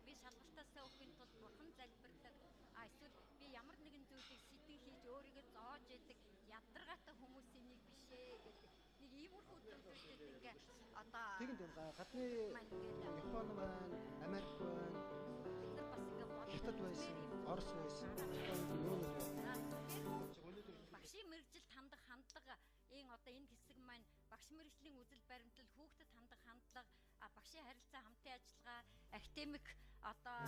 би шалгалтаасаа өгөхийн тулд бурхан залбирдаг. Эсвэл би ямар нэгэн зүйлийг сэтгэн хийж өөрийгөө зоож яадаг ядаргаатай хүмүүс энийг биш ээ гэдэг. Нэг иймэрхүү зүйлсүүд ингээ одоо Тэгэд гадны Япон байна, Америк байна, бид нар бас ингээ Хятад байсан, Орос байсан. Багшийн мэрэгжилд хандах хандлага энэ хэсэг маань багш мэрэгжлийн үзэл баримтлал, хүүхдэд хандах хандлага, багшийн харилцаа, хамтын ажиллагаа, академик одоо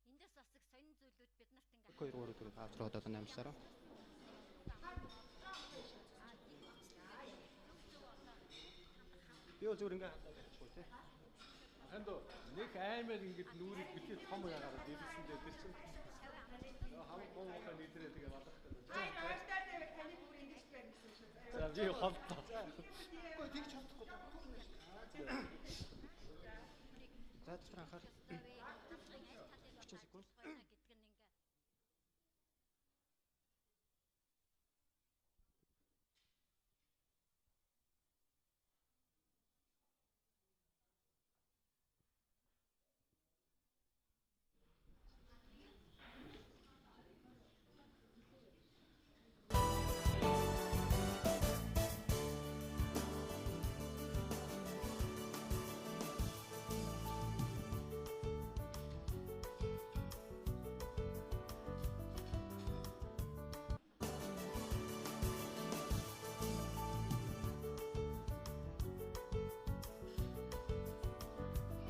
эндээс бас их сонин зүйлүүд бид нарт ингээ 2 3 4 5 6 7 8 сар. Би зүгээр ингээ хадгалчихгүй тий. Танд нэг аймаар ингэж нүрийг битээ том яагаад дэлгэсэн дээр тэр чинь хамаг гоомхоо нийтрээ тэгээ балахтай. Таны бүр ингэж байна гэсэн шүү. За би холдоо. Үгүй тэгж чадахгүй. За тэр анхаар 30 секунд. гэдэг нь ингээ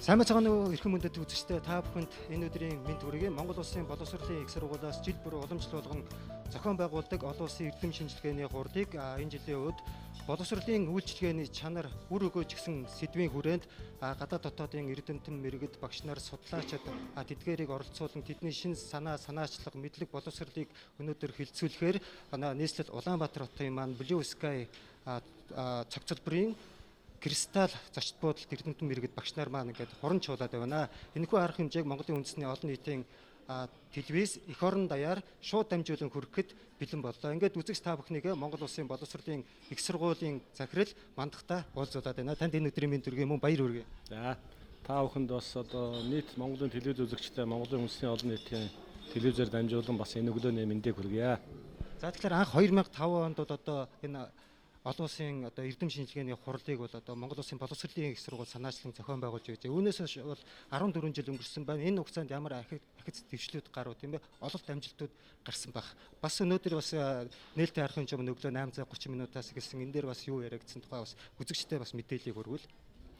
Сайн бацхан уу эрхэм мөндөд үзэгчдээ та бүхэнд энэ өдрийн мэнд хүргэе. Монгол Улсын боловсролын их сургуулиас жил бүр уламжлал болгон зохион байгуулдаг олон улсын эрдэм шинжилгээний хурдыг энэ жилийн үед боловсролын үйлчилгээний чанар үр өгөөж гисэн сэдвийн хүрээнд гадаад дотоодын эрдэмтэн мэрэгд багш нар судлаачид тэдгээрийг оролцуулан тэдний шин санаачлаг мэдлэг боловсролыг өнөөдөр хилцүүлэхээр нийслэл Улаанбаатар хотын маань Blue Sky цогцлборын Кристалл зочд буудалд эрдэмтэн мэрэгд багш нар маань ингээд хорон чуулаад байна. Энэхүү арга хэмжээг Монголын үндэсний олон нийтийн телевиз эх орон даяар шууд дамжуулан хүрэхэд бэлэн боллоо. Ингээд үзэгч та бүхнийг Монгол Улсын боловсролын их сургуулийн захирал мандахтаа уулзуулаад байна. Танд энэ өдрийн мэнд хүргэе, мөн баяр хүргэе. За та бүхэнд бас одоо нийт Монголын телевиз үзэгчтэй Монголын үндэсний олон нийтийн телевизээр дамжуулан бас энэ өглөөний мэндийг хүргье. За тэгэхээр анх 2005 онд бол одоо энэ олон улсын одоо эрдэм шинжилгээний хурлыг бол одоо Монгол Улсын боловсролын их сургууль санаачлан зохион байгуулж байжээ. Үүнээс хойш бол 14 жил өнгөрсөн байна. Энэ хугацаанд ямар ахиц дэвшлүүд гарав тийм ээ. Ололт амжилтууд гарсан баг. Бас өнөөдөр бас нээлттэй арга хэмжээ өглөө 8:30 минутаас эхэлсэн. Энэ дээр бас юу яригдсан тухай бас үзэгчтэй бас мэдээллийг өргүүл.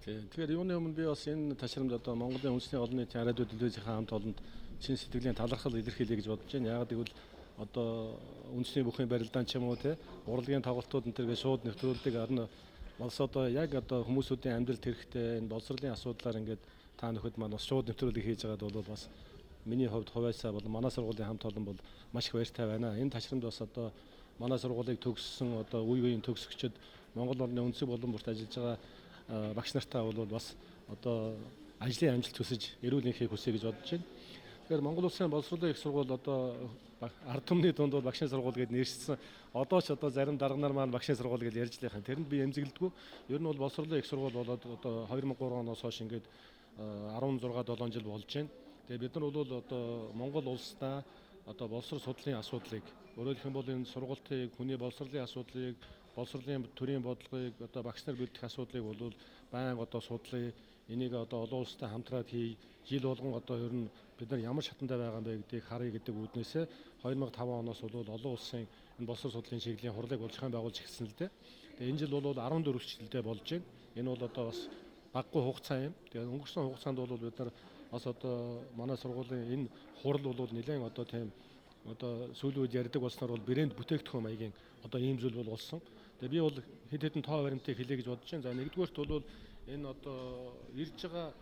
Тэгэхээр юуны өмнө би бас энэ ташрамд одоо Монголын үндэсний олон нийтийн радио телевизийн хамт олонд чин сэтгэлийн талархал илэрхийлье гэж бодож байна. Яагаад гэвэл одоо үндэсний бүхэн барилдаан ч юм уу те урлагийн тоглолтууд энэ төргээ шууд нэвтрүүлдэг арна бас одоо яг одоо хүмүүсүүдийн амьдралд хэрэгтэй энэ боловсролын асуудлаар ингээд та нөхөд маань бас шууд нэвтрүүлэг хийж байгаад бол бас миний хувьд хувьяасаа бол манай сургуулийн хамт олон бол маш их баяртай байна. Энэ ташрамд бас одоо манай сургуулийг төгссөн одоо үе үеийн төгсөгчд Монгол орны үндэсний болон бүрт ажиллаж байгаа багш нартаа бол бас одоо ажлын амжилт хүсэж эрүүл энхийг хүсье гэж бодож байна. Тэгэхээр Монгол Улсын боловсролын их сургууль одоо ард түмний дунд бол багшийн сургууль гэдээ нэршсэн. Одоо ч одоо зарим дарга нар маань багшийн сургууль гэж ярьж байгаа. Тэрэнд би эмзэглэдэггүй. Ер нь бол боловсролын их сургууль болоод одоо 2003 оноос хойш ингээд 16-7 жил болж байна. Тэгээ бид нар бол одоо Монгол улсдаа одоо боловсрол судлалын асуудлыг өөрөөр хэлбэл бол энэ сургалтыг хүний боловсролын асуудлыг боловсролын төрийн бодлогыг одоо багш нар бэлдэх асуудлыг бол байнга одоо судлаа. Энийг одоо олон улстай хамтраад хий. Жил болгон одоо ер нь бид нар ямар шатанда байгаа юм бэ гэдгийг харъя гэдэг үүднээсээ 2005 оноос бол олон улсын энэ боловсрол судлалын чиглэлийн хурлыг зохион байгуулж эхэлсэн л дээ. Тэгээ энэ жил бол 14 жилдээ болж байна. Энэ бол одоо бас баггүй хугацаа юм. Тэгээ өнгөрсөн хугацаанд бол бид нар бас одоо манай сургуулийн энэ хурал бол нэлээд одоо тийм одоо сүүлийн үед ярьдаг болсноор бол брэнд бүтээгдэхүүн маягийн одоо ийм зүйл бол болсон. Тэгээ би бол хэд хэдэн тоо баримтыг хэлье гэж бодож байна. За нэгдүгээрт бол энэ одоо ирж байгаа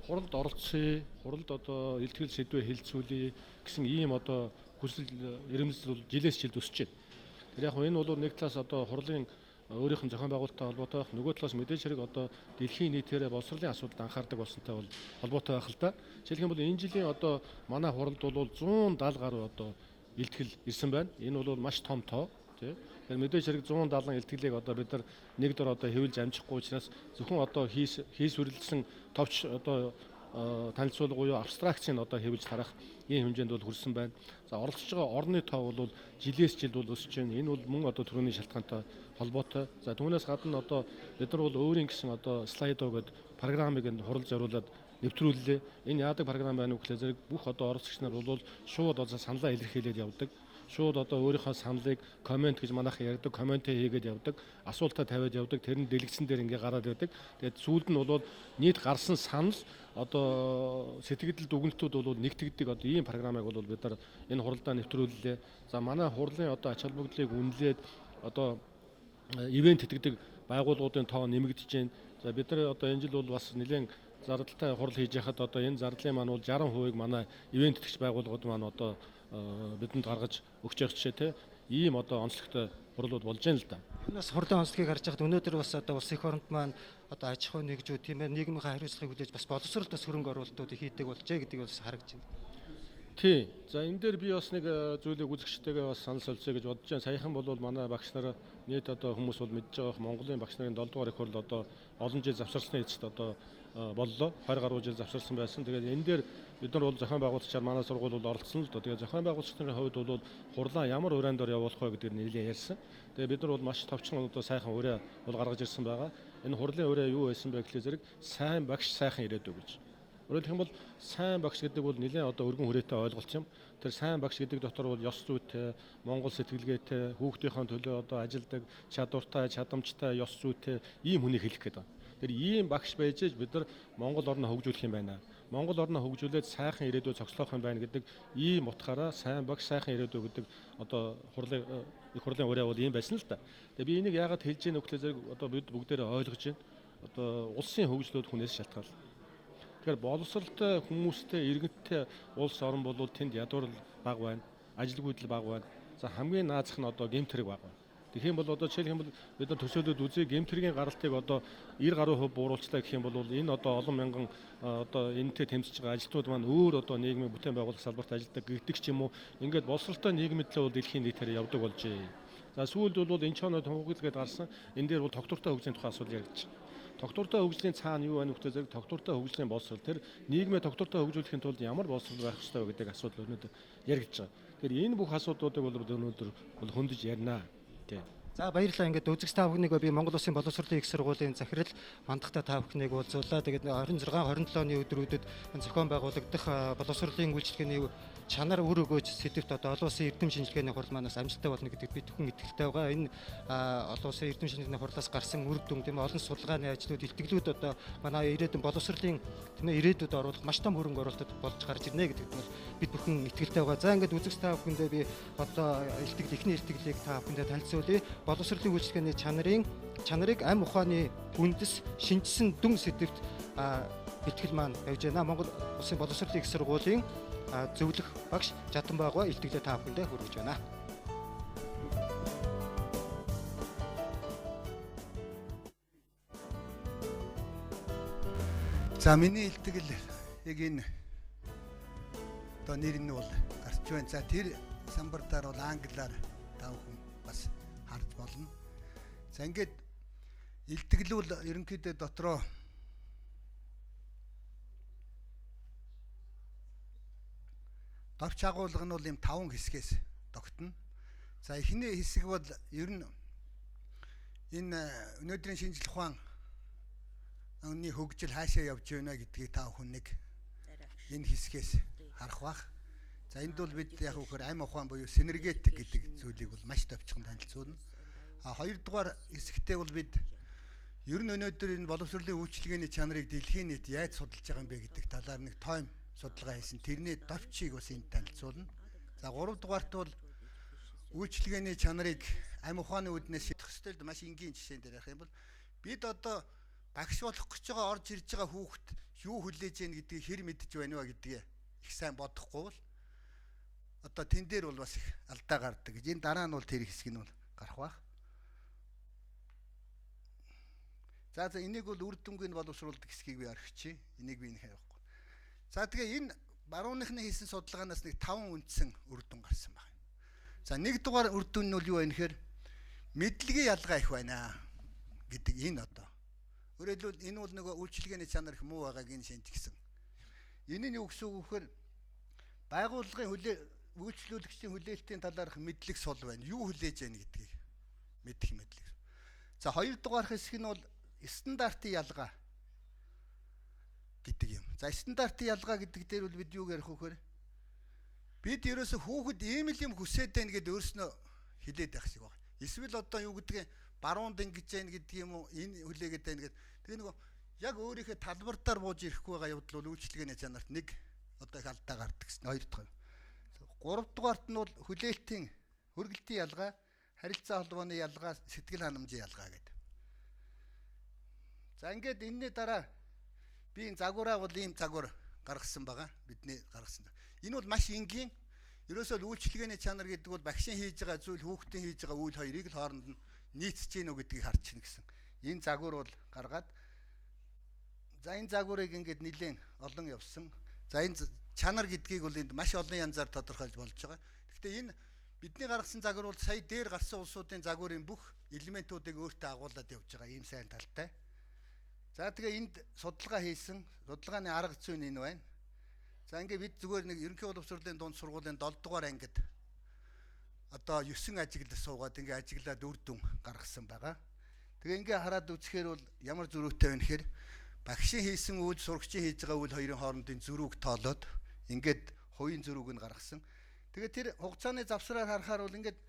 хуралд оролцъё, хуралд одоо илтгэл сэдвээ хэлэлцүүлье гэсэн ийм одоо хүсэл эрмэлзэл бол жилээс жилд өсөж байна. Тэр яг энэ бол нэг талаас одоо хурлын өөрийнх нь зохион байгуулалттай холбоотой байх. Нөгөө талаас мэдээж хэрэг одоо дэлхийн нийтээрээ боловсролын асуудалд анхаардаг болсонтой бол холбоотой байх л та. Жишээлх юм бол энэ жилийн одоо манай хуралд бол 170 гаруй одоо илтгэл ирсэн байна. Энэ бол маш том тоо. Тэгэхээр мэдээж хэрэг 170 илтгэлийг одоо бид нар нэг дор одоо хэвлж амжихгүй учраас зөвхөн одоо хийс үрэлжсэн товч одоо танилцуулга буюу абстракцийг одоо хэвлж тарах ийм хэмжээнд бол хүрсэн байна. За оролцож байгаа орны тоо бол жилээс жилд бол өсөж байна. Энэ бол мөн одоо төрөний шалтгаантай холбоотой. За түүнээс гадна одоо бид нар бол өөрийн гэсэн одоо слайдо гэдэг программыг хурал зориулаад нэвтрүүллээ. Энэ яадаг програм байна вэ гэхлээр зэрэг бүх одоо оролцогч нар бол шууд одоо саналаа илэрхийлээд явдаг. Шууд одоо өөрийнхөө саналыг комент гэж манайхан ярьдаг, комент хийгээд явдаг, асуултаа тавиад явдаг, тэр нь дэлгэцэн дээр ингээ гараад байдаг. Тэгээд сүүлд нь бол нийт гарсан санал одоо сэтгэл дүгнэлтүүд бол нэгтгэдэг одоо ийм програмыг бол бид нар энэ хуралдаа нэвтрүүллээ. За манай хурлын одоо ач холбогдлыг үнэлээд одоо ивент итгэдэг байгууллагуудын тоо нэмэгдэж байна. За бид нар одоо энэ жил бол бас нэлээд зардалтай хурал хийж яхад одоо энэ зардлын маань бол 60% манай ивент итгэж байгууллагууд маань одоо бидэнд гаргаж өгч явах жишээ те ийм одоо онцлогтой хурлууд болж байна л да. Энэс хурлын онцлогийг харж байхад өнөөдөр бас одоо улс их оронд маань одоо аж ахуй нэгжүүд тийм ээ нийгмийн хариуцлагыг хүлээж бас боловсролд бас хөрөнгө оруулалтууд хийдэг болжээ гэдгийг бас харагдаж байна. Тий. За энэ дээр би бас нэг зүйлийг үзэгчтэйгээ бас санал солилцъё гэж бодож байна. Саяхан бол манай багш нар нийт одоо хүмүүс бол мэдж байгаа Монголын багш нарын 7 дугаар их хурл одоо олон жил завсарласны эцэст одоо боллоо. 20 гаруй жил завсарласан байсан. Тэгээд энэ дээр бид нар бол зохион байгуулагчаар манай сургууль бол оролцсон л доо. Тэгээд зохион байгуулагчдын хувьд бол хурлаа ямар урайндор явуулах вэ гэдгийг нэлээд ярьсан. Тэгээд бид нар бол маш товчхон одоо сайхан ураа бол гаргаж ирсэн байгаа. Энэ хурлын ураа юу байсан бэ гэхлээр зэрэг сайн багш сайхан ирээдүй гэж. Өөрөөр хэлбэл сайн багш гэдэг бол нэлээд одоо өргөн хүрээтэй ойлголт юм. Тэр сайн багш гэдэг дотор бол ёс зүйтэй, Монгол сэтгэлгээтэй, хүүхдийнхээ төлөө одоо ажилдаг, чадвартай, чадамжтай, ёс зүйтэй ийм хүнийг хэлэх гээд байна. Тэр ийм багш байж бид нар Монгол орноо хөгжүүлэх юм байна. Монгол орноо хөгжүүлээд сайхан ирээдүй цогцлоох юм байна гэдэг ийм утгаараа сайн багш сайхан ирээдүй гэдэг одоо их хурлын ураа бол ийм байсан л та. Тэгээ би энийг яагаад хэлж ийн өгөхлөө зэрэг одоо бид бүгдээрээ ойлгож байна. Одоо улсын хөгжлөд хүнээс шалтгаална. Тэгэхээр боловсролтой хүмүүстэй иргэнттэй улс орн бол тэнд ядуур бага байна, ажилгүйдэл бага байна. За хамгийн наазах нь одоо гэмтрэг бага байна. Тэгэх юм бол одоо жишээлх юм бол бид нар төсөөлөд үзье гэмтргийн гаралтыг одоо 90 гаруй хувь бууруулчлаа гэх юм бол энэ одоо олон мянган одоо энэтэй тэмцэж байгаа ажилтнууд маань өөр одоо нийгмийн бүтээн байгуулах салбарт ажилладаг гэдэг ч юм уу ингээд боловсролтой нийгэмдлээ бол дэлхийн нийтээр явдаг болжээ. За сүүлд бол энэ ч оноо тунхаглгээд гарсан энэ дээр бол тогтвортой хөгжлийн тухай асуудал яригдчих. Тогтвортой хөгжлийн цаана юу байна вэ гэхээр тогтвортой хөгжлийн боловсрол тэр нийгмээ тогтвортой хөгжүүлэхийн тулд ямар боловсрол байх ёстой вэ гэдэг асуудал өнөөдөр яригдж байгаа. Тэгэхээр энэ бүх асуудлуудыг бол өнөөдөр бол хөндөж ярина. Тий. За баярлалаа. Ингээд үзэгч та бүхнийг би Монгол Улсын боловсролын их сургуулийн захирал мандахтай та бүхнийг уулзуулаа. Тэгээд 26 27 оны өдрүүдэд зохион байгуулагдах боловсролын үйлчилгээний чанар үр өгөөж сэдвт одоо олон улсын эрдэм шинжилгээний хурал манаас амжилттай болно гэдэгт би түхэн итгэлтэй байгаа. Энэ олон улсын эрдэм шинжилгээний хурлаас гарсан үр дүн тийм олон судалгааны ажлууд илтгэлүүд одоо манай ирээдүйн боловсролын тийм ирээдүйд оруулах маш том хөрөнгө оруулалт болж гарч ирнэ гэдэгт бид бүхэн итгэлтэй байгаа. За ингээд үзэгч та бүхэндээ би одоо ихний илтгэлийг та бүхэндээ танилцуулъя. Боловсролын үйлчилгээний чанарыг амь ухааны үндэс шинжсэн дүн сэдвт бэлтгэл маань явж байна. Монгол Улсын боловсролын их сургуулийн зөвлөх багш Жаданбайгаа илтгэлээ та бүхэндээ хүргэж байна. За миний илтгэл яг энэ одоо нэр нь бол гарч байна. За тэр самбартаар бол англиар та бүхэн бас харж болно. За ингээд илтгэл бол ерөнхийдөө дотроо давч агуулга нь бол юм 5 хэсгээс тогтно. За эхний хэсэг бол ер нь энэ өнөөдрийн шинжлэх ухаан аны хөгжил хаашаа явж байна гэдгийг та бүхэн нэг энэ хэсгээс харах бах. За энд бол бид яг үхээр амь ухаан буюу синергетик гэдэг зүйлийг бол маш товчхон танилцуулна. Хоёрдугаар хэсэгтээ бол бид ер нь өнөөдөр энэ боловсролын үйлчилгээний чанарыг дэлхийн нийт яаж судалж байгаа юм бэ гэдэг талаар нэг тойм судалгаа хийсэн. Тэрний товчийг бас энд танилцуулна. За 3 дугаарт бол үйлчилгээний чанарыг амь ухааны үүднээс шийдэх хэвэл маш энгийн жишээн дээр ярих юм бол бид одоо багш болох гэж байгаа орж ирж байгаа хүүхэд юу хүлээж яах гэдгийг хэр мэдж байна вэ гэдгийг их сайн бодохгүй бол одоо тэн дээр бол бас их алдаа гардаг гэж. Энэ дараа нь бол тэр хэсэг нь бол гарах бах. За энийг бол үр дүнгийн боловсруулдаг хэсгийг би орхичих. Энийг би нэх явахгүй. За тэгээ энэ барууныхны хийсэн судалгаанаас нэг 5 үндсэн үр дүн гарсан байна. За нэг дугаар үр дүн нь бол юу вэ гэхээр мэдлэгийн ялгаа их байна гэдэг энэ одоо. Өөрөөр хэлбэл энэ бол нөгөө үйлчилгээний чанар их муу байгааг энэ шинжигсэн. Энэ нь юу гэсэн үг вэхээр байгууллагын үйлчлүүлэгчдийн хүлээлтийн талаарх мэдлэг сул байна. Юу хүлээж байна гэдгийг мэдэх мэдлэг. За хоёр дугаар хэсэг нь бол стандартын ялгаа гэдэг юм. За стандартын ялгаа гэдэг дээр бол бид юу ярих вэ гэхээр бид ерөөсө хүүхэд ийм л юм хүсээд байна гэдээ өөрснөө хэлээд байх шиг байна. Эсвэл одоо юу гэдгийг баруунд ингэж яах гэдэг юм уу энэ хүлээгээд байна гэдэг. Тэгээ нөгөө яг өөрийнхөө талбартаар бууж ирэхгүй байгаа явдал бол үйлчлэгээний чанарт нэг одоо их алдаа гардаг гэсэн. Хоёр дахь. Гурав дугаарт нь бол хүлээлтийн хөргөлтийн ялгаа, харилцаа холбооны ялгаа, сэтгэл ханамжийн ялгаа гэдэг. За ингээд энэний дараа би энэ загвараа бол ийм загвар гаргасан байгаа. Бидний гаргасан. Энэ бол маш энгийн. Ерөөсөө үйлчлэгээний чанар гэдэг бол багшийн хийж байгаа зүйл, хүүхдийн хийж байгаа үйл хоёрыг л хооронд нь нийцэж гин үү гэдгийг харж чинь гэсэн. Энэ загвар бол гаргаад за энэ загварыг ингээд нэлээд олон явсан. За энэ чанар гэдгийг бол энд маш олон янзаар тодорхойлж болж байгаа. Гэхдээ энэ бидний гаргасан загвар бол сая дээр гарсан улсуудын загварын бүх элементүүдийг өөртөө агуулад явж байгаа ийм сайн талтай. За тэгээ энд судалгаа хийсэн. Судалгааны арга зүйн энэ байна. За ингээд бид зүгээр нэг ерөнхий боловсролын дунд сургуулийн 7 дугаар ангид одоо 9 ажиглал суугаад ингээд ажиглаад үр дүн гаргасан байгаа. Тэгээ ингээд хараад үзэхээр бол ямар зөрүүтэй вэ гэхээр багшийн хийсэн үйл, сурагчийн хийж байгаа үйл хоёрын хоорондын зөрүүг тоолоод ингээд хувийн зөрүүг нь гаргасан. Тэгээ тэр хугацааны завсраар харахаар бол ингээд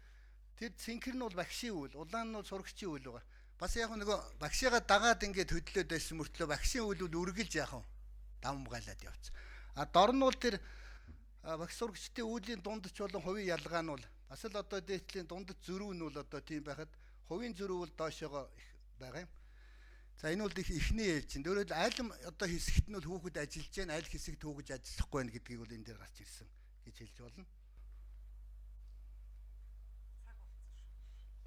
тэр цэнхэр нь бол багшийн үйл, улаан нь бол сурагчийн үйл байгаа. Бас яг нөгөө багшигаа дагаад ингээд хөдлөөд байсан мөртлөө багшийн үйл бол үргэлж яах вэ? Давмгайлаад явц. А дор нь бол тэр багш сурагчдын үеийн дундч болон хувийн ялгаа нь бол бас л одоо дээдлийн дундч зөрүү нь бол одоо тийм байхад хувийн зөрүү бол доошоогоо их байгаа юм. За энэ бол их ихний ээлж чинь. Өөрөөр аль одоо хэсэгт нь бол хүүхэд ажиллаж байна, аль хэсэгт хүүхэд ажиллахгүй байна гэдгийг бол энэ дээр гарч ирсэн гэж хэлж болно.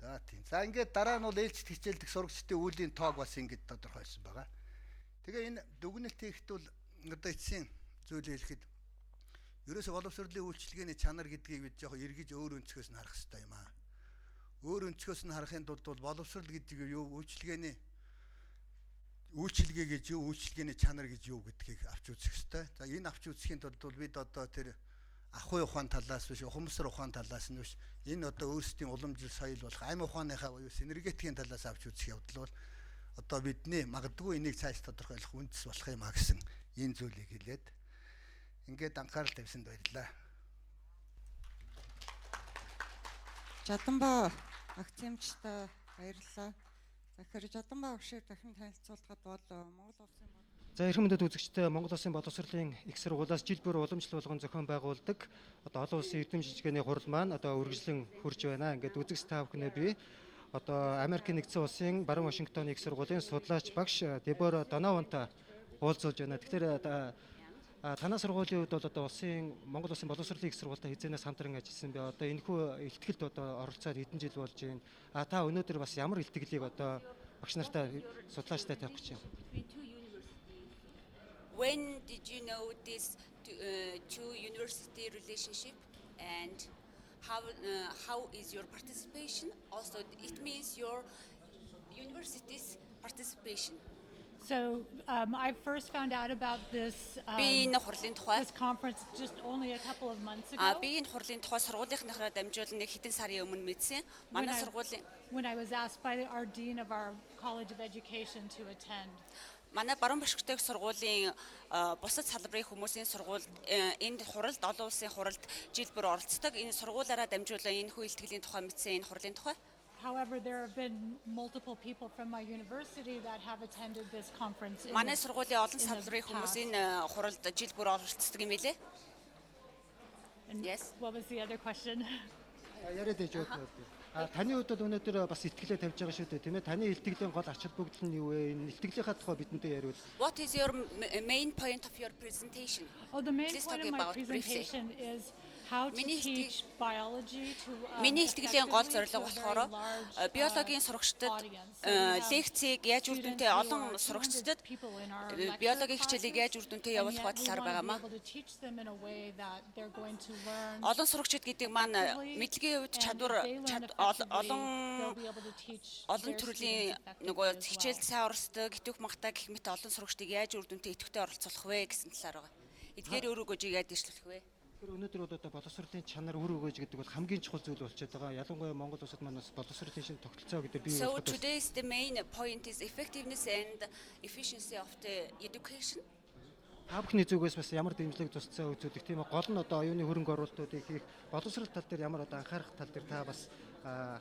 За тийм. За ингээд дараа нь бол ээлжид хичээлдэх сурагчдын үеийн тоог бас ингэж тодорхойлсон байгаа. Тэгээ энэ дүгнэлт хийхэд бол одоо эцсийн зүйл хэлэхэд ерөөсө боловсролын үйлчилгээний чанар гэдгийг бид яг эргэж өөр өнцгөөс нь харах хэрэгтэй юм аа. Өөр өнцгөөс нь харахын тулд бол боловсрол гэдэг юу, үйлчилгээний үйлчилгээ гэж юу, үйлчилгээний чанар гэж юу гэдгийг авч үзэх хэрэгтэй. За энэ авч үзэхийн тулд бид одоо тэр ахуй ухаан талаас биш, ухамсар ухаан талаас нь биш, энэ одоо өөрсдийн уламжлал соёл болох амь ухааныхаа буюу энергетикийн талаас авч үзэх явдал бол одоо бидний магадгүй энийг цааш тодорхойлох үндэс болох юм а гэсэн энэ зүйлийг хэлээд ингээд анхаарал тавьсанд баярлалаа. Жаданбаа акцемчтай баярлалаа. Тэгэхээр Жаданбаа өгшийг дахин танилцуулахад бол Монгол улсын За эрхэм мэдээд үзэгчтэй Монгол Улсын боловсролын их сургуулиас жил бүр уламжлал болгон зохион байгуулдаг одоо олон улсын эрдэм шинжилгээний хурал маань одоо үргэлжлэн хурж байна. Ингээд үзэгч та бүхнээ би одоо Америкийн нэгдсэн улсын баруун Вашингтоны их сургуулийн судлаач багш Дебора Доновантай уулзуулж байна. Тэгэхээр танай сургуулийн хувьд бол одоо улсын Монгол Улсын боловсролын их сургуультай хязгаарнаас хамтран ажилласан би одоо энэхүү ихтгэлд одоо оролцоод хэдэн жил болж байна. Та өнөөдөр бас ямар ихтгэлийг одоо багш нартай судлаачтай тавих гэж байна? When did you know this two university relationship, and how is your participation? Also, it means your university's participation. So I first found out about this this conference just only a couple of months ago. When I was asked by our dean of our College of Education to attend. Манай баруун башигтай сургуулийн бусад салбарын хүмүүсийн сургууль энд хуралд олон улсын хуралд жил бүр оролцдог. Энэ сургуулаараа дамжуулан энэ хүү илтгэлийн тухай мэдсэн энэ хурлын тухай. However, there have been multiple people from my university that have attended this conference. Манай сургуулийн олон салбарын хүмүүсийн хуралд жил бүр оролцдог юм билээ. Yes. What was the other question? Яриад ээж байна. Таны хувьд бол өнөөдөр бас итгэлээ тавьж байгаа шүү дээ, тийм ээ? Таны илтгэлийн гол ач холбогдол нь юу вэ? Илтгэлийнхаа тухай бидэнтэй яриул. What is your main point of your presentation? Oh, the main point of my presentation is how to Миний teach biology to Миний ихтгэлийн гол зорилго effectively to a болохоор very large, биологийн сурагчдад audience. So we have лекцийг яаж үр дүнтэй students who олон are сурагчдад 200 people in our lecture биологийн хичээлийг яаж үр classes, дүнтэй and явуулах yet we талаар want to be байгаамаа. able to teach them in a way that they're going to learn Олон сурагчид гэдэг маань мэдлэгийн хувьд чадвар олон төрлийн нөгөө хичээлд сайн оролцдог, итвэх магтаа гэх мэт олон сурагчдыг яаж үр дүнтэй идэвхтэй оролцуулах вэ гэсэн талаар байгаа. Эдгээр өөр өгөөжийг яаж дэвшлэх вэ? Тэгэхээр өнөөдөр бол одоо боловсролын чанар үр өгөөж гэдэг бол хамгийн чухал зүйл болчиход байгаа. Ялангуяа Монгол улсад маань бас боловсролын шинэ тогтолцоо гэдэг бий So болгоход бас today's the main point is effectiveness and efficiency of the education. та бүхний зүгээс бас ямар дэмжлэг тусцаа үзүүлэх тийм гол нь одоо оюуны хөрөнгө оруулалтуудыг хийх боловсрол тал дээр ямар одоо анхаарах тал дээр та бас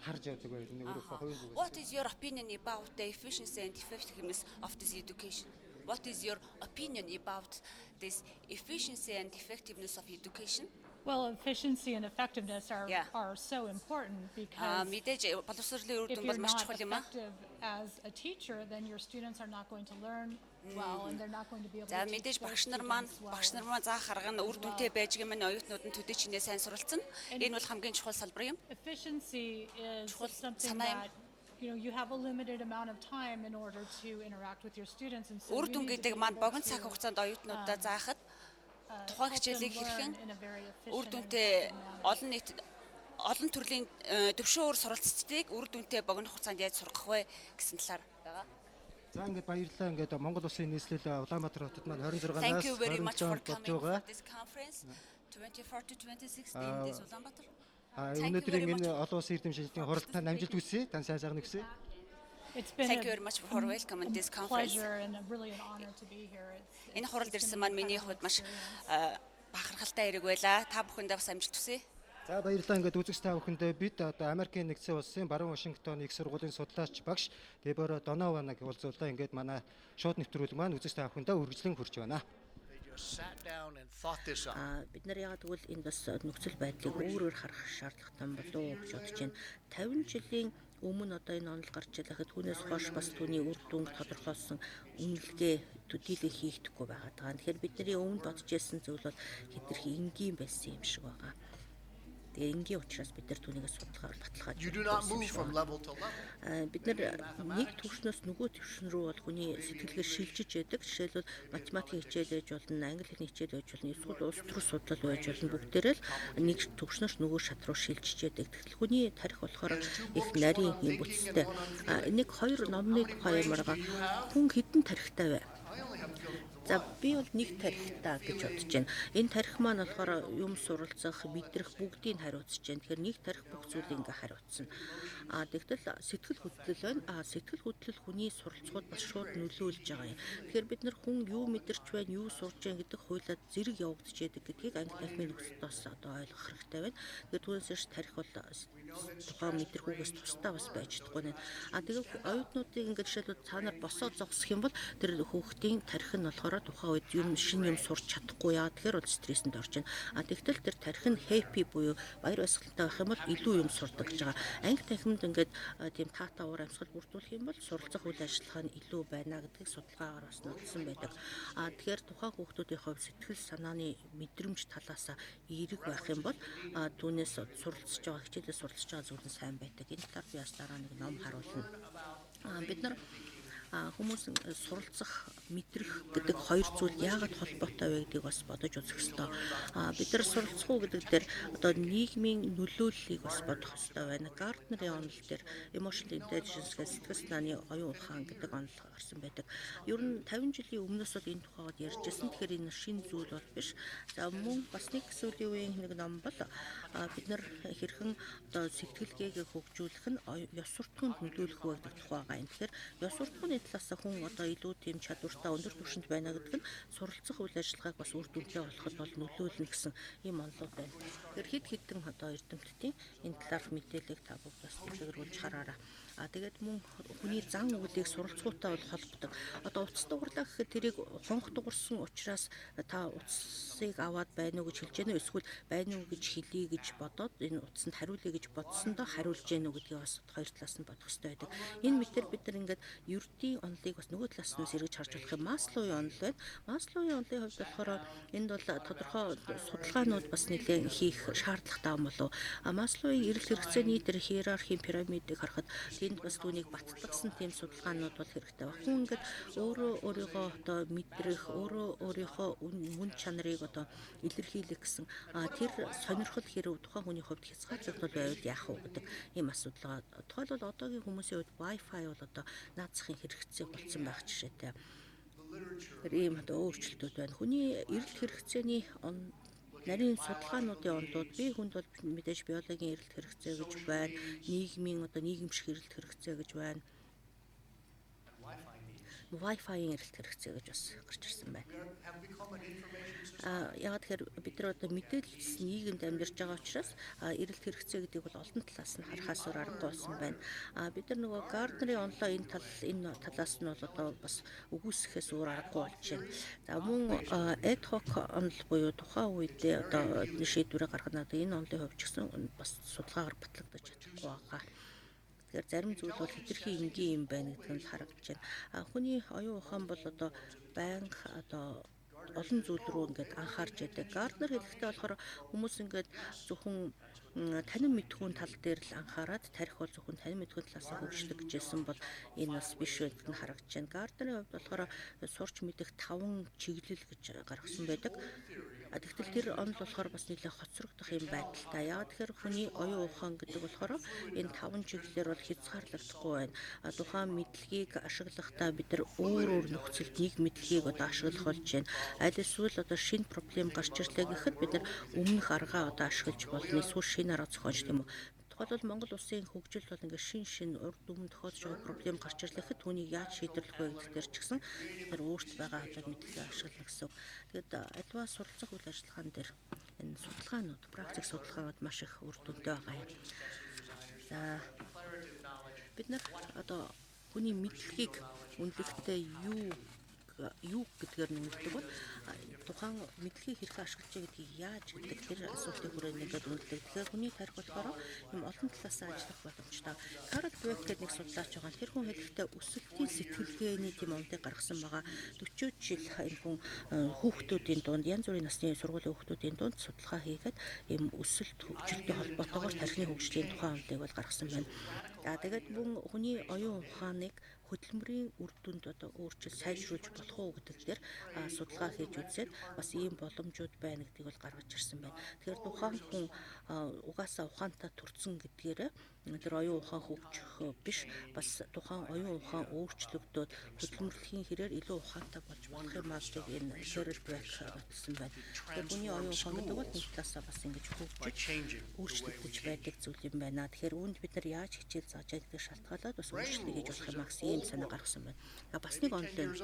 харж явдаг байх нэг өөрөө хувийн зүгээс. What is your opinion about the efficiency and effectiveness of this education? What is your opinion about this efficiency and effectiveness of education? Well, efficiency and effectiveness Yeah. are so important because Мэдээж боловсролын үр if дүн you're бол маш not чухал юм аа. effective as a teacher, then your students are not going to learn well, and they're not going to be able За to teach мэдээж their багш нар маань students well. заах арга нь үр дүнтэй байж гэмээр нь оюутнууд нь төдий чинээ сайн суралцсан. Энэ бол хамгийн чухал салбар юм. Efficiency is Чухал something санаа юм. that you have a limited amount of time in order to interact with your students, and so Үр you дүн need to гэдэг be маань able богино to, цаг хугацаанд оюутнуудаа заахад тухайн help them хичээлийг learn хэрхэн in a very үр efficient and дүнтэй effective manner. олон төрлийн төвшөөр суралцчдыг үр дүнтэй богино хугацаанд яаж сургах вэ гэсэн талаар байгаа. За ингээд баярлалаа. Ингээд Монгол Улсын нийслэл Улаанбаатар хотод маань 26-наас Thank you very much for 27 coming болж байгаа. for this conference 24 to 26 in this Ulaanbaatar. Өнөөдрийн энэ олон улсын эрдэм шинжилгээний хуралдаанд амжилт хүсье. Тань сайн сайхан хүсье. It's been Thank you very much for welcome in this a conference. pleasure and really an honor to be here. Энэ It's хуралд been ирсэн an маань миний incredible хувьд маш experience. бахархалтай хэрэг байлаа. Та бүхэндээ бас амжилт хүсье. За баярлалаа. Ингээд үзэгч та бүхэндээ бид одоо Америкийн нэгдсэн улсын баруун Вашингтон их сургуулийн судлаач багш Дебора Донованаг уулзуулаа. Ингээд манай шууд нэвтрүүлэг маань үзэгч та бүхэндээ үргэлжлэн хүрч байна. Бид нар яагаад гэвэл энэ бас нөхцөл байдлыг өөрөөр харах шаардлагатай болов уу гэж бодож байна. 50 жилийн өмнө одоо энэ онол гарч ирэхэд түүнээс хойш бас түүний үр дүн тодорхойлсон үнэлгээ төдийлөн хийгдэхгүй байгаа даа. Тэгэхээр бидний өмнө бодож ирсэн зүйл бол хэтэрхий энгийн байсан юм шиг байгаа. Тэгээ энгийн учраас бид нар түүнийгээ судалгаар баталгааж бид нар нэг төвшнөөс нөгөө төвшин рүү бол хүний сэтгэлгээ шилжиж яадаг. Жишээлбэл математикийн хичээл байж болно, англи хэлний хичээл байж болно, эсвэл улс төр судлал байж болно. Бүгдээрээ л нэг төвшнөөс нөгөө шат руу шилжиж яадаг. Тэгтэл хүний тарих болохоор их нарийн юм бүтцтэй. Нэг хоёр номны тухай юмарга хүн хідэн тарихтай вэ? За би бол нэг тарихтаа гэж бодож байна. Энэ тарих маань болохоор юм суралцах, мэдрэх бүгдийг хариуцж байна. Тэгэхээр нэг тарих бүх зүйлийг ингээ хариуцсан. Тэгтэл сэтгэл хөдлөл байна. Сэтгэл хөдлөл хүний суралцахад бас шууд нөлөөлж байгаа юм. Тэгэхээр бид нар хүн юу мэдэрч байна, юу сурж байна гэдэг хуйлаад зэрэг явагдаж яадаг гэдгийг англи хэлний нөхцөлд бас одоо ойлгох хэрэгтэй байна. Тэгэхээр түүнээс тарих бол тухайн мэдрэхүйгээс тусдаа бас байж чадахгүй нэ. Тэгээд оюутнуудыг ингээд жишээлбэл цаанаар босоод зогсох юм бол тэр хүүхдийн тарих нь болохоор тухайн үед юм шинэ юм сурч чадахгүй яа. Тэгэхээр бол стрессэнд орж байна. Тэгтэл тэр тарих нь happy буюу баяр баясгалантай байх юм бол илүү юм сурдаг гэж байгаа. Анги танхимд ингээд тийм таата уур амьсгал бүрдүүлэх юм бол суралцах үйл ажиллагаа нь илүү байна гэдгийг судалгаагаар бас нотсон байдаг. Тэгэхээр тухайн хүүхдүүдийн хувьд сэтгэл санааны мэдрэмж талаас эерэг байх юм бол түүнээс суралцж байгаа хичээлээ суралцж байгаа зүйл нь сайн байдаг. Энэ талаар би бас дараа нэг ном харуулна. Бид нар хүмүүс суралцах, мэдрэх гэдэг хоёр зүйл яагаад холбоотой вэ гэдгийг бас бодож үзэх ёстой. Бид нар суралцах уу гэдэг дээр одоо нийгмийн нөлөөллийг бас бодох ёстой байна. Гарднерийн онол дээр emotional intelligence гэдэг сэтгэл санааны оюун ухаан гэдэг онол гарсан байдаг. Ер нь 50 жилийн өмнөөс бол энэ тухайд ярьжсэн. Тэгэхээр энэ шинэ зүйл бол биш. За мөн бас нэг сүүлийн үеийн нэг ном бол бид нар хэрхэн одоо сэтгэлгээгээ хөгжүүлэх нь ёс суртахуунд нөлөөлөх вэ гэдэг тухай байгаа юм. Тэгэхээр ёс суртахууны талаас хүн одоо илүү тийм чадвартай өндөр түвшинд байна гэдэг нь суралцах үйл ажиллагааг бас үр дүнтэй болоход бол нөлөөлнө гэсэн ийм онолууд байна. Тэгэхээр хэд хэдэн одоо эрдэмтдийн энэ талаарх мэдээллийг та бүгд бас дэлгэрүүлж хараарай. Тэгээд мөн хүний зан үйлийг суралцгуутай бол холбодог. Одоо утас дугарлаа гэхэд тэрийг хонх дугарсан учраас та утасыг аваад байна уу гэж хэлж гэнэ, эсвэл байна уу гэж хэлье гэж бодоод энэ утасанд хариулъя гэж бодсондоо хариулж гэнэ үү гэдгийг бас хоёр талаас нь бодох хэрэгтэй байдаг. Энэ мэтэр бид нар ингээд ердийн онолыг бас нөгөө талаас нь сэргэж харж болох юм. Маслоугийн онол байна. Маслоугийн онолын хувьд болохоор энд бол тодорхой судалгаанууд бас нэлээд хийх шаардлагатай юм болов. Маслоугийн эрэлт хэрэгцээний тэр иерархийн пирамидыг харахад тэнд бас түүнийг баттгсан тийм судалгаанууд бол хэрэгтэй байна. Хүн ингээд өөрөө өөрийгөө одоо мэдрэх, өөрөө өөрийнхөө мөн чанарыг одоо илэрхийлэх гэсэн тэр сонирхол хэрэг тухайн хүний хувьд хязгаарлагдвал байвал яах вэ гэдэг ийм асуудал. Тухайлбал одоогийн хүмүүсийн хувьд Wi-Fi бол одоо наад захын хэрэгцээ болсон байх жишээтэй. Ийм одоо өөрчлөлтүүд байна. Хүний эрэлт хэрэгцээний нарийн судалгаануудын ондууд бие хүнд бол мэдээж биологийн эрэлт хэрэгцээ гэж байна. Нийгмийн одоо нийгэмших эрэлт хэрэгцээ гэж байна. Wi-Fi-ийн эрэлт хэрэгцээ гэж бас гарч ирсэн байна. Яагаад тэгэхээр бид нар одоо мэдээлэл нийгэмд амьдарч байгаа учраас эрэлт хэрэгцээ гэдгийг бол олон талаас нь харахаас аргагүй болсон байна. Бид нар нөгөө Гарднерийн онолоо энэ талаас нь бол одоо бас үгүйсэхээс өөр аргагүй болж байна. За мөн ad hoc онол буюу тухайн үедээ одоо шийдвэрээ гаргах нь энэ онолын хувьд ч гэсэн бас судалгаагаар батлагдаж чадахгүй байгаа. Тэгэхээр зарим зүйл бол хэтэрхий энгийн юм байна гэдэг нь харагдаж байна. Хүний оюун ухаан бол одоо байнга одоо олон зүйл рүү ингээд анхаарч байдаг. Гарднер хэлэхдээ болохоор хүмүүс ингээд зөвхөн танин мэдхүүн тал дээр л анхаарад тарих бол зөвхөн танин мэдхүүн талаас хөгжлөг гэжсэн бол энэ бас биш байдаг нь харагдаж байна. Гарднерийн хувьд болохоор сурч мэдэх 5 чиглэл гэж гаргасан байдаг. Тэгтэл тэр онол болохоор бас нэлээд хоцрогдох юм байдалтай. Яагаад тэгэхээр хүний оюун ухаан гэдэг болохоор энэ 5 чиглэлээр бол хязгаарлагдахгүй байна. Тухайн мэдлэгийг ашиглахдаа бид нар өөр нөхцөлд нэг мэдлэгийг одоо ашиглах болж байна. Аль эсвэл одоо шинэ проблем гарч ирлээ гэхэд бид нар өмнөх аргаа одоо ашиглаж болно. Эсвэл шинэ арга зохиож тийм үү. Тухайлбал Монгол улсын хөгжил бол ингээд шин урд өмнө тохиолдож байгаа проблем гарч ирлэхэд түүнийг яаж шийдвэрлэх вэ гэдэг дээр ч гэсэн тэр өөрт байгаа хажууд мэдлэгээ ашиглах гэсэн. Тэгээд альва суралцах үйл ажиллагаан дээр энэ судалгаанууд, практик судалгаанууд маш их үр дүнтэй байгаа юм. За бид нар одоо хүний мэдлэгийг үнэлэхдээ юу гэдгээр нэмэгдэх бол тухайн мэдлэгийг хэрхэн ашиглаж байгаа гэдгийг яаж гэдэг тэр асуултын хүрээнд ингээд үнэлдэг. Тэгэхээр хүний тарих болохоор юм олон талаас ажиллах боломжтой. Карл Двек гэдэг нэг судлаач байгаа. Тэр хүн хэлэхдээ өсөлтийн сэтгэлгээний тийм онолыг гаргасан байгаа. 40 жил энэ хүн хүүхдүүдийн дунд янз бүрийн насны сургуулийн хүүхдүүдийн дунд судалгаа хийгээд юм өсөлт хөгжилтэй холбоотойгоор тархины хөгжлийн тухайн онолыг бол гаргасан байна. Тэгээд мөн хүний оюун ухааныг хөдөлмөрийн үр дүнд одоо өөрчлөлт сайжруулж болох уу гэдэг дээр судалгаа хийж үзээд бас ийм боломжууд байна гэдгийг бол гаргаж ирсэн байна. Тэгэхээр тухайн хүн угаасаа ухаантай төрсөн гэдгээрээ тэр оюун ухаан хөгжих биш, бас тухайн оюун ухаан өөрчлөгдөөд хөдөлмөрлөхийн хэрээр илүү ухаантай болж болох юм аа гэж энэ Карл Двек батлсан байна. Тэгэхээр хүний оюун ухаан гэдэг бол нэг талаасаа бас ингэж хөгжиж өөрчлөгдөж байдаг зүйл юм байна. Тэгэхээр үүнд бид нар яаж хичээл зааж байгаа шалтгаалаад бас өөрчлөлт хийж болох юм аа гэсэн ийм санаа гаргасан байна. Бас нэг онол байна.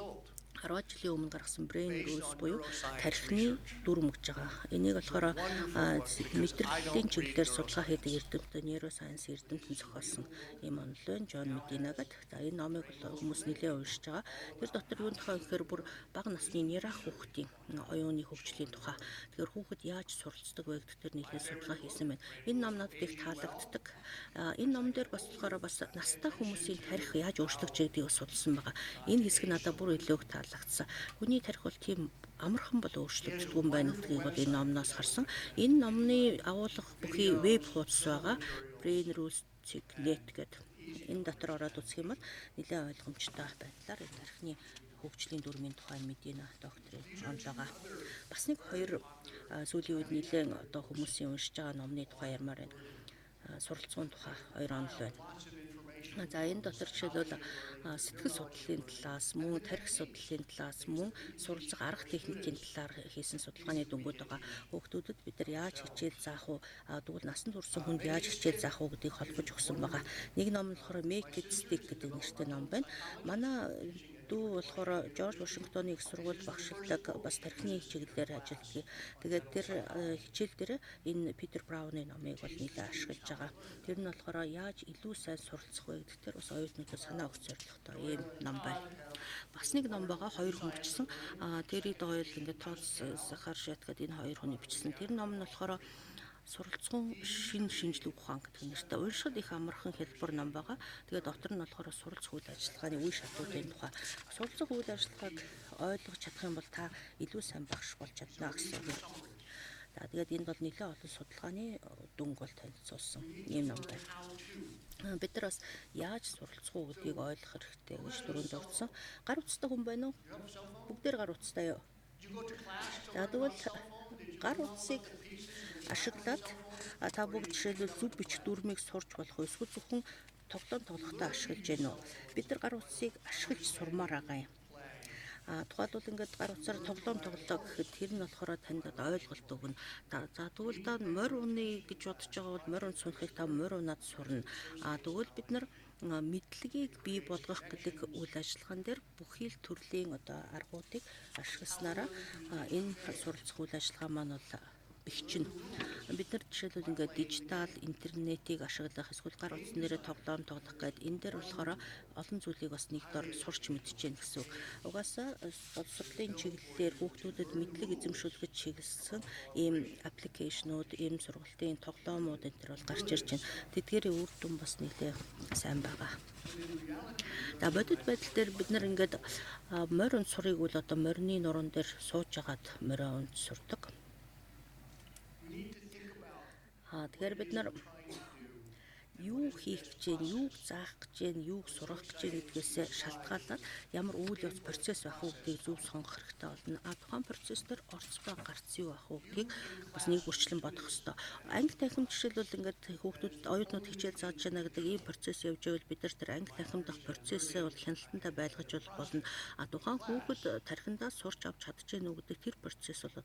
10 жилийн өмнө гаргасан Brain Rules буюу тархины дүрм гэж байгаа. Энийг болохоор мэдрэлийн чиглэлээр судалгаа хийдэг эрдэмтэн нейросайенс эрдэмтэн зохиолсон ийм онол байна. John Medina гэдэг. За энэ номыг хүмүүс нэлээд уншиж байгаа. Тэр дотор юунд тухай гэхээр бүр бага насны нярах хүүхдийн оюуны хөгжлийн тухай. Тэгэхээр хүүхэд яаж суралцдаг вэ гэдэг дээр нэлээд судалгаа хийсэн байна. Энэ ном надад их таалагддаг. Энэ ном дээр бас болохоор бас настай хүмүүсийн тарих яаж өөрчлөгдөж байдгийг судалсан байгаа. Энэ хэсэг надад бүр илүү таалагдсан. Хүний тарих бол тийм амархан бол өөрчлөгддөг юм байна гэдгийг бол энэ номноос харсан. Энэ номны агуулга бүхий веб хуудас байгаа. Brain Rules.net гэдэг. Энэ дотор ороод үзэх юм бол нэлээд ойлгомжтой байдлаар энэ тархины хөгжлийн дүрмийн тухай Медина докторийн онол байгаа. Бас нэг хоёр сүүлийн үед нэлээд одоо хүмүүсийн уншиж байгаа номны тухай ярмаар байна. Суралцсан тухай хоёр онол байна. За энэ дотор жишээлбэл сэтгэл судлалын талаас, мөн тарих судлалын талаас, мөн суралцах арга техникийн талаар хийсэн судалгааны дүнгууд байгаа. Хүүхдүүдэд бид нар яаж хичээл заах уу, тэгвэл насан турш хүнд яаж хичээл заах уу гэдгийг холбож өгсөн байгаа. Нэг ном нь болохоор Make It Stick гэдэг нэртэй ном байна. Манай дүү болохоор Жорж Вашингтоны их сургууль багшилдаг бас тархины чиглэлээр ажилладаг. Тэгээд тэр хичээл дээр энэ Питер Брауны номыг бол нэлээд ашиглаж байгаа. Тэр нь болохоор яаж илүү сайн суралцах вэ гэдэг дээр бас оюутнуудад санаа өгөх зорилготой ийм ном байна. Бас нэг ном байгаа 2 хүн бичсэн. Terry Doyle ингээд Thomas Sacharchet гэдэг энэ 2 хүний бичсэн. Тэр ном нь болохоор суралцсан шинжлэх ухаан гэдэг нэртэй уншихад их амархан хэлбэр ном байгаа. Тэгээд дотор нь болохоор суралцах үйл ажиллагааны үе шатуудын тухай. Суралцах үйл ажиллагааг ойлгож чадах юм бол та илүү сайн багш болж чадна гэсэн үг. Тэгээд энд бол нэлээд олон судалгааны дүнг бол танилцуулсан ийм ном байна. Бид нар бас яаж суралцах уу гэдгийг ойлгох хэрэгтэй гэж түрүүнд дурдсан. Гар утастай хүн байна уу? Бүгдээр гар утастай юу? За тэгвэл гар утсыг ашиглаад та бүгд жишээлбэл зүв бичих дүрмийг сурч болох эсвэл зөвхөн тоглоом тоглохдоо ашиглаж байна уу? Бид нар гар утсыг ашиглаж сурмаар байгаа юм. Тухайлбал ингээд гар утсаар тоглоом тоглолоо гэхэд тэр нь болохоор танд ойлголт өгнө. За тэгвэл та морь унаа гэж бодож байгаа бол морь ун сунахыг та морь унаад сурна. Тэгвэл бид нар мэдлэгийг бий болгох гэдэг үйл ажиллагаан дээр бүхий л төрлийн аргуудыг ашигласнараа энэ суралцах үйл ажиллагаа маань бол бэхжинэ. Бид нар жишээлбэл ингээд дижитал интернетийг ашиглах эсвэл гар утсан дээрээ тоглоом тоглох гэдэг энэ дээр болохоор олон зүйлийг бас нэгдүгээр сурч мэдчихээн гэсэн үг. Угаасаа боловсролын чиглэлээр хүүхдүүдэд мэдлэг эзэмшүүлэхэд чиглэсэн ийм аппликейшнууд, ийм сургалтын тоглоомууд энэ төр бол гарч ирж байна. Тэдгээрийн үр дүн бас нэлээд сайн байгаа. За бодит байдал дээр бид нар ингээд морь ун сурыг бол морины нуруунд дээр сууж агаад морь унд сурдаг. Тэгэхээр бид нар юу хийх гэж байна, юуг заах гэж байна, юуг сурах гэж байна гэдгээс шалтгаалаад ямар үйл явц процесс байх уу гэдгийг зөв сонгох хэрэгтэй болно. Тухайн процесс дээр орц ба гарц юу байх уу гэдгийг бас нэг бүрчлэн бодох хэрэгтэй. Англи танхим жишээлбэл ингээд хүүхдүүд оюутнууд хичээл зааж байна гэдэг ийм процесс явж байвал бид нар тэр англи танхим дах процессыг бол хяналтандаа байлгаж болно. Тухайн хүүхэд тархиндаа сурч авч чадчихэв үү гэдэг тэр процесс бол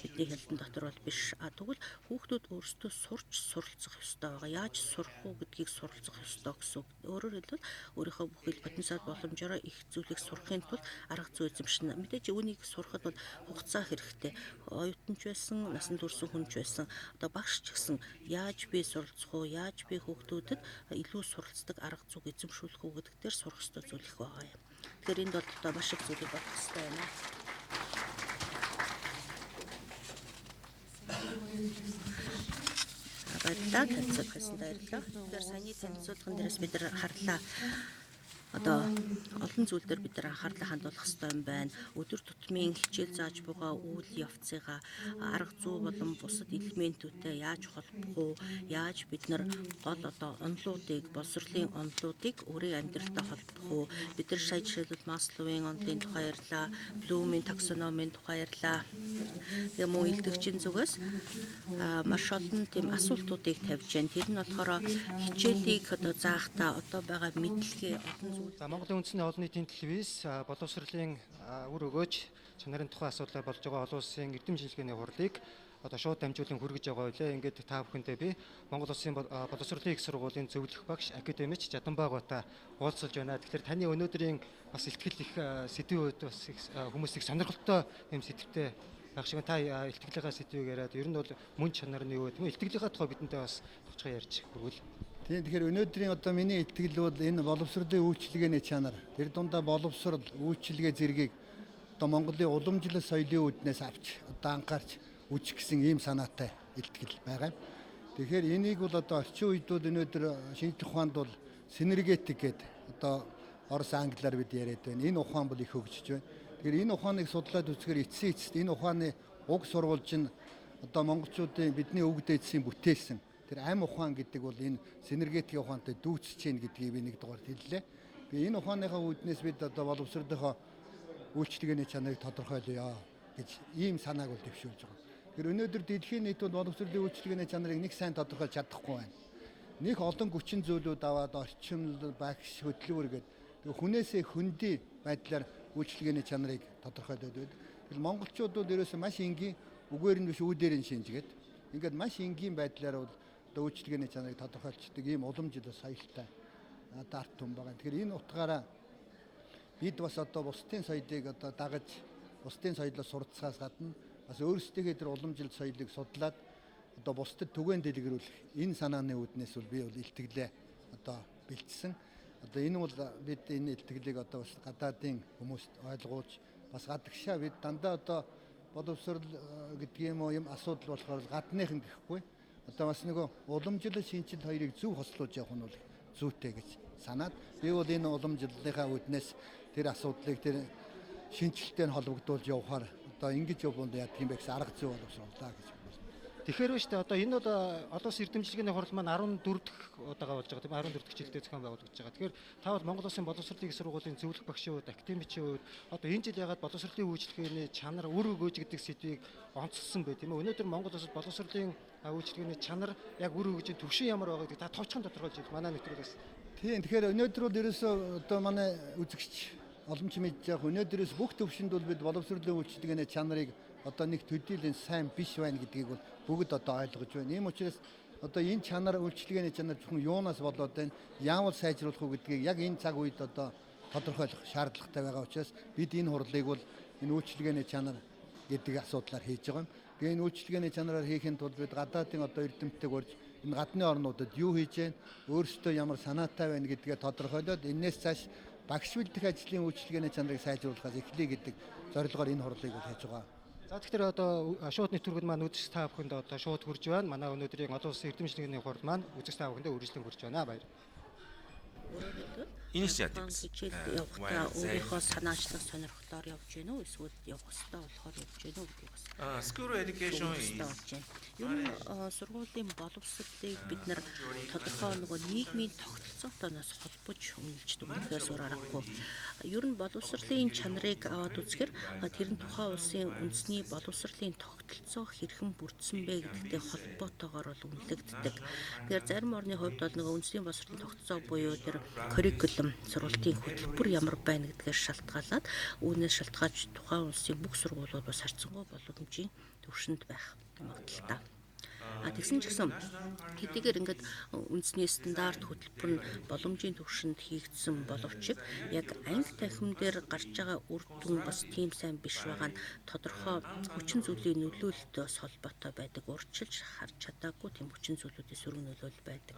бидний хяналт дотор бол биш. Тэгвэл хүүхдүүд өөрсдөө сурч суралцах ёстой байгаа. Яаж сурах уу гэдгийг суралцах ёстой гэсэн. Өөрөөр хэлбэл өөрийнхөө бүхэл потенциал боломжоор их зүйлийг сурахын тулд арга зүй эзэмшнэ. Мэдээж үүнийг сурахад бол хугацаа хэрэгтэй. Оюутанч байсан, насанд хүрсэн хүн ч байсан, багш ч гэсэн яаж би суралцах уу, яаж би хүүхдүүдэд илүү суралцдаг арга зүйг эзэмшүүлэх үү гэдэг дээр сурах ёстой зүйл их байгаа юм. Тэгэхээр энд бол маш их зүйлийг бодох ёстой байна. Баярлалаа танилцуулсан баярлалаа. Тэгэхээр саяны танилцуулган дээрээс бид нар харлаа. Олон зүйл дээр бид нар анхаарлаа хандуулах хэрэгтэй юм байна. Өдөр тутмын хичээл зааж байгаа үйл явцыгаа арга зүй болон бусад элементүүдтэй яаж холбох уу? Яаж бид нар гол онолуудыг, боловсролын онолуудыг өөрийн амьдралтай холбох уу? Бид нар сая жишээлбэл Масловын онолын тухай ярьлаа, Блумын таксономийн тухай ярьлаа. Тэгээ мөн илтгэгчийн зүгээс маш олон тийм асуултуудыг тавьж байна. Тэр нь болохоор хичээлийг заахтаа байгаа мэдлэгээ олон За Монголын үндэсний олон нийтийн телевиз боловсролын үр өгөөж чанарын тухай асуудлаар болж байгаа олон улсын эрдэм шинжилгээний хурлыг шууд дамжуулан хүргэж байгаа байлаа. Ингээд та бүхэндээ би Монгол Улсын боловсролын их сургуулийн зөвлөх багш академич Жаданбааг бата уулзалж байна. Тэгэхээр таны өнөөдрийн бас ихтгэл их сэдвүүд бас хүмүүсийг сонирхолтой юм сэдвтэй байх шиг та ихтгэлийнхаа сэдвийг яриад ер нь бол мөн чанар нь юу гэдэг нь ихтгэлийнхаа тухай бидэнтэй бас товчхон ярьж хүрвэл. Тэгэхээр өнөөдрийн миний итгэл бол энэ боловсролын үйлчилгээний чанар. Тэр дундаа боловсрол, үйлчилгээ зэргийг Монголын уламжлал соёлын үүднээс авч анхаарч үжих гэсэн ийм санаатай итгэл байгаа юм. Тэгэхээр энийг бол орчин үед бол өнөөдөр шинжлэх ухаанд бол синергетик гэдэг орос англиар бид яриад байна. Энэ ухаан бол их хөгжиж байна. Тэгэхээр энэ ухааныг судлаад үзэхээр эцсийн эцэст энэ ухааны уг сурвалж нь монголчуудын бидний өвөг дээдсийн бүтээсэн тэр ам ухаан гэдэг бол энэ синергетикийн ухаантай дүүцэж гин гэдгийг би нэг дугаарт хэллээ. Би энэ ухааныхаа үүднээс бид боловсролынхоо үйлчлэгээний чанарыг тодорхойлъё гэж ийм санааг бол дэвшүүлж байгаа. Тэгэхээр өнөөдөр дэлхийн нийт бол боловсролын үйлчлэгээний чанарыг нэг сайн тодорхойлж чадахгүй байна. Нэг олон хүчин зүйлүүд аваад орчим, багш, хөдөлгөөр гэдэг хүнээсээ хөндөй байдлаар үйлчлэгээний чанарыг тодорхойлоод байдаг. Тэгэхээр монголчууд бол ерөөсөө маш энгийн үгээр нь биш үүдээр нь шинжгээд ингээд маш энгийн байдлаар бол үйлчлэгээний чанарыг тодорхойлцдог ийм уламжлал соёлтой арт түмэн байгаа. Тэгэхээр энэ утгаараа бид бас одоо бусдын соёлыг одоо дагаж бусдын соёлоо сурцгаас гадна бас өөрсдөө тэр уламжлалт соёлыг судлаад одоо бусдад түгээн дэлгэрүүлэх энэ санааны үүднээс бол би бол илтгэлээ одоо бэлдсэн. Одоо энэ бол бид энэ илтгэлийг одоо бас гадаадын хүмүүст ойлгуулж бас гадагшаа бид дандаа одоо боловсрол гэдэг юм уу юм асуудал болохоор гадныхан гэхгүй. Одоо бас нөгөө уламжлал шинжил хоёрыг зөв хослуулж явах нь бол зүйтэй гэж санаад би бол энэ уламжлалынхаа үүднээс тэр асуудлыг тэр шинжилттэй нь холбогдуулж явахаар одоо ингэж явбал яах юм бэ гэсэн арга зүй боловсрууллаа гэж. Тэгэхээр ба штэ одоо энэ бол олон улсын эрдэмтдийн хурал маань 14 дахь удаага болж байгаа тийм 14 дахь жилдээ зохион байгуулагдаж байгаа. Тэгэхээр та бол Монгол Улсын боловсролын их сургуулийн зөвлөх багшийн хувьд, академичийн хувьд одоо энэ жил ягаад боловсролын үйлчлэгээний чанар үр өгөөж гэдэг сэдвийг онцлсон бай тийм үү? Өнөөдөр Монгол Улсад боловсролын үйлчлэгээний чанар яг үр өгөөжийн төвшин ямар байгаа гэдгийг та товчхон тодорхойлж байна. Манай нэвтрүүлгээс. Тийм тэгэхээр өнөөдөр бол ерөөсөө одоо манай үзэгч олон ч мэдж байгаа өнөөдрөөс бүх төвшөнд бол бид боловсролын үйлчлэгээний чанарыг одоо нэг төдийлэн сайн биш байна гэдгийг бол бүгд одоо ойлгож байна. Ийм учраас одоо энэ чанар үйлчлэгээний чанар зөвхөн юунаас болоод байна, яавал сайжруулах уу гэдгийг яг энэ цаг үед одоо тодорхойлох шаардлагатай байгаа учраас бид энэ хурлыг бол энэ үйлчлэгээний чанар гэдэг асуудлаар хийж байгаа юм. Тэгээ энэ үйлчлэгээний чанараар хийхэд тулд бид гадаадын одоо эрдэмтдэг урьж энэ гадны орнуудад юу хийж байна, өөрсдөө ямар санаатай байна гэдгээ тодорхойлоод энээс цааш багш бэлдэх ажлын үйлчлэгээний чанарыг сайжруулахаас эхлэе гэдэг зорилгоор энэ хурлыг бол хийж байгаа. За тэгэхээр одоо шууд нэвтрүүлгэнд маань үзэгч та бүхэнд одоо шууд хүрж байна. Манай өнөөдрийн олон улсын эрдэмтдийн хурал маань үзэгч та бүхэндээ үргэлжлэн хүрж байна. Баяр. хичээл явахдаа өөрийнхөө санаачлах сонирхлоор явж гэнэ үү эсвэл явах ёстой болохоор явж гэнэ үү гэдгийг бас School education is юм сургуулийн боловсролыг бид нар тодорхой нөгөө нийгмийн тогтолцоотойноос холбож үнэлж дүгнэхээс өөр аргагүй. Ер нь боловсролын чанарыг аваад үзэхээр тэр нь тухайн улсын үндэсний боловсролын тогтолцоо хэрхэн бүрдсэн бэ гэдэгтэй холбоотойгоор бол үнэлэгддэг. Тэгэхээр зарим орны хувьд бол нөгөө үндэсний боловсролын тогтолцоо буюу тэр curriculum сургуулийн хөтөлбөр ямар байна гэдгээр шалтгаалаад үүнээс шалтгаалж тухайн улсын бүх сургуулиуд бас харьцангуй боломжийн төвшөнд байх магадaltaй. Тэгсэн ч гэсэн хэдийгээр ингээд үндэсний стандарт хөтөлбөр нь боломжийн төвшөнд хийгдсэн боловч яг англи танхим дээр гарч байгаа үр дүн бас тийм сайн биш байгаа нь тодорхой хүчин зүйлийн нөлөөлөлтөй холбоотой байдаг. Урьдчилж харж чадаагүй тийм хүчин зүйлүүдийн сөрөг нөлөөлөл байдаг.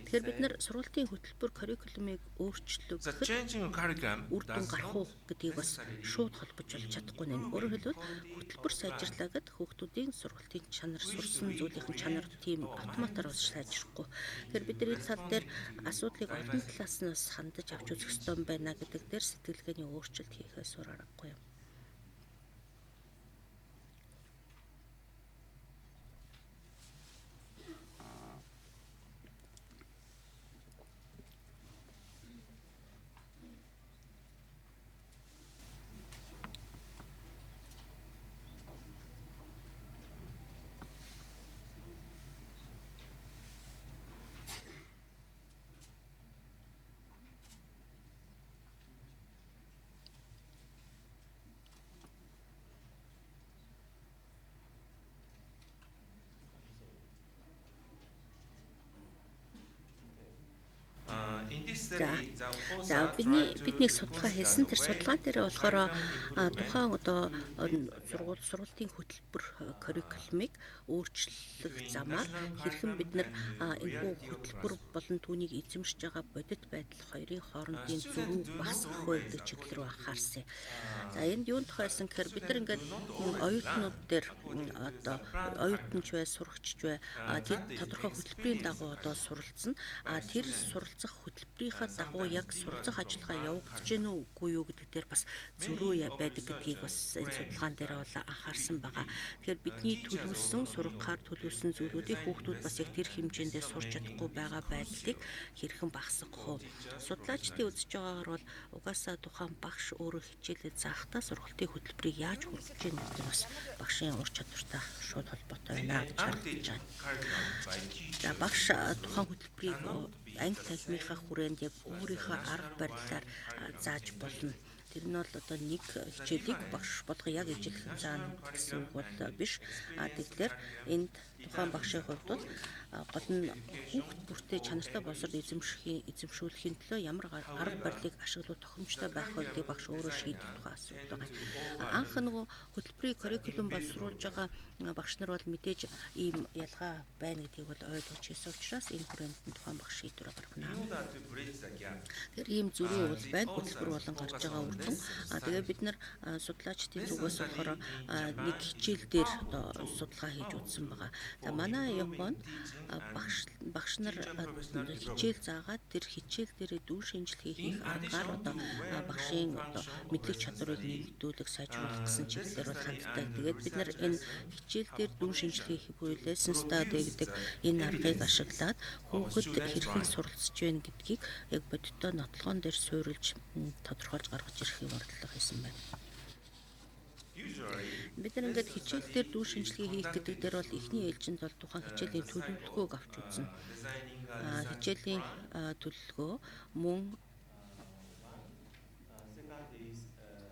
Тэгэхээр бид нар сургуулийн хөтөлбөр curriculum-ыг өөрчлөлөө гэхэд үр дүн гарах уу гэдгийг бас шууд холбож болж чадахгүй нэ. Өөрөөр хэлбэл хөтөлбөр сайжрлаа гэд хүүхдүүдийн сургуулийн чанар сурсан зүйлийн чанар тийм автоматар болж сайжрахгүй. Тэгэхээр бид нар энэ тал дээр асуудлыг олон талаас нь хандаж авч үзэх ёстой байна гэдэг дээр сэтгэлгээний өөрчлөлт хийхээс өөр аргагүй юм. За бидний судалгаа хийсэн тэр судалгаан дээр болохоор тухайн одоо сургуулийн хөтөлбөр curriculum-ыг өөрчлөх замаар хэрхэн бид нар энэ хөтөлбөр болон түүнийг эзэмшиж байгаа бодит байдал хоёрын хоорондын зөв багасгах байдаг чиглэл рүү анхаарсан. За энд юунд тохиолсон гэхээр бид нар ингээд оюутнууд дээр одоо оюутанч бай, сурагчч бай тэр тодорхой хөтөлбөрийн дагуу одоо суралцсан. Тэр суралцах хөтөлбөрийнхаа дагуу яг суралцах ажиллагаа явагдаж гэнэ үгүй юу гэдэг дээр бас зөрүү байдаг гэдгийг бас энэ судалгаан дээр бол анхаарсан байгаа. Тэгэхээр бидний төлөвлөсөн сургахаар төлөвлөсөн зүйлүүдийг хүүхдүүд бас яг тэр хэмжээндээ сурч чадахгүй байгаа байдлыг хэрхэн багасгах вэ? Судлаачдын үзэж байгаагаар бол угаасаа тухайн багш өөрөө хичээлээ заахтаа сургалтын хөтөлбөрийг яаж хүргэж гэнэ гэдэг бас багшийн ур чадвартай шууд холбоотой байна гэж харагдаж байна. За багш тухайн хөтөлбөрийг англи танхимынхаа хүрээнд яг өөрийнхөө арга барилаар зааж болно. Тэр нь бол одоо нэг хичээлийг багш болгоо яг ижил заана гэсэн үг бол биш. Тэгэхээр энд тухайн багшийн хувьд бол гол нь хүүхд бүртээ чанартай боловсрол эзэмшүүлэхийн төлөө ямар арга барилыг ашиглах тохиромжтой байх вэ гэдэг багш өөрөө шийдэх тухай асуудал байгаа. Анх нөгөө хөтөлбөрийн curriculum боловсруулж байгаа багш нар бол мэдээж ийм ялгаа байна гэдгийг бол ойлгож ирсэн учраас энэ хүрээнд тухайн багш шийдвэр гаргана. Тэгэхээр ийм зөрүү үйл байна. Хөтөлбөр болон гарч байгаа үр дүн. Тэгээ бид нар судлаачдын зүгээс болохоор нэг хичээл дээр одоо судалгаа хийж үзсэн байгаа. За манай Японд багш нар хичээл заагаад тэр хичээл дээрээ дүн шинжилгээ хийх аргаар одоо багшийн одоо мэдлэг чадварыг нэмэгдүүлэх, сайжруулах гэсэн чиглэлээр бол ханддаг. Тэгээд бид нар энэ хичээл дээр дүн шинжилгээ хийх буюу lesson study гэдэг энэ аргыг ашиглаад хүүхэд хэрхэн суралцж байна гэдгийг яг бодиттой нотлогоон дээр суурилж тодорхойлж гаргаж ирэхийг оролдлого хийсэн байна. Бид нар ингээд хичээл дээр дүн шинжилгээ хийх гэдэг дээр бол эхний ээлжинд бол тухайн хичээлийн төлөвлөгөөг авч үзнэ. Хичээлийн төлөвлөгөө мөн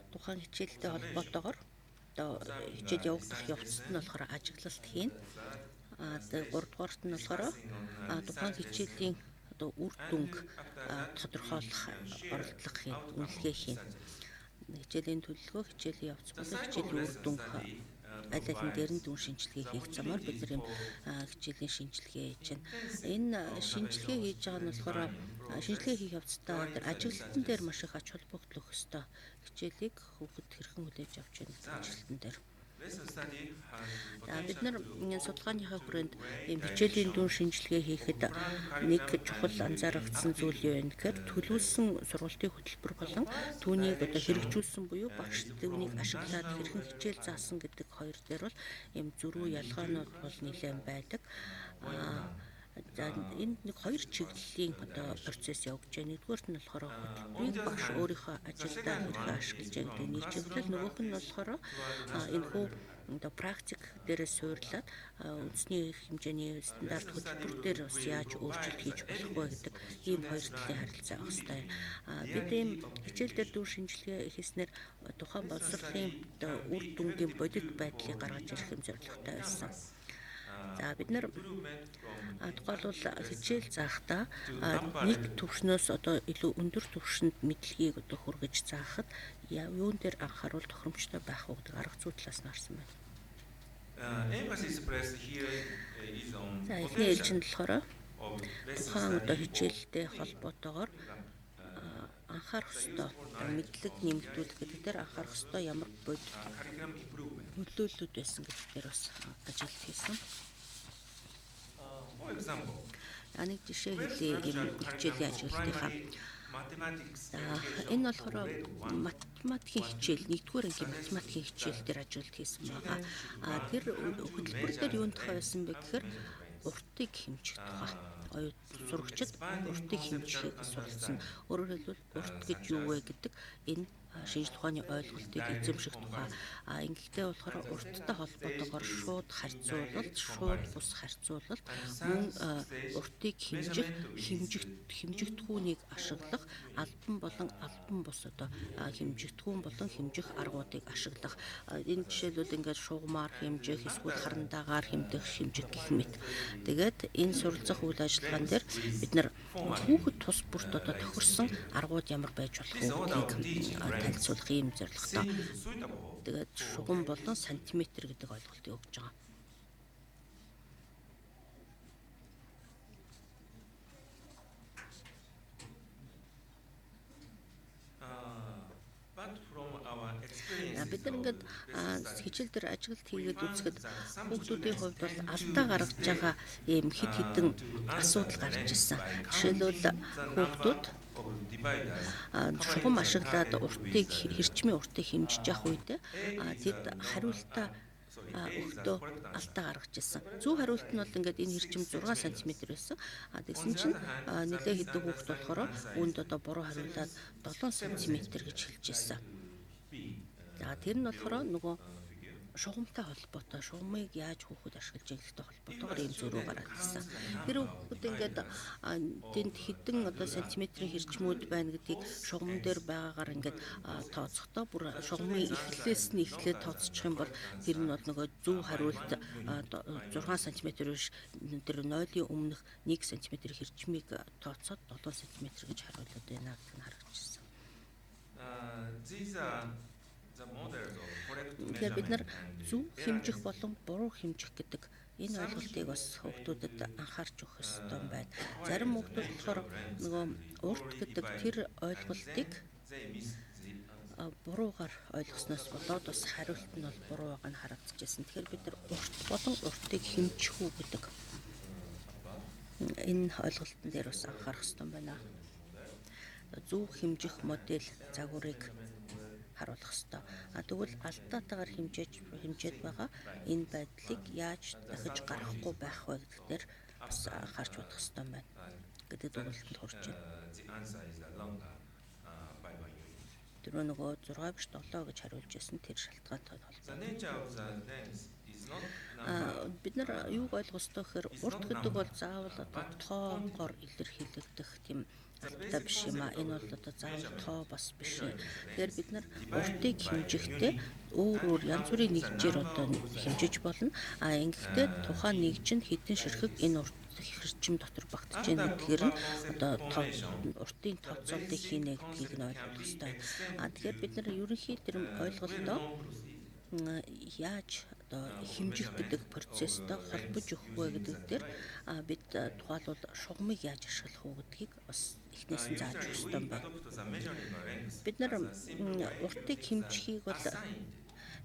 тухайн хичээлтэй холбоотойгоор одоо хичээл явагдах явцад нь болохоор ажиглалт хийн. Тэгээд 3 дугаарт нь болохоор тухайн хичээлийн одоо үр дүнг тодорхойлох оролдлого хийн, үнэлгээ хийн. Хичээлийн төлөвлөгөө, хичээлийн явц болон хичээлийн үр дүнг аль алин дээр нь дүн шинжилгээ хийх замаар бид нар юм хичээлийн шинжилгээ хийж байна. Энэ шинжилгээ хийж байгаа нь болохоор шинжилгээ хийх явцдаа ажиглалтан дээр маш их ач холбогдол өгөх ёстой. Хичээлийг хүүхэд хэрхэн хүлээж авч байна гэдэг ажиглалтан дээр. Бид нар судалгааныхаа хүрээнд ийм хичээлийн дүн шинжилгээ хийхэд нэг чухал анзаарагдсан зүйл юу вэ гэхээр төлөвлөсөн сургалтын хөтөлбөр болон түүнийг одоо хэрэгжүүлсэн буюу багш түүнийг ашиглаад хэрхэн хичээл заасан гэдэг хоёр дээр бол ийм зөрүү ялгаанууд бол нэлээд байдаг. За энэ нэг хоёр чиглэлийн одоо процесс явагдаж байна. Нэгдүгээрт нь болохоор хөтөлбөрийг багш өөрийнхөө ажилдаа хэрхэн ашиглаж байгаа гэдэг нэг чиглэл, нөгөөх нь болохоор энэ хүү одоо практик дээрээ суурлаад үндэсний хэмжээний стандарт хөтөлбөр дээр бас яаж өөрчлөлт хийж болох вэ гэдэг ийм хоёр талын харилцаа авах хэрэгтэй. Бид ийм хичээл дээр дүн шинжилгээ хийснээр тухайн боловсролын одоо үр дүнгийн бодит байдлыг гаргаж ирэх юм зорилготой байсан. За бид нар тухайлбал хичээл заахдаа нэг төвшнөөс одоо илүү өндөр төвшөнд мэдлэгийг одоо хүргэж заахад юун дээр анхааруул тохиромжтой байх вэ гэдэг арга зүй талаас нь харсан байна. За эхний ээлжинд болохоор тухайн одоо хичээлтэй холбоотойгоор анхаарах ёстой мэдлэг нэмэгдүүлэх гэдэг дээр анхаарах ёстой ямар бодит нөлөөллүүд байсан гэдэг дээр бас ажил хийсэн. Нэг жишээ хэлье юм хичээлийн ажиглалтынхаа. Энэ болохоор математикийн хичээл, нэгдүгээр ангийн математикийн хичээл дээр ажилт хийсэн байгаа. Тэр хөтөлбөр дээр юунд тавьсан бэ гэхээр уртыг хэмжих тухай. Сурагчид уртыг хэмжихийг суралцсан. Өөрөөр хэлбэл урт гэж юу вэ гэдэг энэ шинжлэх ухааны ойлголтыг эзэмших тухай. Ингэхдээ болохоор урттай холбоотойгоор шууд бус харьцуулалт мөн уртыг хэмжигдэхүүнийг ашиглах албан болон албан бус одоо хэмжигдэхүүн болон хэмжих аргуудыг ашиглах. Энэ жишээлбэл ингээд шугамаар хэмжих, эсвэл харандаагаар хэмжих гэх мэт. Тэгээд энэ суралцах үйл ажиллагаан дээр бид нар хүүхэд тус бүрт одоо тохирсон аргууд ямар байж болох вэ гэдгийг танилцуулах юм зорилготой. Тэгээд шугам болон сантиметр гэдэг ойлголтыг өгж байгаа. Бид нар ингээд хичээл дээр ажиглалт хийгээд үзэхэд хүүхдүүдийн хувьд бол алдаа гаргаж байгаа ийм хэд хэдэн асуудал гарч ирсэн. Жишээлбэл хүүхдүүд шугам ашиглаад хэрчмийн уртыг хэмжиж явах үед тэд хариултаа өгдөө алдаа гаргаж ирсэн. Зөв хариулт нь бол ингээд энэ хэрчим 6 см байсан. Тэгсэн чинь нэлээд хэдэн хүүхд болохоор үүнд одоо буруу хариулаад 7 см гэж хэлж ирсэн. За тэр нь болохоор нөгөө шугамтай холбоотой шугамыг яаж хүүхэд ашиглаж байгаатай холбоотойгоор ийм зөрүү гараад ирсэн. Тэр хүүхэд ингээд тэнд хэдэн одоо сантиметрийн хэрчмүүд байна гэдгийг шугам дээр байгаагаар ингээд тооцохдоо бүр шугамын эхлэлээс нь эхлээд тооцчих юм бол тэр нь бол нөгөө зөв хариулт 6 см биш тэр 0-ийн өмнөх 1 см хэрчмийг тооцоод 7 см гэж хариулаад байна гэдэг нь харагдчихсан. Тэгэхээр бид нар зөв хэмжих болон буруу хэмжих гэдэг энэ ойлголтыг бас хүүхдүүдэд анхаарч өгөх ёстой юм байна. Зарим хүүхдүүд болохоор нөгөө урт гэдэг тэр ойлголтыг буруугаар ойлгосноос болоод бас хариулт нь бол буруу байгааг нь харагдчихсан. Тэгэхээр бид нар урт болон уртыг хэмжих үү гэдэг энэ ойлголтын дээр бас анхаарах ёстой юм байна. Зөв хэмжих модель загварыг харуулах ёстой. Тэгвэл алдаатайгаар хэмжээд байгаа энэ байдлыг яаж дахиж гаргахгүй байх вэ гэдэг дээр бас анхаарч бодох ёстой юм байна гэдэг дүгнэлтэнд хүрч байна. Тэр нөгөө 6 биш 7 гэж хариулж байсан тэр шалтгаантай холбоотой. Бид нар юуг ойлгох ёстой гэхээр урт гэдэг бол заавал одоо тоогоор илэрхийлэгдэх тийм албатай биш юм а. Энэ бол одоо заавал тоо бас биш. Тэгэхээр бид нар уртыг хэмжихдээ өөр янз бүрийн нэгжээр одоо хэмжиж болно. Ингэхдээ тухайн нэгж нь хэдэн ширхэг энэ урт хэрчим дотор багтаж байна гэдгээр нь одоо уртын тооцоолтыг хийнэ гэдгийг нь ойлгох ёстой. Тэгэхээр бид нар ерөнхий тэр ойлголтоо яаж одоо хэмжих гэдэг процесстэй холбож өгөх вэ гэдэг дээр бид тухайлбал шугамыг яаж ашиглах вэ гэдгийг бас эхнээс нь зааж өгөх ёстой юм байна. Бид нар уртыг хэмжихийг бол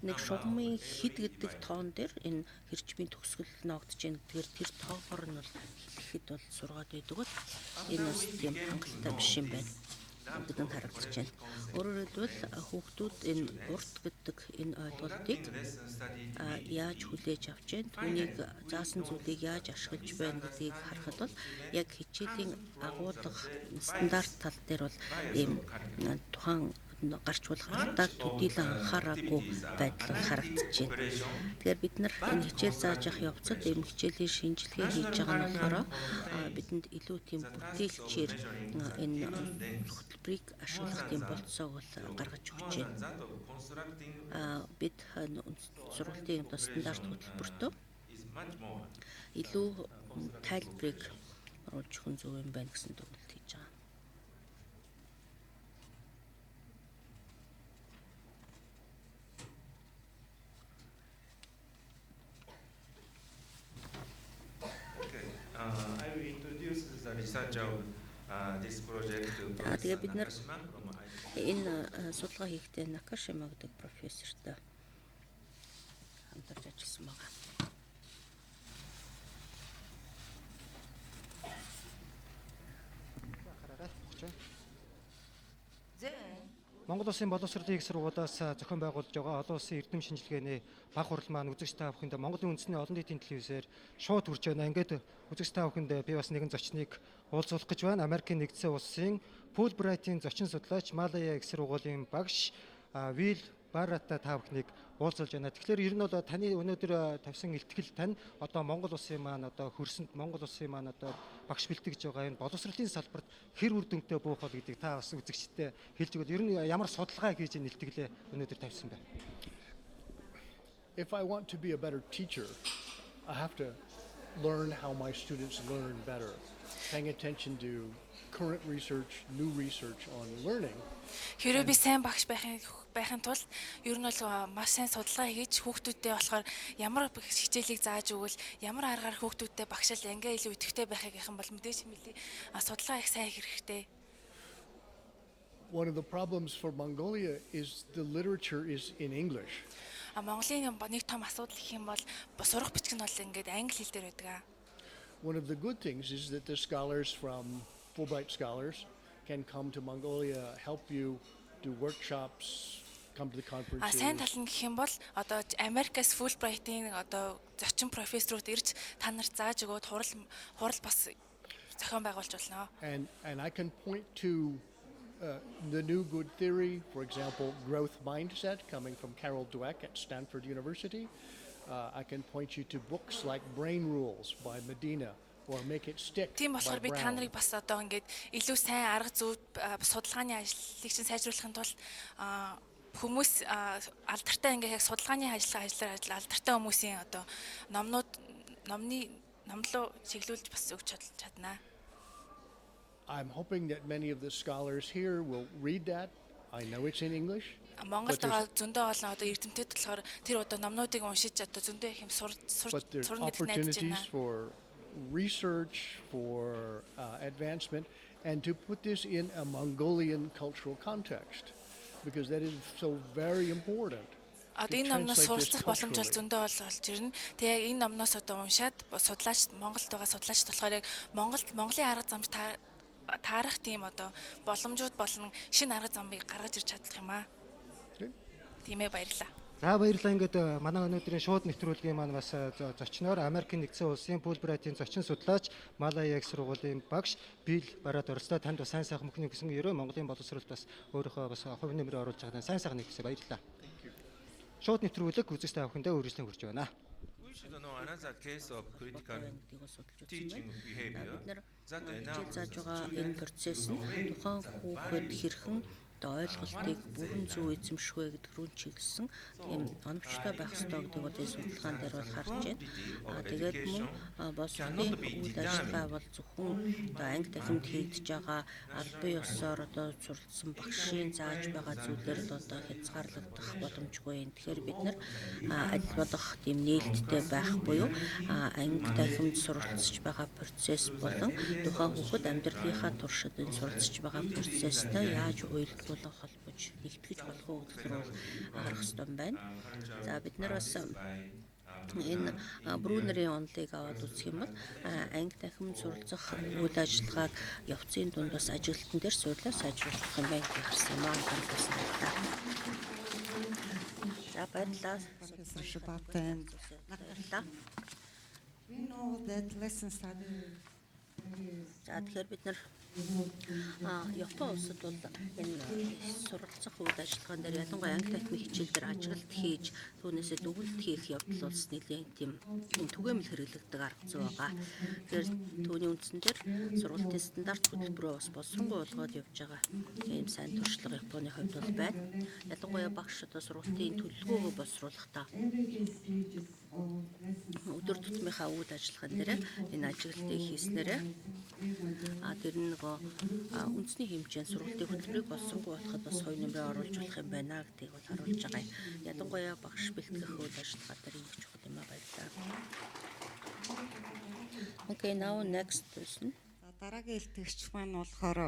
нэг шугамын хэд гэдэг тоон дээр энэ хэрчмийн төгсгөл ногдож байна. Тэгэхээр тэр тоогоор нь бол хэлэхэд бол сургаад байдаг бол энэ бас тийм хангалттай биш юм байна гэдэг нь харагдаж байна. Өөрөөр хэлбэл хүүхдүүд энэ урт гэдэг энэ ойлголтыг яаж хүлээж авч байна, түүнийг заасан зүйлийг яаж ашиглаж байна гэдгийг харахад бол яг хичээлийн агуулга стандарт тал дээр бол ийм тухайн гарч болох алдааг төдийлөн анхаараагүй байдал харагдаж байна. Тэгэхээр бид нар энэ хичээл зааж явах явцад ийм хичээлийн шинжилгээ хийж байгаа нь болохоор бидэнд илүү тийм бүтээлчээр энэ хөтөлбөрийг ашиглах тийм болцоог бол гаргаж өгч байна. Бид сургуулийн стандарт хөтөлбөртөө илүү тайлбарыг оруулж өгөх зөв юм байна гэсэн дүгнэлт хийж байгаа. Тэгээ бид нар энэ судалгаа хийхдээ Накашима гэдэг профессортой хамтарч ажилласан байгаа. Монгол Улсын боловсролын их сургуулиас зохион байгуулж байгаа олон улсын эрдэм шинжилгээний баг хурал маань үзэгч та бүхэнд Монголын үндэсний олон нийтийн телевизээр шууд хүрч байна. Ингээд үзэгч та бүхэнд би бас нэгэн зочныг уулзуулах гэж байна. Америкийн нэгдсэн улсын Fulbright-ийн зочин судлаач Малая их сургуулийн багш Вил Барата та бүхнийг уулзуулж байна. Тэгэхээр ер нь бол таны өнөөдөр тавьсан илтгэл тань одоо Монгол улсын маань одоо хөрсөнд Монгол улсын маань одоо багш бэлтгэж байгаа энэ боловсролын салбарт хэр үр дүнтэй буух бол гэдгийг та бас үзэгчтэй хэлж өгөөд ер нь ямар судалгаа хийж энэ илтгэлээ өнөөдөр тавьсан бэ? If I want to be a better teacher, I have to learn how my students learn better. Paying attention to current research, new research on learning. Хэрэв би сайн багш байхын тулд ер нь бол маш сайн судалгаа хийж хүүхдүүдтэй болохоор ямар хичээлийг зааж өгвөл ямар аргаар хүүхдүүдтэй багшаал ингээ илүү идэвхтэй байхыг гэх юм бол мэдээж хэмээн судалгаа их сайн хийх хэрэгтэй. One of the problems for Mongolia is the literature is in English. Монголын нэг том асуудал гэх юм бол сурах бичиг нь бол ингээд англи хэл дээр байдаг. One of the good things is that the scholars from Fulbright scholars can come to Mongolia, help you do workshops, come to the conferences. Сайн тал нь гэх юм бол одоо Америкаас Fulbright-ийн одоо зочин профессорууд ирж та нарт зааж өгөөд хурал бас зохион байгуулж болно. And I can point to the new good theory, for example, growth mindset coming from Carol Dweck at Stanford University. I can point you to books like Brain Rules by Medina or Make It Stick Тийм by болохоор би та Brown. нарыг бас одоо ингээд илүү сайн арга зүй судалгааны ажлыг чинь сайжруулахын тулд хүмүүс алдартай ингээд яг судалгааны ажиллаар алдартай хүмүүсийн одоо номлоо чиглүүлж бас өгч чаднаа. I'm hoping that many of the scholars here will read that. I know it's in English. Монголд байгаа зөндөө олон одоо эрдэмтэд болохоор тэр одоо номнуудыг уншиж одоо зөндөө их юм But there's сурна гэж найдаж opportunities байна. for research, for advancement, and to put this in a Mongolian cultural context, because that is so very important. Одоо энэ номноос суралцах боломж бол зөндөө болж ирнэ. Тэгээ яг энэ номноос одоо уншаад судлаач Монголд байгаа судлаач болохоор яг Монголын арга замж таарах тийм одоо боломжууд болон шинэ арга замыг гаргаж ирж чадах юм аа. Тийм ээ, баярлалаа. За баярлалаа. Ингээд манай өнөөдрийн шууд нэвтрүүлгийн маань бас зочноор Америкийн нэгдсэн улсын Фулбрайтийн зочин судлаач Малая их сургуулийн багш Билл Бараад оролцоо. Танд бас сайн сайхан мөхний гэсэн ерөө Монголын боловсролд бас өөрийнхөө бас хувь нэмрээ оруулж байгаа сайн сайхан нэгсэ баярлалаа. Шууд нэвтрүүлэг үзэгч та бүхэндээ үргэлжлэн хүрч байна. We should know another case of critical teaching behavior that хичээл зааж байгаа энэ процесс нь тухайн хүүхэд хэрхэн ойлголтыг бүрэн зөв эзэмшвэ гэдэг рүү чиглэсэн тийм оновчтой байх ёстой гэдэг бол энэ судалгаан дээр бол харж байна. Тэгээд мөн боловсролын үйл ажиллагаа бол зөвхөн одоо анги дахимд хийгдэж байгаа албан ёсоор одоо суралцсан багшийн зааж байгаа зүйлээр л одоо хязгаарлагдах боломжгүй юм. Тэгэхээр бид нар адил болох тийм нээлттэй байх буюу анги дахимд суралцж байгаа процесс болон тухайн хүүхэд амьдралынхаа туршид энэ суралцж байгаа процесстай яаж уялдуулах холбож нэгтгэж болох уу гэдгээр бол харах ёстой байна. За бид нар бас энэ Брунерийн онолыг аваад үзэх юм бол анги дахин суралцах үйл ажиллагааг явцын дунд бас ажилтан дээр суйлаа сайжруулах юм байна гэсэн юм аа. За баярлалаа. We know that lessons are За тэгэхээр бид нар Япон улсад бол энэ суралцах үйл ажиллагаан дээр ялангуяа анги дахимын хичээл дээр ажиглалт хийж түүнээсээ дүгнэлт хийх явдал улс нэлийн тийм түгээмэл хэрэглэгдэг арга зүй байгаа. Тэгэхээр түүний үндсэн дээр сургалтын стандарт хөтөлбөрөө бас боловсронгуй болгоод явж байгаа ийм сайн туршлага Японы хувьд бол байна. Ялангуяа багш одоо сургалтын төлөвлөгөөгөө боловсруулахдаа өдөр тутмынхаа үйл ажиллагаан дээр энэ ажиглалтыг хийснээрээ тэр нөгөө үндэсний хэмжээнд сургалтын хөтөлбөрийг боловсронгуй болоход бас хувь нэмрээ оруулж болох юм байна гэдгийг бол харуулж байгаа юм. Ялангуяа багш бэлтгэх үйл ажиллагаа дээр ингэж чухал юм байна. Okay, now next person. Дараагийн илтгэгч маань болохоор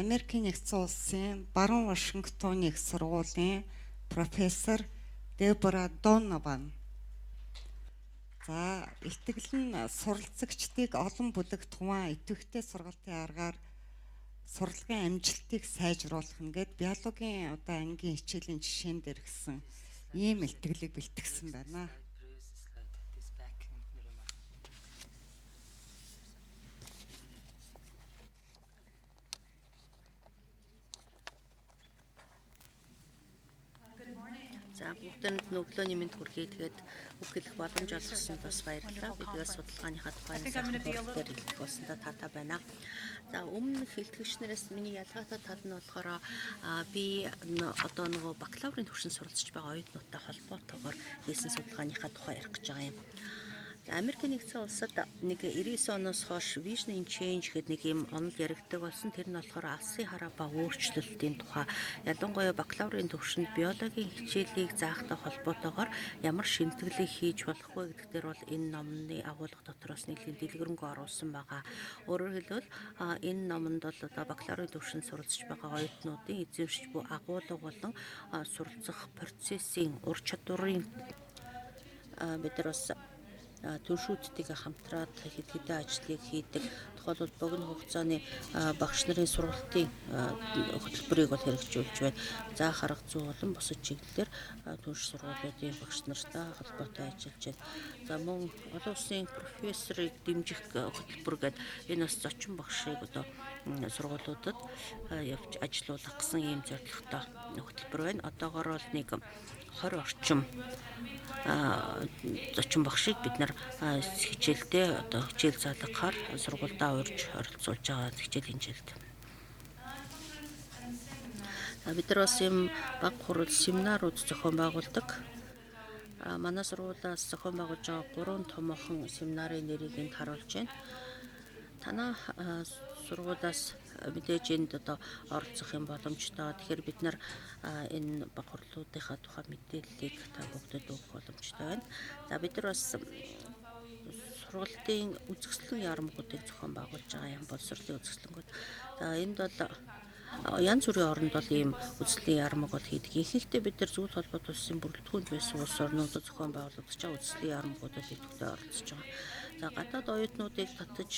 Америкийн нэгдсэн улсын Баруун Вашингтоны их сургуулийн профессор Дебора Донован. За, итгэл нь суралцагчдыг олон бүлэг туван идэвхтэй сургалтын аргаар сурлагын амжилтыг сайжруулах нэгэд биологийн одоо ангийн хичээлийн жишээн дээр гисэн ийм илтгэлийг бэлтгэсэн байна. За бүгдэнд өглөөний мэнд хүргэе. Тэгээд үг хэлэх боломж олгосонд бас баярлалаа. Бидгээс судалгааныхаа тухайн сайхан хурал дээр хэлэх болсондоо таатай байна. За өмнө хэлтгэгчнэрээс миний ялгаатай тал нь болохоор би одоо нөгөө бакалаврын түвшинд суралцж байгаа оюутнуудтай холбоотойгоор хийсэн судалгааныхаа тухай ярих гэж байгаа юм. Америкийн нэгдсэн улсад нэг 99 оноос хойш Vision in Change гэдэг нэг юм онол яригддаг болсон. Тэр нь болохоор алсын хараа ба өөрчлөлтийн тухай ялангуяа бакалаврын түвшинд биологийн хичээлийг заахтай холбоотойгоор ямар шимтгэлийг хийж болох вэ гэдэг дээр бол энэ номны агуулга дотроос нэлийн дэлгэрэнгүй оруулсан байгаа. Өөрөөр хэлбэл энэ номонд бол одоо бакалаврын түвшинд суралцж байгаа оюутнуудын эзэмшиж буй агуулга болон суралцах процессын ур чадварыг бид нар бас түншүүдтэйгээ хамтраад хэд хэдэн ажлыг хийдэг. Тухайлбал богино хугацааны багш нарын сургалтын хөтөлбөрийг бол хэрэгжүүлж байна. Заах арга зүй болон бусад чиглэлээр түнш сургуулиудын багш нартай холбоотой ажиллаж байна. За мөн олон улсын профессорыг дэмжих хөтөлбөр гэдэг энэ бас зочин багшийг одоо сургуулиудад явж ажиллуулах гэсэн ийм зорилготой хөтөлбөр байна. Одоогоор бол нэг 20 орчим зочин багшийг бид нар хичээлдээ одоо хичээл залгахаар сургуульдаа урьж оролцуулж байгаа хичээлийн хичээлд. Бид нар бас юм баг хурал семинарууд зохион байгуулдаг. Манай сургуулиас зохион байгуулж байгаа 3 томоохон семинарын нэрийг энд харуулж байна. Танаа сургуулиас мэдээж энд одоо оролцох юм боломжтой. Тэгэхээр бид нар энэ баг хурлуудынхаа тухай мэдээллийг та бүгдэд өгөх боломжтой байна. За бид нар бас сургалтын үзэсгэлэн ярамгуудыг зохион байгуулж байгаа юм боловсролын үзэсгэлэнгүүд. За энд бол янз бүрийн оронд бол ийм үзэсгэлэн ярамг бол хийдэг. Ихэнхдээ бид нар Зөвлөлт холбоот улсын бүрэлдэхүүнд байсан улс орнуудад зохион байгуулагдаж байгаа үзэсгэлэн ярамгуудад идэвхтэй оролцож байгаа. За гадаад оюутнуудыг татаж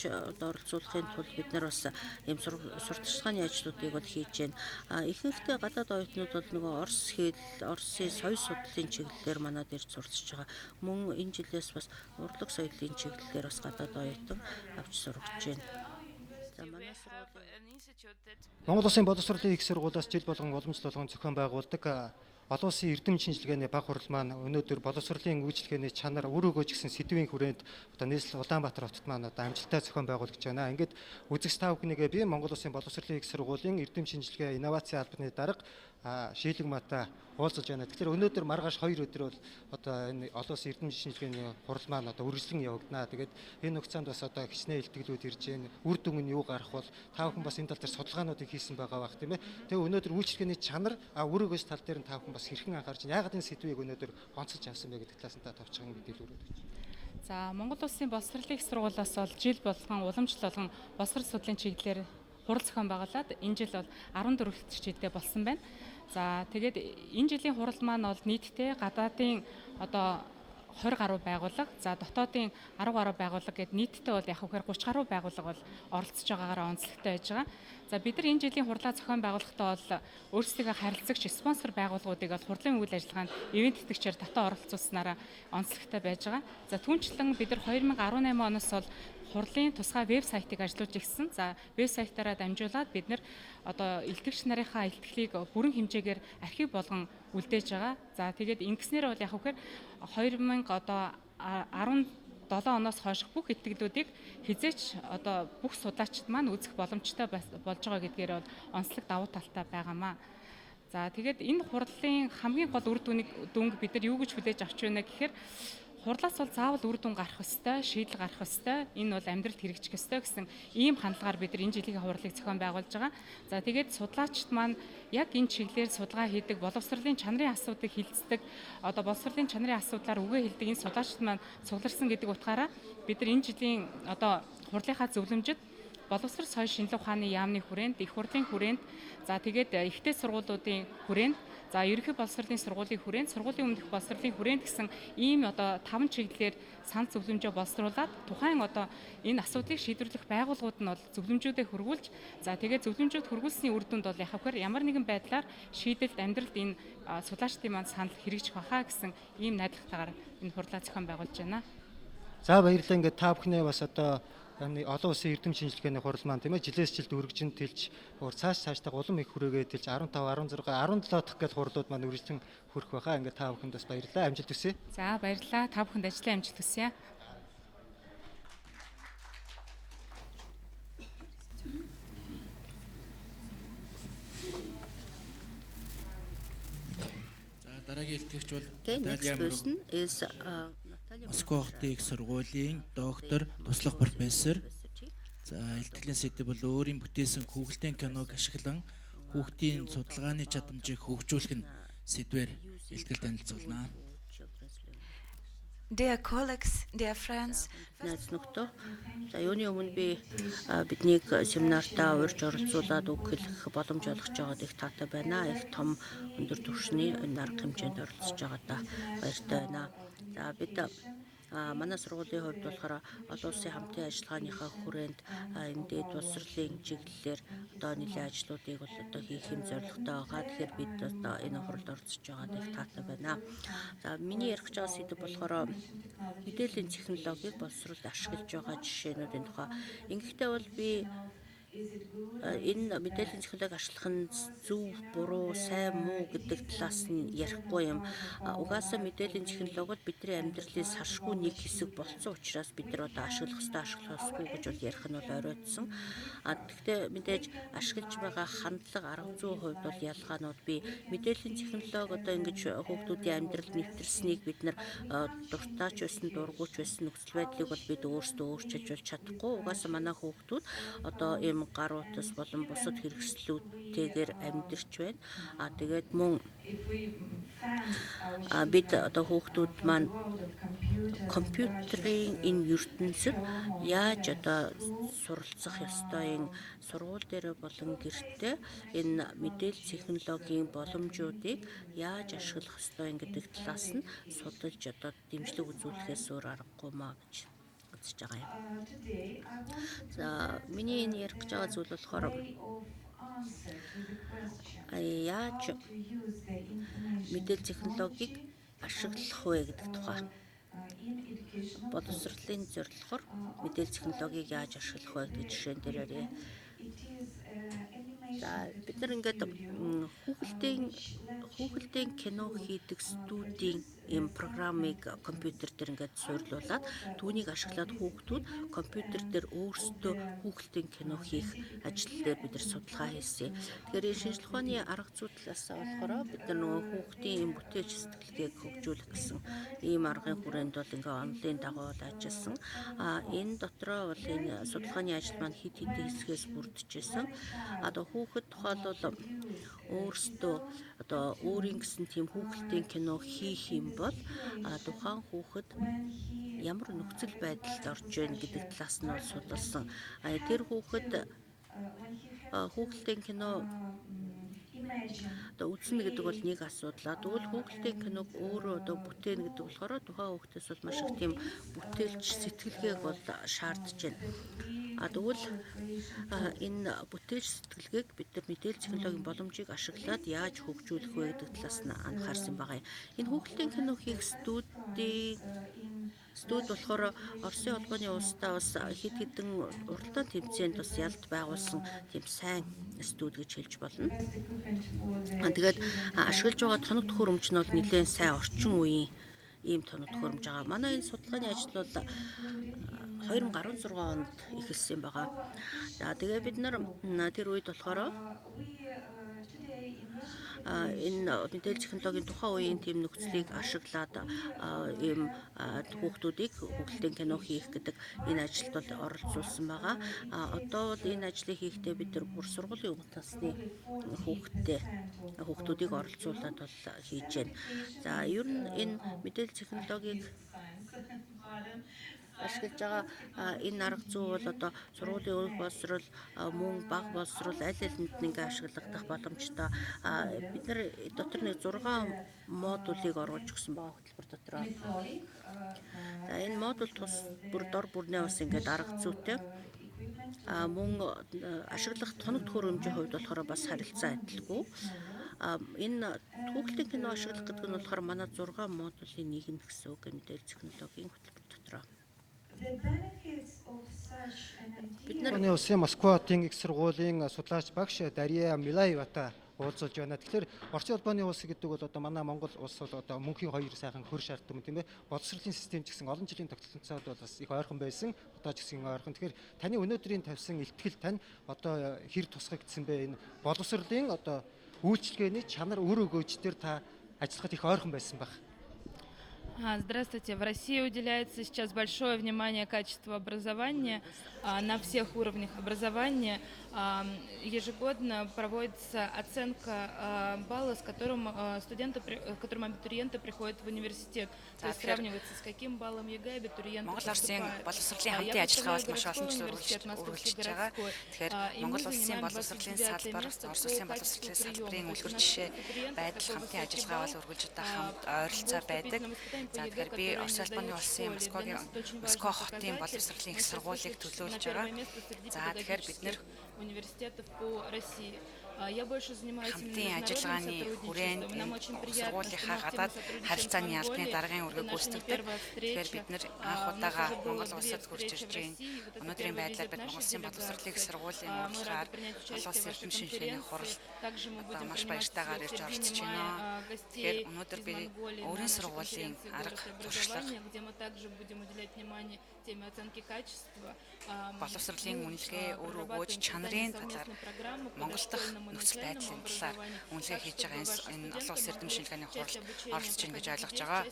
оролцуулахын тулд бид нар бас ийм сурталчилгааны ажлуудыг бол хийж байна. Ихэнхдээ гадаад оюутнууд бол нөгөө Орос хэл, Оросын соёл судлалын чиглэлээр манад ирж суралцж байгаа. Мөн энэ жилээс бас урлаг соёлын чиглэлээр бас гадаад оюутан авч сургаж байна. Монгол Улсын боловсролын их сургуулиас жил болгон уламжлал болгон зохион байгуулдаг олон улсын эрдэм шинжилгээний баг хурал маань өнөөдөр боловсролын үйлчлэгээний чанар үр өгөөж гисэн сэдвийн хүрээнд одоо нийслэл Улаанбаатар хотод маань одоо амжилттай зохион байгуулж байна. Ингээд үзэгч та бүхнийгээ би Монгол Улсын боловсролын их сургуулийн эрдэм шинжилгээ инновацийн албаны дарга Шилэг Мата уулзаж байна. Тэгэхээр өнөөдөр маргааш 2 өдөр бол одоо энэ олон улсын эрдэм шинжилгээний хурал маань одоо үргэлжлэн явагдана. Тэгээд энэ хугацаанд бас одоо хичнээн илтгэлүүд ирж байна. Үр дүн нь юу гарах бол та бүхэн бас энэ тал дээр судалгаануудыг хийсэн байгаа бах тийм ээ. Тэгээ өнөөдөр үйлчлэгээний чанар үр өгөөж тал дээр нь та бүхэн бас хэрхэн анхаарч байна. Яагаад энэ сэдвийг өнөөдөр онцолж авсан бэ гэдэг талаас нь та товчхон мэдээлэл өгөөд. За Монгол Улсын боловсролын их сургуулиас бол жил болгон уламжлал болгон боловсрол судлалын чиглэлээр хурал зохион байгуулад энэ жил бол 14 хичээлдээ болсон байна. За тэгээд энэ жилийн хурал маань бол нийтдээ гадаадын одоо 20 гаруй байгууллага, за дотоодын 10 гаруй байгууллага гэд нийтдээ бол яг хөөр 30 гаруй байгууллага бол оролцож байгаагаараа онцлогтой байж байгаа. За бид нар энэ жилийн хурлаа зохион байгуулахдаа бол өөрсдөө харилцагч спонсор байгууллагуудыг бол хурлын үйл ажиллагаанд ивент тэтгэгчээр татан оролцуулснараа онцлогтой байж байгаа. За түүнчлэн бид нар 2018 оноос бол хурлын тусгай вебсайтыг ажиллуулж ирсэн. За вебсайтаараа дамжуулаад бид нар одоо илтгэгч нарынхаа илтгэлийг бүрэн хэмжээгээр архив болгон үлдээж байгаа. За тэгээд ингэснээр бол яг хөөр 2017 оноос хойш бүх итгэлүүдийг хизээч одоо бүх судлаачид маань үзэх боломжтой болж байгаа гэдгээр бол онцлог давуу талтай байгаамаа. За тэгээд энэ хурлын хамгийн гол үр дүнг бид нар юу гэж хүлээж авч байна гэхээр хурлаас бол заавал үр дүн гарах ёстой, шийдэл гарах ёстой. Энэ бол амьдралд хэрэгжих ёстой гэсэн ийм хандлагаар бид нар энэ жилийн хурлыг зохион байгуулж байгаа. За тэгээд судлаачид маань яг энэ чиглэлээр судалгаа хийдэг, боловсролын чанарын асуудыг хилцдэг, одоо боловсролын чанарын асуудлаар үгээ хэлдэг энэ судлаачид маань цугларсан гэдэг утгаараа бид нар энэ жилийн одоо хурлынхаа зөвлөмжөд боловсрол соёл шинжилгээ ухааны яамны хүрээнд, их хурлын хүрээнд, за тэгээд ихтэй сургуулиудын хүрээнд, за ерөнхий боловсролын сургуулийн хүрээнд, сургуулийн өмнөх боловсролын хүрээнд гэсэн ийм одоо 5 чиглэлээр санал зөвлөмжөө боловсруулад тухайн одоо энэ асуудлыг шийдвэрлэх байгууллагууд нь бол зөвлөмжүүдээ хөрвүүлж, за тэгээд зөвлөмжүүд хөрвүүлсний үр дүнд бол яхахаар ямар нэгэн байдлаар шийдэлд амьдралд энэ судлаачдын маань санал хэрэгжих баха гэсэн ийм найдвартайгаар энэ хурлаа зохион байгуулж байна. За баярлалаа. Ингээд та бүхнээ бас одоо олон улсын эрдэм шинжилгээний хурал маань тийм ээ жилээс жилд өргөжин тэлж цаашдаа улам их хүрээгээ тэлж 15, 16, 17 дахь гэл хурлууд маань үргэлжлэн хүрэх байхаа. Ингээд та бүхэнд бас баярлалаа. Амжилт хүсье. За баярлалаа. Та бүхэнд ажлын амжилт хүсье. За дараагийн илтгэгч бол Москва хотын их сургуулийн доктор, туслах профессор. За илтгэлийн сэдэв бол өөрийн бүтээсэн хүүхэлдэйн киног ашиглан хүүхдийн судалгааны чадамжийг хөгжүүлэх нь сэдвээр илтгэл танилцуулна. Dear colleagues, dear friends, найз нөхдөө. За юуны өмнө би биднийг семинартаа урьж оролцуулаад үг хэлэх боломж олгож байгаад их таатай байна. Их том өндөр түвшний энэ арга хэмжээнд оролцож байгаадаа баяртай байна. За бид Манай сургуулийн хувьд болохоор олон улсын хамтын ажиллагааныхаа хүрээнд энэ дээд боловсролын чиглэлээр одоо нэлээд ажлуудыг бол одоо хийх юм зорилготой байгаа. Тэгэхээр бид одоо энэ хуралд оролцож байгаад их таатай байна. За миний ярих гэж байгаа сэдэв болохоор мэдээллийн технологиг боловсролд ашиглаж байгаа жишээнүүдийн тухай. Ингэхдээ бол би энэ мэдээллийн технологи ашиглах нь зөв, буруу, сайн, муу гэдэг талаас нь ярихгүй юм. Угаасаа мэдээллийн технологи бидний амьдралын салшгүй нэг хэсэг болсон учраас бид нар одоо ашиглах ёсгүй гэж бол ярих нь бол оройтсон. Гэхдээ мэдээж ашиглаж байгаа хандлага, арга зүйн хувьд бол ялгаанууд бий. Мэдээллийн технологи одоо ингэж хүүхдүүдийн амьдралд нэвтэрснийг бид нар дуртаач байсан, дургуйч байсан нөхцөл байдлыг бол бид өөрсдөө өөрчилж болж чадахгүй. Угаасаа манай хүүхдүүд одоо ийм гар утас болон бусад хэрэгслүүдтэйгээр амьдарч байна. Тэгээд мөн бид одоо хүүхдүүд маань компьютерийн энэ ертөнцид яаж одоо суралцах ёстойн сургууль дээр болон гэртээ энэ мэдээлэл технологийн боломжуудыг яаж ашиглах ёстойн гэдэг талаас нь судалж одоо дэмжлэг үзүүлэхээс өөр аргагүй маа гэж үзэж байгаа юм. За миний энэ ярих гэж байгаа зүйл болохоор яаж мэдээлэл технологиг ашиглах вэ гэдэг тухай. Боловсролын зорилгоор мэдээлэл технологиг яаж ашиглах вэ гэдэг жишээн дээр ярив. За бид нар ингээд хүүхэлдэйн кино хийдэг студийн ийм программыг компьютер дээр ингээд суйрлуулад түүнийг ашиглаад хүүхдүүд компьютер дээр өөрсдөө хүүхэлдэйн кино хийх ажил дээр бид нар судалгаа хийсэн. Тэгэхээр энэ шинжлэх ухааны арга зүй талаас болохоор бид нар нөгөө хүүхдийн ийм бүтээж сэтгэлгээг хөгжүүлэх гэсэн ийм аргын хүрээнд бол ингээд онлайн дагуу ажилласан. Энэ дотроо бол энэ судалгааны ажил маань хэд хэдэн хэсгээс бүрдчихсэн. Одоо хүүхэд тухайлбал өөрсдөө одоо өөрийн гэсэн тийм хүүхэлдэйн кино хийх юм бол тухайн хүүхэд ямар нөхцөл байдалд орж байна гэдэг талаас нь бол судалсан. Тэр хүүхэлдэйн кино одоо үзнэ гэдэг бол нэг асуудал. Тэгвэл хүүхэлдэйн киног өөрөө одоо бүтээн гэдэг болохоор тухайн хүүхдээс бол маш их тийм бүтээлч сэтгэлгээг бол шаардж байна. Тэгвэл энэ бүтээлч сэтгэлгээг бид нар мэдээлэл технологийн боломжийг ашиглаад яаж хөгжүүлэх вэ гэдэг талаас нь анхаарсан байгаа юм. Энэ хүүхэлдэйн кино хийх студ болохоор Оросын холбооны улстай бас хэд хэдэн уралдаан тэмцээнд бас ялд байгуулсан тийм сайн студ гэж хэлж болно. Тэгээд ашиглаж байгаа тоног төхөөрөмж нь бол нэлээд сайн орчин үеийн ийм тоног төхөөрөмж байгаа. Манай энэ судалгааны ажил бол 2016 онд эхэлсэн байгаа. За тэгээ бид нар тэр үед болохоор энэ мэдээлэл технологийн тухайн үеийн тийм нөхцөлийг ашиглаад ийм хүүхдүүдийг хүүхэлдэйн кино хийх гэдэг энэ ажилд бол оролцуулсан байгаа. Одоо бол энэ ажлыг хийхдээ бид нар бүр сургуулийн өмнө насны хүүхдүүдийг оролцуулаад бол хийж байна. За ер нь энэ мэдээлэл технологиг ашиглаж байгаа энэ арга зүй бол одоо сургуулийн өөх боловсрол, мөн бага боловсрол аль алинд ингээ ашиглагдах боломжтой. Бид нар дотор нэг 6 модулийг оруулж өгсөн байгаа хөтөлбөр дотор. Энэ модуль тус бүр дор бүрнээ бас ингээд арга зүйтэй. Мөн ашиглах тоног төхөөрөмжийн хувьд болохоор бас харилцаа адилгүй. Энэ хүүхэлдэйн кино ашиглах гэдэг нь болохоор манай 6 модулийн нэг нь гэсэн үг мэдээлэл технологийн хөтөлбөр дотор. Бид нар улсын Москва хотын их сургуулийн судлаач багш Дарья Милаевата уулзуулж байна. Тэгэхээр Орчин улбаны улс гэдэг бол одоо манай Монгол улс бол одоо мөнхийн хоёр сайхан хөр шаарддаг юм тийм ээ. Боловсролын систем ч гэсэн олон жилийн тогтолцоонд бол бас их ойрхон байсан. Одоо ч гэсэн ойрхон. Тэгэхээр таны өнөөдрийн тавьсан илтгэл тань одоо хэр тусгагдсан бэ? Энэ боловсролын одоо үйлчлэгээний чанар өөр өгөөждөр та ажиллахад их ойрхон байсан баг. Здравствуйте. В России уделяется сейчас большое внимание качеству образования на всех уровнях образования. ежегодно проводится оценка балла, с которым абитуриенты приходят в университет. То есть сравнивается, с каким баллом ЕГЭ абитуриенты поступают. Я представляю городской университет, Московский городской. И мы занимаем 29 место по качеству приема. То есть у нас абитуриентов университетов по России. Я больше занимаюсь международным сотрудничеством. Нам очень приятно, что мы активно сотрудничаем с Монголией. Это наша не первая встреча. У нас уже было 2 встречи в России. Вот это первый визит нашей делегации. Мы рады принять участие в вашей конференции. Также мы будем принимать принимая гостей из Монголии на нашей конференции «Город образования», где мы также будем уделять внимание теме оценки качества. Боловсролын үнэлгээ өөр өгөөж чанарын талаар Монгол дахь нөхцөл байдлын талаар үнэлгээ хийж байгаа энэ олон улсын эрдэм шинжилгээний хуралд оролцож байна гэж ойлгож байгаа.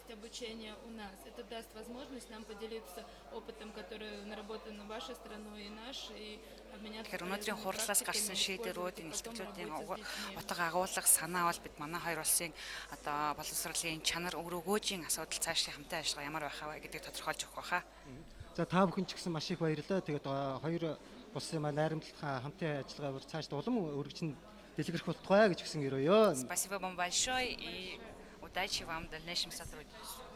Это даст возможность нам поделиться опытом, который наработан вашей страной и нашей. Тэгэхээр өнөөдрийн хурлаас гарсан шийдвэрүүд энэ нэлтгэлүүдийн утга агуулга санаа бол бид манай хоёр улсын одоо боловсролын чанар өөр өгөөжийн асуудал цаашдын хамтын ажиллагаа ямар байх вэ гэдгийг тодорхойлж өгөх баха. За та бүхэн ч гэсэн маш их баярлалаа. Тэгээд хоёр улсын маань найрамдлахаа хамтын ажиллагаа цааш улам өргөжин дэлгэрэх болтугай гэж гисэн өрөөё. Спасибо вам большое и удачи вам в дальнейшем сотрудничестве.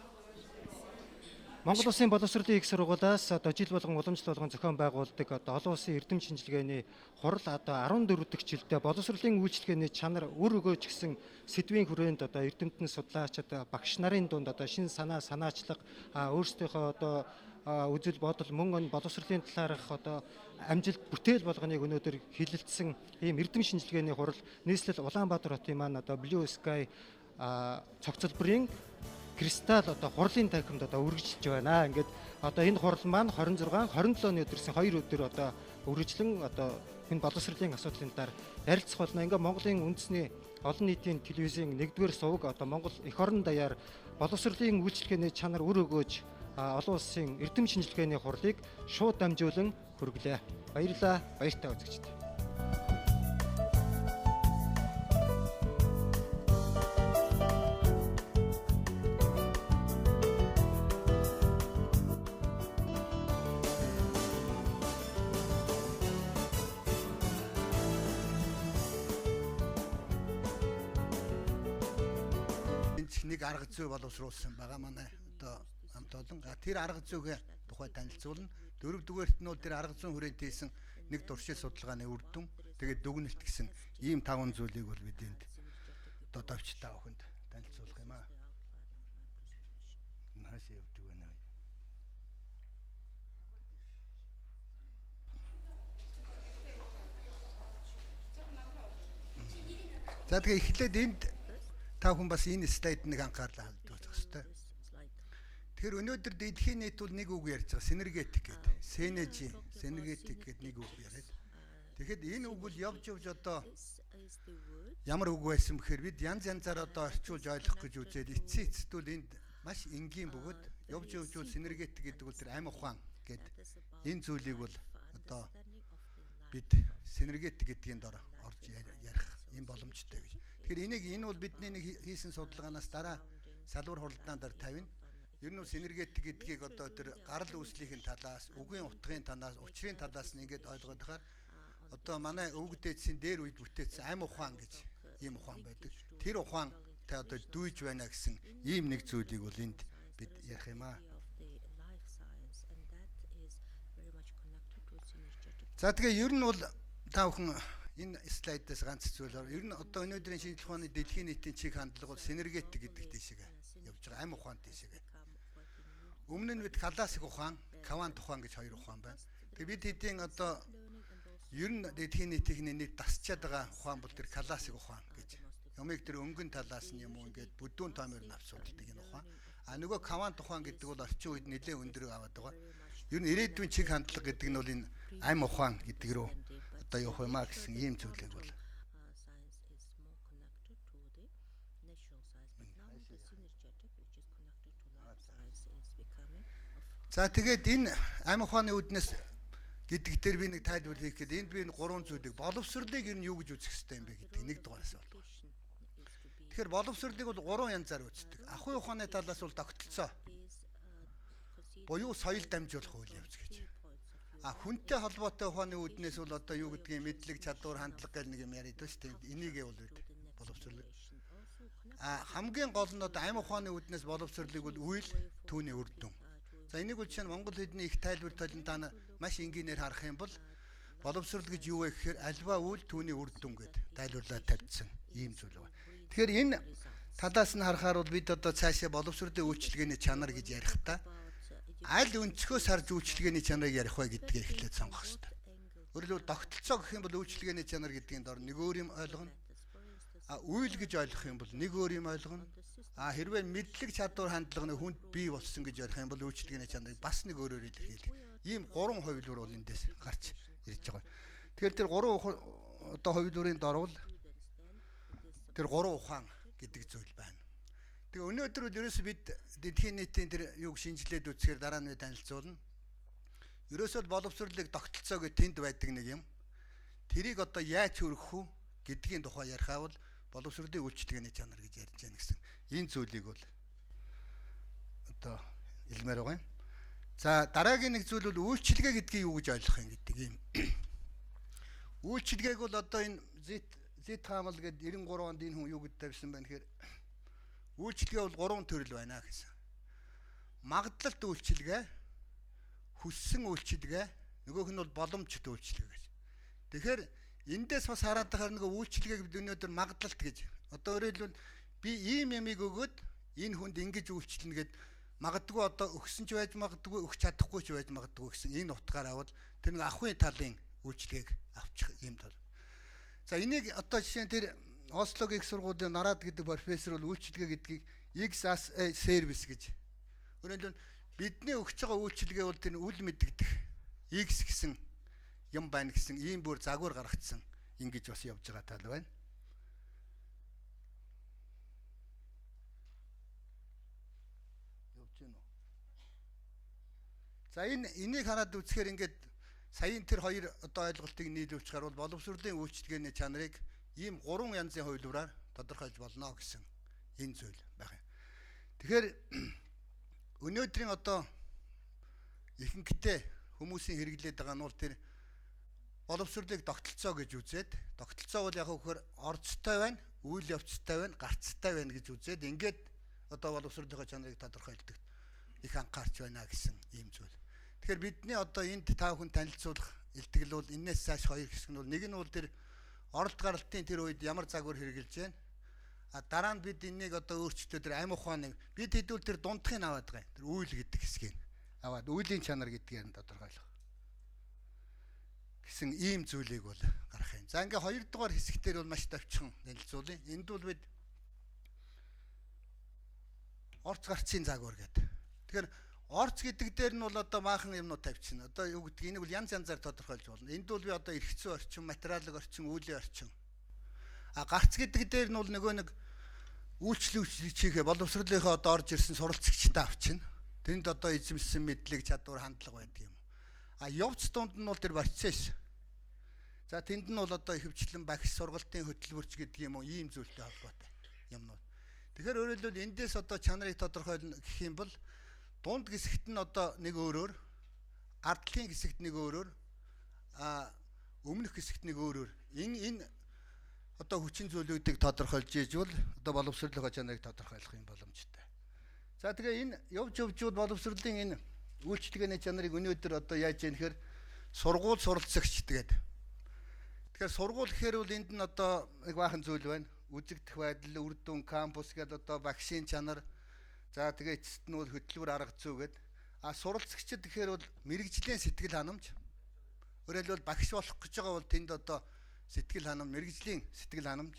Монгол улсын боловсролын их сургуулиас жил болгон уламжлал болгон зохион байгуулдаг олон улсын эрдэм шинжилгээний хурал 14 дахь жилдээ боловсролын үйлчилгээний чанар үр өгөөж гисэн сэдвийн хүрээнд эрдэмтэн судлаачид багш нарын дунд шинэ санаачлага өөрсдийнхөө үзэл бодол мөн боловсролын талаарх амжилт бүтээл болгоныг өнөөдөр хилэлцсэн ийм эрдэм шинжилгээний хурал нийслэл Улаанбаатар хотын маань Blue Sky цогцлбарын кристалл хурлын танхимд үргэлжилж байна. Ингээд энэ хурал маань 26, 27 оны өдрөөс 2 өдөр үргэлжлэн энэ боловсролын асуудлын талаар ярилцах болно. Ингээд Монголын үндэсний олон нийтийн телевизийн 1-р суваг Монгол эх орон даяар боловсролын үйлчилгээний чанар үр өгөөж олон улсын эрдэм шинжилгээний хурлыг шууд дамжуулан хүргэлээ. Баярлалаа. Баяртай үзэгчдээ. Нэг арга зүй боловсруулсан байгаа манай хамт олон. Тэр арга зүйгээ тухай танилцуулна. 4-дүгээрт нь тэр арга зүйн хүрээнд хийсэн нэг туршил судалгааны үр дүн, тэгээд дүгнэлт гэсэн ийм 5 зүйлийг бол бид энд давчтаа охинд танилцуулах юм аа. Нааш явдаг байна. За тэгээд эхлээд энд та хүн бас энэ слайд нэг анхаарлаа хандуулах хэрэгтэй. Тэгэхээр өнөөдөр дэлхийн нийт бол нэг үг ярьж байгаа синергетик гэдэг. Синергетик гэдэг нэг үг яриад. Тэгэхэд энэ үг бол явж одоо ямар үг байсан бэхээр бид янз янзаар орчуулж ойлгох гэж үзээд эцэст бол энд маш энгийн бөгөөд явж синергетик гэдэг бол тэр амь ухаан гэдэг энэ зүйлийг бол бид синергетик гэдгийн дор орж ярих юм боломжтой гэж. Тэгэхээр энэ бол бидний нэг хийсэн судалгаанаас дараа салбар хуралдаан дээр тавина. Ер нь синергетик гэдгийг тэр гарал үүслийн талаас, үгийн утгын талаас, учрын талаас нь ингээд ойлгоод байгаа. Манай өвөг дээдсийн дээр үед бүтээсэн амь ухаан гэж ийм ухаан байдаг. Тэр ухаантай дүйж байна гэсэн ийм нэг зүйлийг бол энд бид ярих юм аа. За тэгээ ер нь бол та бүхэн энэ слайдаас ганц зүйл ер нь өнөөдрийн шинжилгээ ухааны дэлхийн нийтийн чиг хандлага бол синергетик гэдэг дэшег явж байгаа амь ухаан дэшег. Өмнө нь бид классик ухаан, квант ухаан гэж хоёр ухаан байна. Тэгээ бид хэдийн ер нь дэлхийн нийтийн нэг дасчаад байгаа ухаан бол тэр классик ухаан гэж. Ямиг тэр өнгөн талаас нь юм уу ингээд бүдүүн тоомор нь авсуулдаг энэ ухаан. Нөгөө квант ухаан гэдэг бол орчин үед нэлээд өндөр аваад байгаа. Ер нь ирээдүйн чиг хандлага гэдэг нь бол энэ амь ухаан гэдэг рүү явах юмаа гэсэн ийм зүйлийг бол. За тэгээд энэ амь ухааны үүднээс гэдэг дээр би нэг тайлбар хийх гээд энд би энэ гурван зүйлийг боловсролыг ер нь юу гэж үзэх хэрэгтэй юм бэ гэдэг нэг дугаараас болов. Тэгэхээр боловсролыг бол гурван янзаар үздэг. Ахуй ухааны талаас бол тогтолцоо. Буюу соёл дамжуулах үйл явц гэж. Хүнтэй холбоотой ухааны үүднээс бол одоо юу гэдгийг мэдлэг, чадвар, хандлага гэл нэг юм яриад байна шүү дээ. Энийгээ бол боловсрол. Хамгийн гол нь одоо амь ухааны үүднээс боловсролыг бол үйл түүний үр дүн. За энийг бол чинь Монгол хэдний их тайлбар толиндаа маш энгийнээр харах юм бол боловсрол гэж юу вэ гэхээр альва үйл түүний үр дүн гэдэг тайлбарлаад тавьдсан ийм зүйл байна. Тэгэхээр энэ талаас нь харахаар бол бид одоо цаашаа боловсролын үйлчилгээний чанар гэж ярих та аль өнцгөөс харж үйлчилгээний чанарыг ярих вэ гэдгийг эхлээд сонгох хэрэгтэй. Өөрөлдөө тогтолцоо гэх юм бол үйлчилгээний чанар гэдгийн дор нэг өөр юм ойлгоно. Үйл гэж ойлгох юм бол нэг өөр юм ойлгоно. Хэрвээ мэдлэг, чадвар, хандлага нь хүнд бий болсон гэж ярих юм бол үйлчилгээний чанарыг бас нэг өөрөөр илэрхийлэх. Ийм гурван хувилбар бол эндээс гарч ирж байгаа. Тэгэхээр тэр гурван одоо хувилбарын дор бол тэр гурван ухаан гэдэг зүйл байна. Тэгээ өнөөдөр бол ерөөсөө бид дэлхийн нийтийн тэр юг шинжилээд үзэхээр дараа нь танилцуулна. Ерөөсөө боловсролыг тогтолцоо гэж тэнд байдаг нэг юм. Тэрийг одоо яаж хөрөх вэ гэдгийн тухай ярихаа бол боловсролын үйлчилгээний чанар гэж ярьж байна гэсэн. Энэ зүйлийг бол одоо илмээр байгаа юм. За дараагийн нэг зүйл бол үйлчилгээ гэдгийг юу гэж ойлгох юм гэдэг юм. Үйлчилгээг бол одоо энэ Зит Хамал гэдэг 93 онд энэ хүн юу гэж тавьсан байна гэхээр үйлчилгээ бол гурван төрөл байна гэсэн. Магадлалт үйлчилгээ, хүссэн үйлчилгээ, нөгөөх нь бол боломжит үйлчилгээ гэж. Тэгэхээр эндээс бас хараад байгаа нэг үйлчилгээг бид өнөөдөр магадлалт гэж. Одоо өөрөөр хэлбэл би ийм ямиг өгөөд энэ хүнд ингэж үйлчилнэ гэд магадгүй одоо өгсөн ч байж магадгүй, өгч чадахгүй ч байж магадгүй гэсэн энэ утгаараа бол тэр нэг ахуйн талын үйлчилгээг авчих юм тал. За энийг одоо жишээ нь тэр Ослогийн их сургуулийн Нараад гэдэг профессор бол үйлчилгээ гэдгийг X as a service гэж. Өөрөөр хэлбэл бидний өгч байгаа үйлчилгээ бол тэр үл мэдэгдэх X гэсэн юм байна гэсэн ийм бүр загвар гаргацсан ингэж бас явж байгаа тал байна. Явж гэнэ үү? За энийг хараад үзэхээр ингээд саяын тэр хоёр одоо ойлголтыг нийлүүлж гарвал боловсролын үйлчилгээний чанарыг ийм гурван янзын хувилбараар тодорхойлж болно гэсэн энэ зүйл байна. Тэгэхээр өнөөдрийн одоо ихэнхдээ хүмүүсийн хэрэглээд байгаа нь бол тэр боловсролыг тогтолцоо гэж үзээд тогтолцоо бол яг хөөр орцтой байна, үйл явцтай байна, гарцтай байна гэж үзээд ингээд одоо боловсролын чанарыг тодорхойлдог их анхаарч байна гэсэн ийм зүйл. Тэгэхээр бидний одоо энд та бүхэн танилцуулах илтгэл бол энэс цааш хоёр хэсэг нь бол нэг нь бол тэр оролт гаралтын тэр үед ямар загвар хэрэгжилж байна. Дараа нь бид энийг одоо өөрчлөлтөд тэр амь ухааны бид хэдүүл тэр дундхыг аваад байгаа. Тэр үйл гэдэг хэсгийг аваад үеийн чанар гэдгээр нь тодорхойлох гэсэн ийм зүйлийг бол гарах юм. За ингээ хоёр дугаар хэсэгтэр бол маш товчхон танилцуулъя. Энд бол бид орц гарцын загвар гэдэг. Тэгэхээр орц гэдэг дээр нь бол одоо баахан юмнууд тавьчихна. Одоо юу гэдгийг энийг бол янз янзаар тодорхойлж болно. Энд бол би одоо эрхцэн орчин, материалын орчин, үеийн орчин. Гарц гэдэг дээр нь бол нөгөө нэг үйлчлэл хийхээ боловсролынхоо одоо орж ирсэн суралцагчтай авчина. Тэнд одоо эзэмшсэн мэдлэг, чадвар, хандлага байдаг юм. Явц дунд нь бол тэр процесс. За тэнд нь бол одоо ихэвчлэн багш сургалтын хөтөлбөрч гэдэг юм уу ийм зүйлтэй холбоотой юмнууд. Тэгэхээр өөрөөр хэлбэл эндээс одоо чанарыг тодорхойлно гэх юм бол дунд хэсэгт нь одоо нэг өөрөөр, ардлын хэсэгт нэг өөрөөр, өмнөх хэсэгт нэг өөрөөр. Энэ одоо хүчин зүйлүүдийг тодорхойлж ийжвэл одоо боловсролын чанарыг тодорхойлох юм боломжтой. За тэгээ энэ явж боловсролын энэ үйлчилгээний чанарыг өнөөдөр одоо яаж яах гэхээр сургууль суралцагч гэдэг. Тэгэхээр сургууль гэхээр бол энд нь одоо нэг баахан зүйл байна. Үзэгдэх байдал, үр дүн, кампус гэдэг одоо багшийн чанар. За тэгээ эцэст нь бол хөтөлбөр арга зүй гэдэг. Суралцагчид гэхээр бол мэрэгжлийн сэтгэл ханамж. Өөрөөр хэлбэл багш болох гэж байгаа бол тэнд одоо сэтгэл ханамж, мэрэгжлийн сэтгэл ханамж,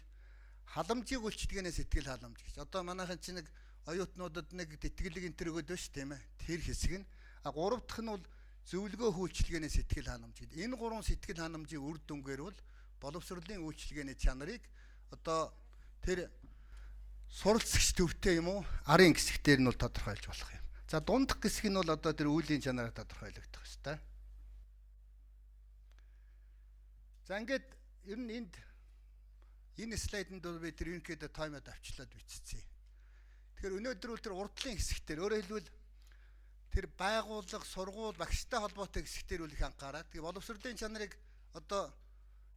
халамжийг үйлчилгээний сэтгэл халамж гэж. Одоо манайхан чинь нэг оюутнуудад нэг тэтгэлэг энтер өгöd байна шүү тийм ээ. Тэр хэсэг нь. Гурав дахь нь бол зөвлөгөө үйлчилгээний сэтгэл ханамж гэдэг. Энэ гурван сэтгэл ханамжийн үр дүнгээр бол боловсролын үйлчилгээний чанарыг одоо тэр суралцагч төвтэй юм уу арын хэсэгтэр нь бол тодорхойлж болох юм. За дундх хэсэг нь бол одоо тэр үеийн чанараар тодорхойлогдох хэвээр. За ингээд ер нь энэ слайданд бол би тэр ерөнхийдөө таймад авчлаад бичсэн. Тэгэхээр өнөөдөр бол тэр урдлын хэсэгтэр өөрөөр хэлбэл тэр байгууллага, сургууль, багштай холбоотой хэсэгтэр үл их анхаарат. Тэгээ боловсролын чанарыг одоо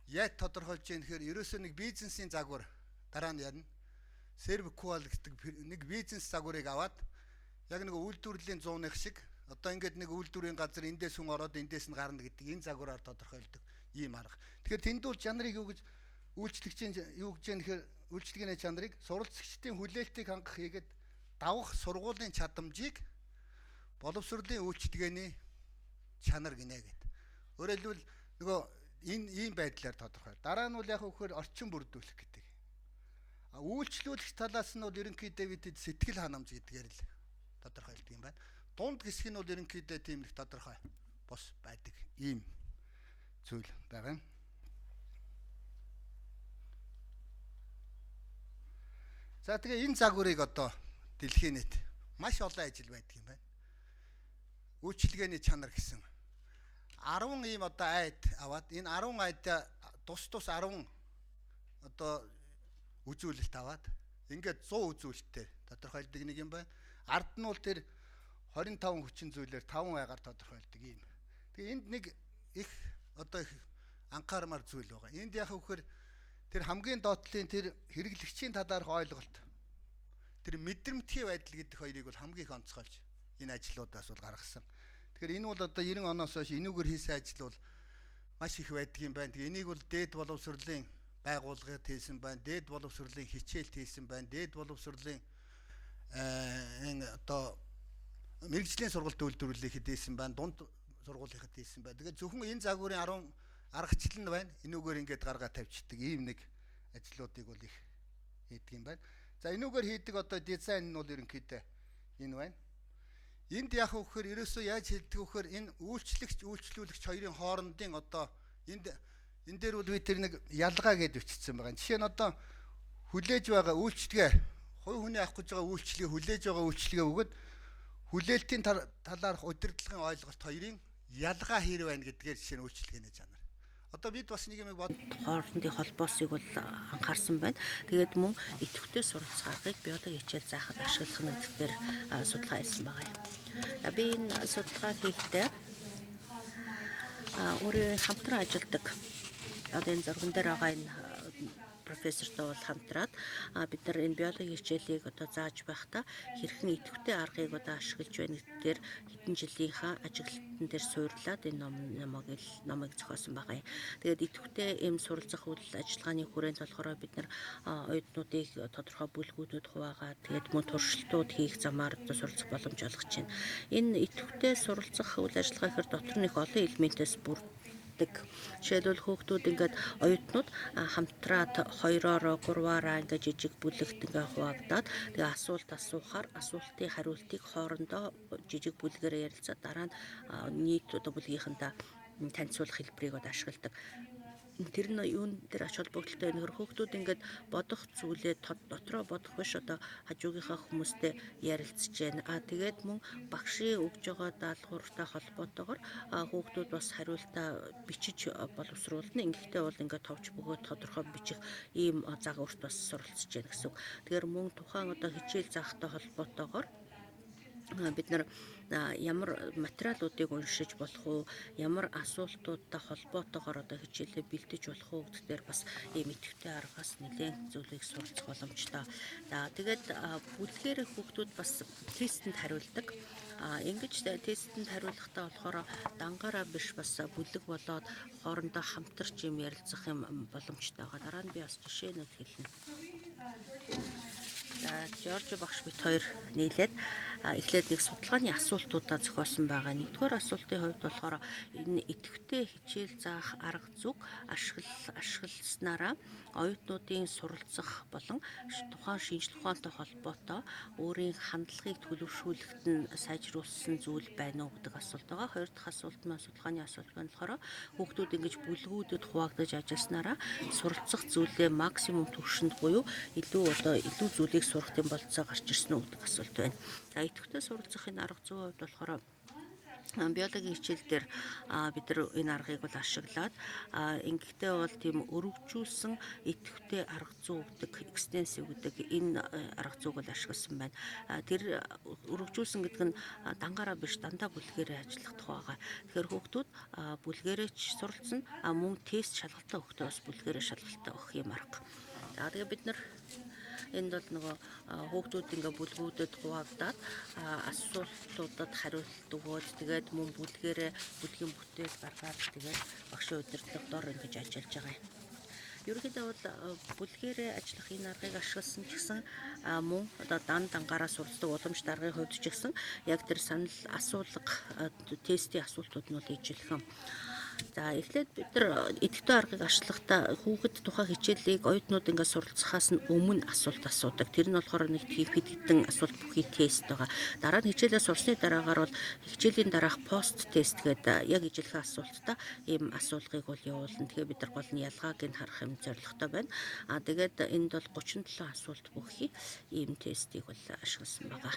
яаж тодорхойлж яах гэхээр ерөөсөө нэг бизнесийн загвар дараа нь ярина. Сервикуал гэдэг нэг бизнес загварыг аваад яг нэг үйлдвэрлэлийн 100-ных шиг одоо ингээд нэг үйлдвэрийн газар эндээс хүн ороод эндээс нь гарна гэдэг энэ загвараар тодорхойлдог ийм арга. Тэгэхээр тэнд бол чанарыг юу гэж үйлчлэгчийн юу гэж нэхэр үйлчлэгээний чанарыг суралцагчдын хүлээлтийг хангах хийгээд давах сургуулийн чадамжийг боловсролын үйлчлэгээний чанар гинэ гэдэг. Өөрөөр хэлбэл нөгөө энэ ийм байдлаар тодорхой. Дараа нь бол яг хөөр орчин бүрдүүлэх гэдэг. Үйлчлүүлэгч талаас нь бол ерөнхийдөө бид сэтгэл ханамж гэдгээр л тодорхойлдог юм байна. Дунд хэсэг нь бол ерөнхийдөө тийм их тодорхой бос байдаг ийм зүйл байгаа. За тэгээ энэ загварыг одоо дэлхийн нийт маш олон ажил байдаг юм байна. Үйлчлэгээний чанар гэсэн 10 ийм одоо айд аваад энэ 10 айдаа тус 10 одоо үзүүлэлт аваад ингээд 100 үзүүлэлтээр тодорхойлдог нэг юм байна. Ард нь бол тэр 25 хүчин зүйлээр 5 айгаар тодорхойлдог юм. Тэгээ энд нэг их одоо их анхаармаар зүйл байгаа. Энд яг вөхөр тэр хамгийн доотлын тэр хэрэглэгчийн талаарх ойлголт тэр мэдрэмтгий байдал гэдэг хоёрыг бол хамгийн их онцгойлж энэ ажлуудаас бол гаргасан. Тэгэхээр энэ бол одоо 90 оноос хойш энүүгээр хийсэн ажил бол маш их байдаг юм байна. Тэгээ энийг бол дээд боловсролын байгууллагад хийсэн байна. Дээд боловсролын хичээлд хийсэн байна. Дээд боловсролын энэ одоо мэрэгжлийн сургалт үйлдвэрлэхэд хийсэн байна. Дунд сургуулийнхад хийсэн байна. Тэгээ зөвхөн энэ загварын 10 аргачлал нь байна. Энүүгээр ингээд гаргаа тавьчихдаг ийм нэг ажлуудыг бол их хийдэг юм байна. За энүүгээр хийдэг одоо дизайн нь бол ерөнхийдөө энэ байна. Энд яг вөхөр ерөөсөө яаж хийдэг вөхөр энэ үйлчлүүлэгч хоёрын хоорондын одоо энэ дээр бол би тэр нэг ялгаа гэж бичсэн байгаа. Жишээ нь одоо хүлээж байгаа үйлчлэгээ хувь хүний авах гэж байгаа үйлчлэгээ хүлээж байгаа үйлчлэгээ өгöd хүлээлтийн талаарх удирдлагын ойлголт хоёрын ялгаа хэр байна гэдгээр жишээ нь үйлчлэгээний чанар. Одоо бид бас нэг юм хоорондын холбоосыг бол анхаарсан байна. Тэгээд мөн идэвхтэй суралцах аргыг биологи хичээл заахад ашиглах нь гэдгээр судалгаа хийсэн байгаа юм. Би энэ судалгаа хийхдээ өөрөө хамтран ажилладаг одоо энэ зурган дээр байгаа энэ профессортой бол хамтраад бид нар энэ биологи хичээлийг одоо зааж байхдаа хэрхэн идэвхтэй аргыг одоо ашиглаж байна гэдгээр хэдэн жилийнхаа ажиглалтан дээр суйрлаад энэ номыг зохиосон байгаа юм. Тэгээд идэвхтэй ийм суралцах үйл ажиллагааны хүрээнд болохоор бид нар оюутнуудыг тодорхой бүлгүүдүүд хуваагаад тэгээд мөн туршилтууд хийх замаар одоо суралцах боломж олгож байна. Энэ идэвхтэй суралцах үйл ажиллагаа гэхээр дотор нь их олон элементээс жишээлбэл хүүхдүүд ингээд оюутнууд хамтраад 2-3 ингээд жижиг бүлэгт ингээд хуваагдаад тэгээ асуулт асуухаар асуултын хариултыг хоорондоо жижиг бүлгээр ярилцаад дараа нь нийт одоо бүлгийнхэнтэй танилцуулах хэлбэрийг одоо ашигладаг. Тэр нь юун дээр ач холбогдолтой нөхөр хүүхдүүд ингээд бодох зүйлээ дотроо бодох биш одоо хажуугийнхаа хүмүүстэй ярилцж байна. Тэгээд мөн багшийн өгж байгаа даалгавартай холбоотойгоор хүүхдүүд бас хариултаа бичиж боловсруулна. Ингэхдээ бол ингээд товч бөгөөд тодорхой бичих ийм загварт бас суралцж байна гэсэн үг. Тэгэхээр мөн тухайн одоо хичээл заахтай холбоотойгоор бид нар ямар материалуудыг уншиж болох уу, ямар асуултуудтай холбоотойгоор одоо хичээлээ бэлдэж болох уу гэдгээр бас ийм идэвхтэй аргаас нэлээд зүйлийг суралцах боломжтой. Тэгээд бүлгээр хүүхдүүд бас тестэнд хариулдаг. Ингэж тестэнд хариулахдаа болохоор дангаараа биш бас бүлэг болоод хоорондоо хамтарч юм ярилцах юм боломжтой байгаа. Дараа нь би бас жишээнүүд хэлнэ. Жорж багш бит хоёр нийлээд эхлээд нэг судалгааны асуултуудаа зохиосон байгаа. Нэгдүгээр асуултын хувьд болохоор энэ идэвхтэй хичээл заах арга зүйг ашигласнараа оюутнуудын суралцах болон тухайн шинжлэх ухаантай холбоотой өөрийн хандлагыг төлөвшүүлэхэд нь сайжруулсан зүйл байна уу гэдэг асуулт байгаа. Хоёр дахь асуулт нь судалгааны асуулт байна болохоор хүүхдүүд ингэж бүлгүүдэд хуваагдаж ажилласнараа суралцах зүйлээ максимум түвшинд буюу илүү зүйлийг сурах гэм болцоо гарч ирсэн үү гэдэг асуулт байна. Идэвхтэй суралцахын арга зүйн хувьд болохоор биологийн хичээл дээр бид нар энэ аргыг бол ашиглаад ингэхдээ бол тийм өргөжүүлсэн идэвхтэй арга зүй гэдэг экстенсив гэдэг энэ арга зүйг бол ашигласан байна. Тэр өргөжүүлсэн гэдэг нь дангаараа биш дандаа бүлгээрээ ажиллах тухай байгаа. Тэгэхээр хүүхдүүд бүлгээрээ ч суралцсан мөн тест шалгалтаа өгөхдөө бас бүлгээрээ шалгалтаа өгөх юм арга. За тэгээ бид нар энд бол нөгөө хүүхдүүд ингээ бүлгүүдэд хуваагдаад асуултуудад хариулт өгөөд тэгээд мөн бүлгээрээ бүлгийн бүтээл гаргаад тэгээд багшийн удирдлагаар ингэж ажиллаж байгаа юм. Ерөнхийдөө бол бүлгээрээ ажиллах энэ аргыг ашигласан ч гэсэн мөн одоо дангаараа суралцдаг уламж даргын хувьд ч гэсэн яг тэр санал асуулга тестийн асуултууд нь бол ижилхэн. За эхлээд бид нар идэвхтэй аргыг ашиглахдаа хүүхэд тухайн хичээлийг оюутнууд ингээд суралцахаас нь өмнө асуулт асуудаг. Тэр нь болохоор нэг хэд хэдэн асуулт бүхий тест байгаа. Дараа нь хичээлээ сурсны дараагаар бол хичээлийн дараах пост тест гэдэг яг ижилхэн асуулттай ийм асуулгыг бол явуулна. Тэгэхээр бид нар гол нь ялгааг нь харах юм зорилготой байна. Тэгээд энд бол 37 асуулт бүхий ийм тестийг бол ашигласан байгаа.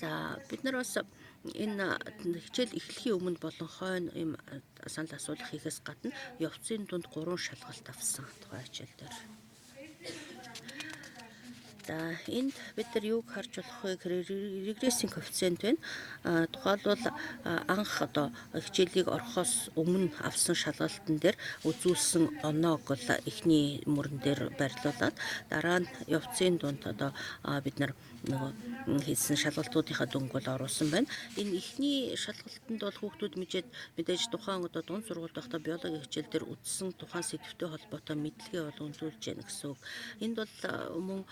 За бид нар бас энэ хичээл эхлэхийн өмнө болон хойно ийм санал асуулга хийхээс гадна явцын дунд 3 шалгалт авсан тухай хичээл дээр. За энд бид нар юуг харж болох вэ гэхээр регрессийн коэффициент байна. Тухайлбал анх одоо хичээлийг орохоос өмнө авсан шалгалтын дээр үзүүлсэн оноог бол эхний мөрөн дээр барилуулад дараа нь явцын дунд одоо бид нар нөгөө хийсэн шалгалтуудынхаа дүнг бол оруулсан байна. Энэ эхний шалгалтанд бол хүүхдүүд мэдээж тухайн одоо дунд сургуульд байхдаа биологийн хичээл дээр үзсэн тухайн сэдвтэй холбоотой мэдлэгээ бол өндөөлж яах гэсэн үг. Энд бол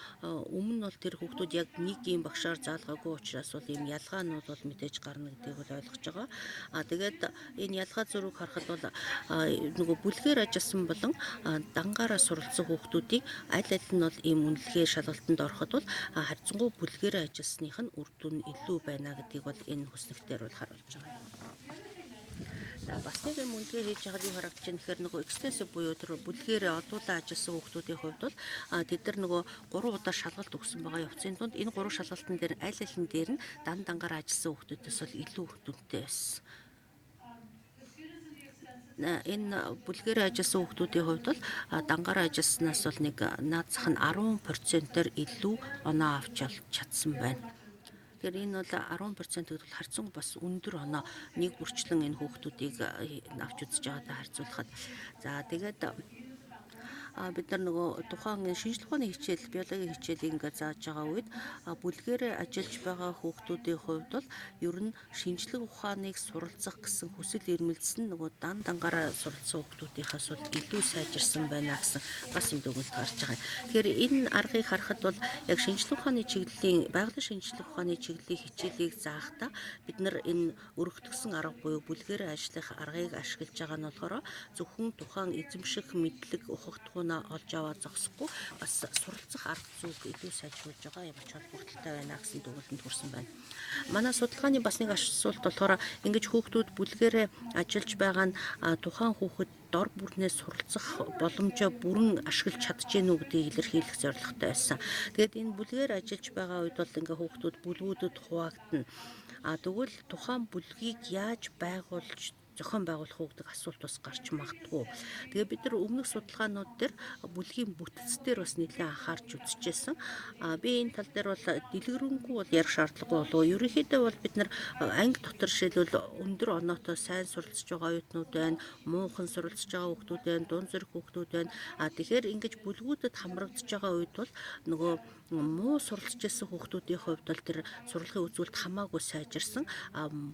өмнө нь бол тэр хүүхдүүд яг нэг юм багшаар заалгаагүй учраас бол ийм ялгаанууд бол мэдээж гарна гэдгийг бол ойлгож байгаа. Тэгээд энэ ялгаа зөрүүг харахад бол нөгөө бүлгээр ажилласан болон дангаараа суралцсан хүүхдүүдийн аль аль нь бол ийм үнэлгээ шалгалтанд ороход бол харьцангуй бүлгээрээ ажилласных нь үр дүн илүү байна гэдгийг бол энэ хүснэгтээр бол харуулж байгаа. За бас нэг юм үнэлгээ хийж байгаа юу харагдаж байна гэхээр нөгөө экстенсив буюу тэр бүлгээрээ одуулаа ажилласан хүүхдүүдийн хувьд бол тэд нар нөгөө 3 удаа шалгалт өгсөн байгаа явцын дунд энэ 3 шалгалтын дээр аль алин дээр нь дангаараа ажилласан хүүхдүүдээс бол илүү дүнтэй байсан. Энэ бүлгээрээ ажилласан хүүхдүүдийн хувьд бол дангаараа ажилласнаас бол нэг наацх нь 10%-ээр илүү оноо авч чадсан байна. Тэгэхээр энэ бол 10% гэдэг бол харьцангуй бас өндөр оноо нэг бүрчлэн энэ хүүхдүүдийг авч үзэж байгаатай харьцуулахад. За тэгээд бид нар нөгөө тухайн шинжлэх ухааны хичээл, биологийн хичээлийг ингээд зааж байгаа үед бүлгээрээ ажиллаж байгаа хүүхдүүдийн хувьд бол ер нь шинжлэх ухааныг суралцах гэсэн хүсэл эрмэлзэл нь нөгөө дангаараа суралцсан хүүхдүүдийнхээс бол илүү сайжирсан байна гэсэн бас юм дүгнэлт гарч байгаа. Тэгэхээр энэ аргыг харахад бол яг шинжлэх ухааны чиглэлийн байгалийн шинжлэх ухааны чиглэлийн хичээлийг заахдаа бид нар энэ өргөтгсөн арга буюу бүлгээрээ ажиллах аргыг ашиглаж байгаа нь болохоор зөвхөн тухайн эзэмших мэдлэг ухагтгуунаа олж аваад зогсохгүй бас суралцах арга зүйг илүү сайжруулж байгаа юм ач холбогдолтой байна гэсэн дүгнэлтэнд хүрсэн байна. Манай судалгааны бас нэг асуулт болохоор ингэж хүүхдүүд бүлгээрээ ажиллаж байгаа нь тухайн хүүхэд дор бүрнээ суралцах боломжоо бүрэн ашиглаж чадчихэв үү гэдгийг илэрхийлэх зорилготой байсан. Тэгээд энэ бүлгээр ажиллаж байгаа үед бол ингээ хүүхдүүд бүлгүүдэд хуваагдана. Тэгвэл тухайн бүлгийг яаж байгуулж зохион байгуулах уу гэдэг асуулт бас гарч магадгүй. Тэгээ бид нар өмнөх судалгаанууд дээр бүлгийн бүтц дээр бас нэлээд анхаарч үзчихсэн. Би энэ тал дээр бол дэлгэрэнгүй бол ярих шаардлагагүй болов. Ерөнхийдөө бол бид нар анги дотор жишээлбэл өндөр оноотой сайн суралцж байгаа оюутнууд байна, муухан суралцж байгаа хүүхдүүд байна, дунд зэрэг хүүхдүүд байна. Тэгэхээр ингэж бүлгүүдэд хамрагдж байгаа үед бол нөгөө муу суралцж байсан хүүхдүүдийн хувьд бол тэр сурлагын үзүүлэлт хамаагүй сайжирсан.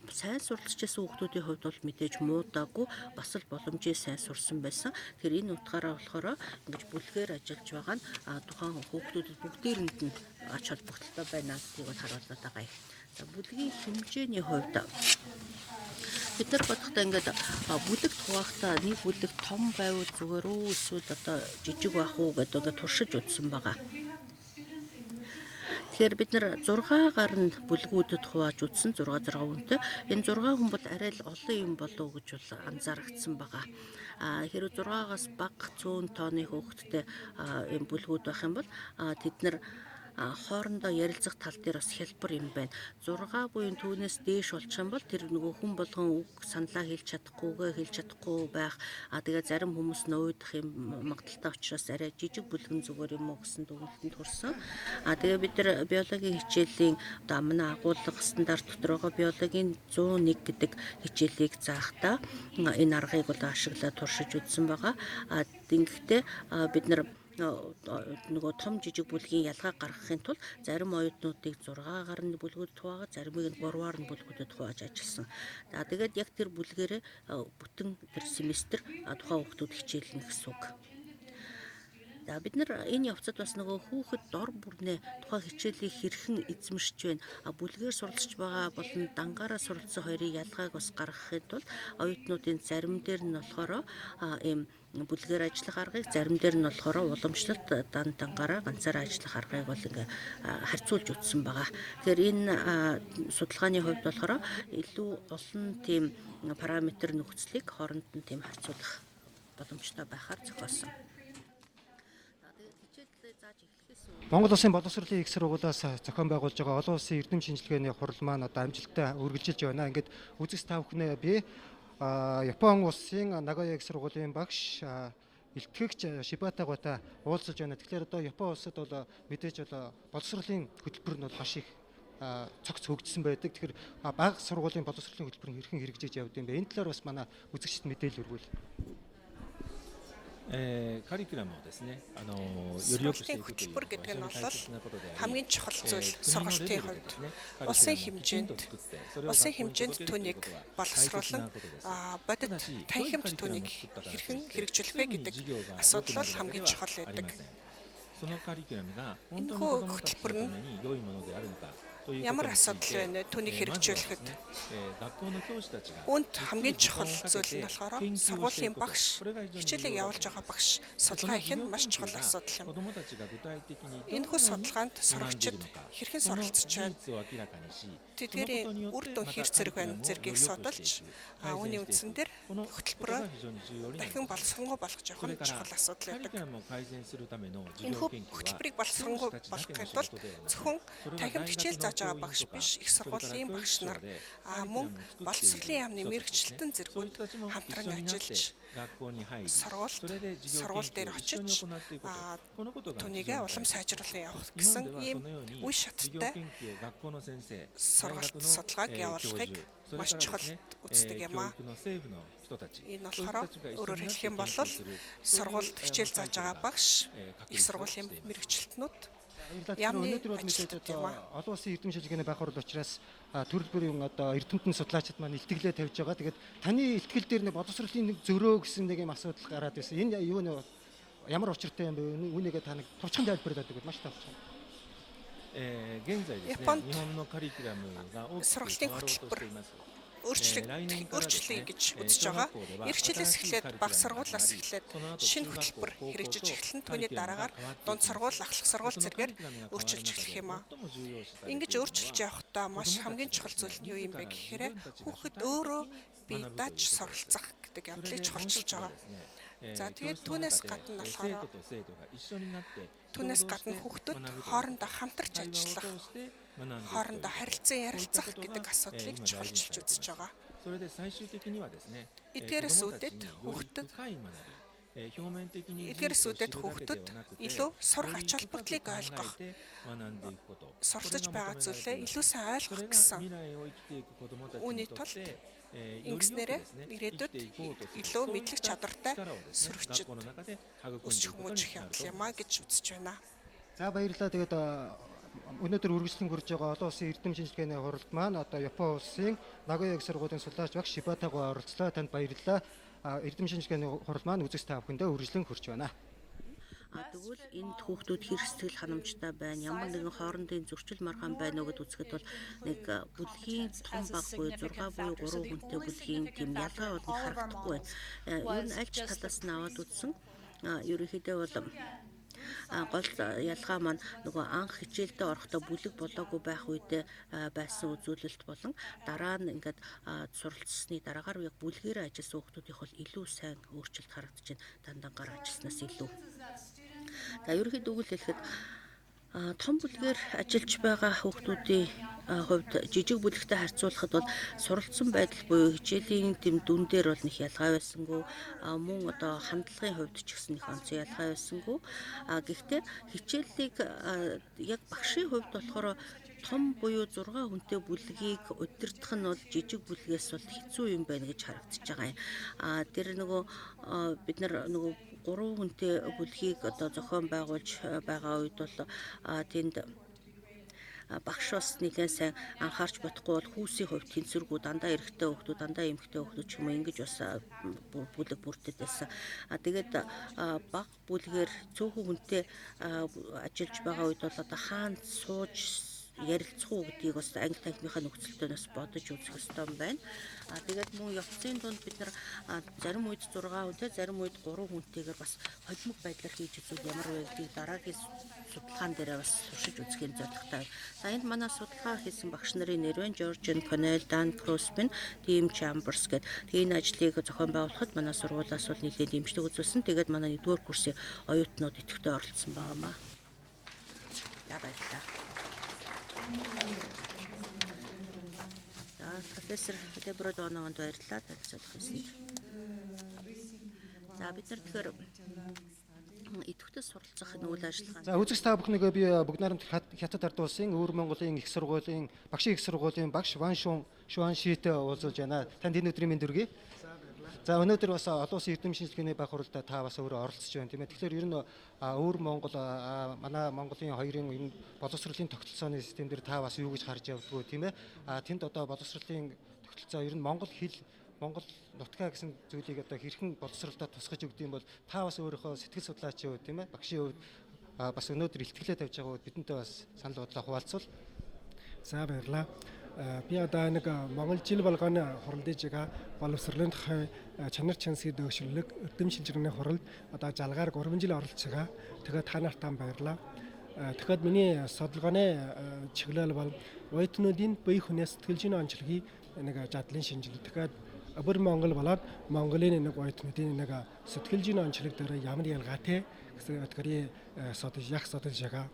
Сайн суралцж байсан хүүхдүүдийн хувьд бол мэдээж муудаагүй бас л боломжтой сайн сурсан байсан. Тэгэхээр энэ утгаараа болохоор ингэж бүлгээр ажиллаж байгаа нь тухайн хүүхдүүдэд бүгдээрэнд нь ач холбогдолтой байна гэдгийг бол харуулдаг байгаа юм. За бүлгийн хэмжээний хувьд бид нар бодохдоо ингээд бүлэгт хуваахтаа нэг бүлэг том байвал зүгээр үү эсвэл одоо жижиг байх уу гэдэг ингээд туршиж үзсэн байгаа. Тэгэхээр бид нар 6-гаар нь бүлгүүдэд хувааж үзсэн 6 хүнтэй. Энэ 6 хүн бол арай л олон юм болов уу гэж бол анзаарагдсан байгаа. Хэрвээ 6-аас бага 100 тонны хүүхэдтэй энэ бүлгүүд байх юм бол тэд нар хоорондоо ярилцах тал дээр бас хялбар юм байна. 6 буюу түүнээс дээш болчих юм бол тэр нөгөө хүн болгон үг саналаа хэлж чадахгүй байх. Тэгээ зарим хүмүүс нөөдөх юм магадaltaй учраас арай жижиг бүлгэн зүгээр юм уу гэсэн дүгнэлтэнд хүрсэн. Тэгээ бид нар биологийн хичээлийн одоо манай агуулга стандарт дотор байгаа биологийн 101 гэдэг хичээлийг заахдаа энэ аргыг бол ашиглаад туршиж үзсэн байгаа. Тэгэхдээ бид нар нөгөө том жижиг бүлгийн ялгаа гаргахын тулд зарим оюутнуудыг 6-аар нь бүлгүүдэд хуваагаад заримыг нь 3-аар нь бүлгүүдэд хувааж ажилласан. Тэгээд яг тэр бүлгээрээ бүтэн тэр семестр тухайн хүүхдүүд хичээлнэ гэсэн үг. Бид нар энэ явцад бас нөгөө хүүхэд дор бүрнээ тухайн хичээлийг хэрхэн эзэмшиж байна. Бүлгээр суралцж байгаа болон дангаараа суралцсан хоёрын ялгааг бас гаргахын тулд оюутнуудын зарим дээр нь болохоор ийм бүлгээр ажиллах аргыг, зарим дээр нь болохоор уламжлалт дангаараа ганцаараа ажиллах аргыг бол ингээ харьцуулж үзсэн байгаа. Тэгэхээр энэ судалгааны хувьд болохоор илүү олон тийм параметр нөхцөлийг хооронд нь тийм харьцуулах боломжтой байхаар зохиосон. Монгол Улсын боловсролын их сургуулиас зохион байгуулж байгаа олон улсын эрдэм шинжилгээний хурал маань одоо амжилттай үргэлжилж байна. Ингээд үзэгч та бүхнээ би Япон улсын Нагоя их сургуулийн багш илтгэгч Шибатагаатай уулзаж байна. Тэгэхээр одоо Япон улсад бол мэдээж бол боловсролын хөтөлбөр нь бол маш их цогц хөгжсөн байдаг. Тэгэхээр бага сургуулийн боловсролын хөтөлбөр нь хэрхэн хэрэгжиж явд юм бэ? Энэ талаар бас манай үзэгчдэд мэдээлэл өргүүл. カリキュラムをですね、より良くしていくということが大切なことであり、国のレベルでですね、カリキュラムをきちんと作って、それを学校に届けるということが大切なことです。ただし、どういうカリキュラムを作ったからといって、すぐに授業が良くなるわけではありません。そのカリキュラムが本当に子どもたちのために良いものであるのか。Ямар асуудал байна вэ? Түүнийг хэрэгжүүлэхэд үүнд хамгийн чухал зүйл нь болохоор сургуулийн багш, хичээлийг явуулж байгаа багш судалгаа хийх нь маш чухал асуудал юм. Энэхүү судалгаанд сурагчид хэрхэн суралцж байна? Тэдгээрийн үр дүн хэр зэрэг байна зэргийг судалж, үүний үндсэн дээр хөтөлбөрөөр дахин боловсронгуй болгож явах нь чухал асуудал байдаг. Энэхүү хөтөлбөрийг боловсронгуй болгохын тулд зөвхөн танхимд хичээл зааж байгаа багш биш, их сургуулийн багш нар мөн боловсролын яамны мэргэжилтэн зэргүүд хамтран ажиллаж сургууль дээр очиж түүнийг улам сайжруулан явах гэсэн ийм үе шаттай сургалт судалгааг явуулахыг маш чухал үздэг юм аа. Энэ болохоор өөрөөр хэлэх юм бол сургуульд хичээл зааж байгаа багш, их сургуулийн мэргэжилтнүүд Өнөөдөр мэдээж олон улсын эрдэм шинжилгээний байх хурал учраас төрөл бүрийн одоо эрдэмтэн судлаачид маань илтгэлээ тавьж байгаа. Тэгээд таны илтгэл дээр нэг боловсролын нэг зөрөө гэсэн нэг юм асуудал гараад байсан. Энэ юу нэ ямар учиртай юм бэ? Үүнийгээ та нэг товчхон тайлбарлаад өгвөл маш товчхон. 現在ですね、日本のカリキュラムが大きく変わろうとしています。өөрчлөлий гэж үзэж байгаа. Эх хичээлээс эхлээд бага сургуулиас эхлээд шинэ хөтөлбөр хэрэгжиж эхэлнэ. Түүний дараагаар дунд сургууль, ахлах сургууль зэргээр өөрчилж эхлэх юм аа. Ингэж өөрчилж явахдаа маш хамгийн чухал зүйл нь юу юм бэ гэхээр хүүхэд өөрөө бие дааж суралцах гэдэг явдлыг чухалчилж байгаа. За тэгээд түүнээс гадна болохоор хүүхдүүд хоорондоо хамтарч ажиллах, хоорондоо харилцан ярилцах гэдэг асуудлыг чухалчилж үзэж байгаа. Эдгээрээс үүдээд хүүхдүүд илүү сурах ач холбогдлыг ойлгох, суралцж байгаа зүйлээ илүү сайн ойлгох гэсэн үүний тулд ингэснээрээ ирээдүйд илүү мэдлэг чадвартай сурагчид өсөх хүмүүжих явдал юм а гэж үзэж байна. За баярлалаа. Тэгээд өнөөдөр үргэлжлэн хурж байгаа олон улсын эрдэм шинжилгээний хуралд маань одоо Япон улсын Нагоя их сургуулийн судлаач багш Шибатагаа оролцлоо. Танд баярлалаа. Эрдэм шинжилгээний хурал маань үзэгч та бүхэндээ үргэлжлэн хурж байна. Тэгвэл энд хүүхдүүд хэрэг сэтгэл ханамжтай байна, ямар нэгэн хоорондын зөрчил маргаан байна уу гэд үзэхэд бол нэг бүлгийн том баггүй 6 буюу 3 хүнтэй бүлгийн тийм ялгаа бол харагдахгүй байна. Ер нь аль ч талаас нь аваад үзсэн ерөнхийдөө бол гол ялгаа маань нөгөө анх хичээлдээ орохдоо бүлэг болоогүй байх үедээ байсан үзүүлэлт болон дараа нь ингээд суралцсны дараагаар яг бүлгээр ажилласан хүүхдүүдийнх бол илүү сайн өөрчлөлт харагдаж байна. Дандангаар ажилласнаас илүү. За ерөнхийдөө үгэл хэлэхэд Том бүлгээр ажиллаж байгаа хүүхдүүдийн хувьд жижиг бүлэгтэй харьцуулахад бол суралцсан байдал буюу хичээлийн дэм дүн дээр бол нэг ялгаа байсангүй мөн одоо хандлагын хувьд ч гэсэн их онцгой ялгаа байсангүй. Гэхдээ хичээллийг яг багшийн хувьд болохоор том буюу 6 хүнтэй бүлгийг удирдах нь бол жижиг бүлгээс бол хэцүү юм байна гэж харагдаж байгаа юм. Тэр нөгөө бид нар нөгөө 3 хүнтэй бүлгийг одоо зохион байгуулж байгаа үед бол тэнд багш бас нэлээд сайн анхаарч бодохгүй бол хүүсийн хувьд тэнцвэргүй дандаа эрэгтэй хүүхдүүд дандаа эмэгтэй хүүхдүүд ч юм уу ингэж бас бүлэг бүрдээд байсан. Тэгээд баг бүлгээр цөөхөн хүнтэй ажиллаж байгаа үед бол одоо хаана сууж ярилцах уу гэдгийг бас англи танхимынхаа нөхцөлтөд бас бодож үзэх ёстой юм байна. Тэгээд мөн явцын дунд бид нар зарим үед 6 хүнтэй, зарим үед 3 хүнтэйгээр бас холимог байдлаар хийж үзвэл ямар вэ гэдгийг дараагийн судалгаан дээр бас туршиж үзэхийн зорилготой байна. За энд манай судалгаа хийсэн багш нарын нэр байна. Georgian Connell, Dan Crosby, Tim Chambers гэдэг. Энэ ажлыг зохион байгуулахад манай сургуулиас бол нэлээд дэмжлэг үзүүлсэн. Тэгээд манай 1-р курсын оюутнууд идэвхтэй оролцсон байнамаа. Баярлалаа. Профессор Дебродонованд баярлалаа танилцуулах юмсан. За бид нар тэгэхээр идэвхтэй суралцах энэ үйл ажиллагаа. За үзэгч та бүхнийгээ би бүгд найрамд Хятад ард улсын Өвөр Монголын их сургуулийн багшийн их сургуулийн багш Ван Шуан Шитэй уулзаж байна. Танд энэ өдрийн мэнд хүргэе. За өнөөдөр бас олон улсын эрдэм шинжилгээний баг хуралдаа та бас өөрөө оролцож байна тийм ээ. Тэгэхээр ер нь Өвөр Монгол манай Монголын хоёрын энэ боловсролын тогтолцооны систем дээр та бас юу гэж харж явдггүй тийм ээ. Тэнд одоо боловсролын тогтолцоо ер нь Монгол хэл Монгол нутгаа гэсэн зүйлийг одоо хэрхэн боловсролдоо тусгаж өгдөг юм бол та бас өөрийнхөө сэтгэл судлаачийн хувьд тийм ээ багшийн хувьд бас өнөөдөр илтгэлээ тавьж байгаа бидэнтэй бас санал бодлоо хуваалцвал. За баярлалаа. Би одоо нэг Монгол жил болгоны хуралдаж байгаа боловсролын тухай чанар чансгийн дөөгшөрлөг эрдэм шинжилгээний хуралд одоо жалгаар 3 жил оролцож байгаа. Тэгээд та нарт баярлалаа. Тэгэхээр миний судалгааны чиглэл бол оюутнуудын бие хүнээс сэтгэлжийн онцлогийг нэг задлан шинжилгээ. Тэгэхээр Өвөр Монгол болоод Монголын нэг оюутнуудын нэг сэтгэлжийн онцлог дээр ямар ялгаатай гэсэн өтгөрийн судалж байгаа.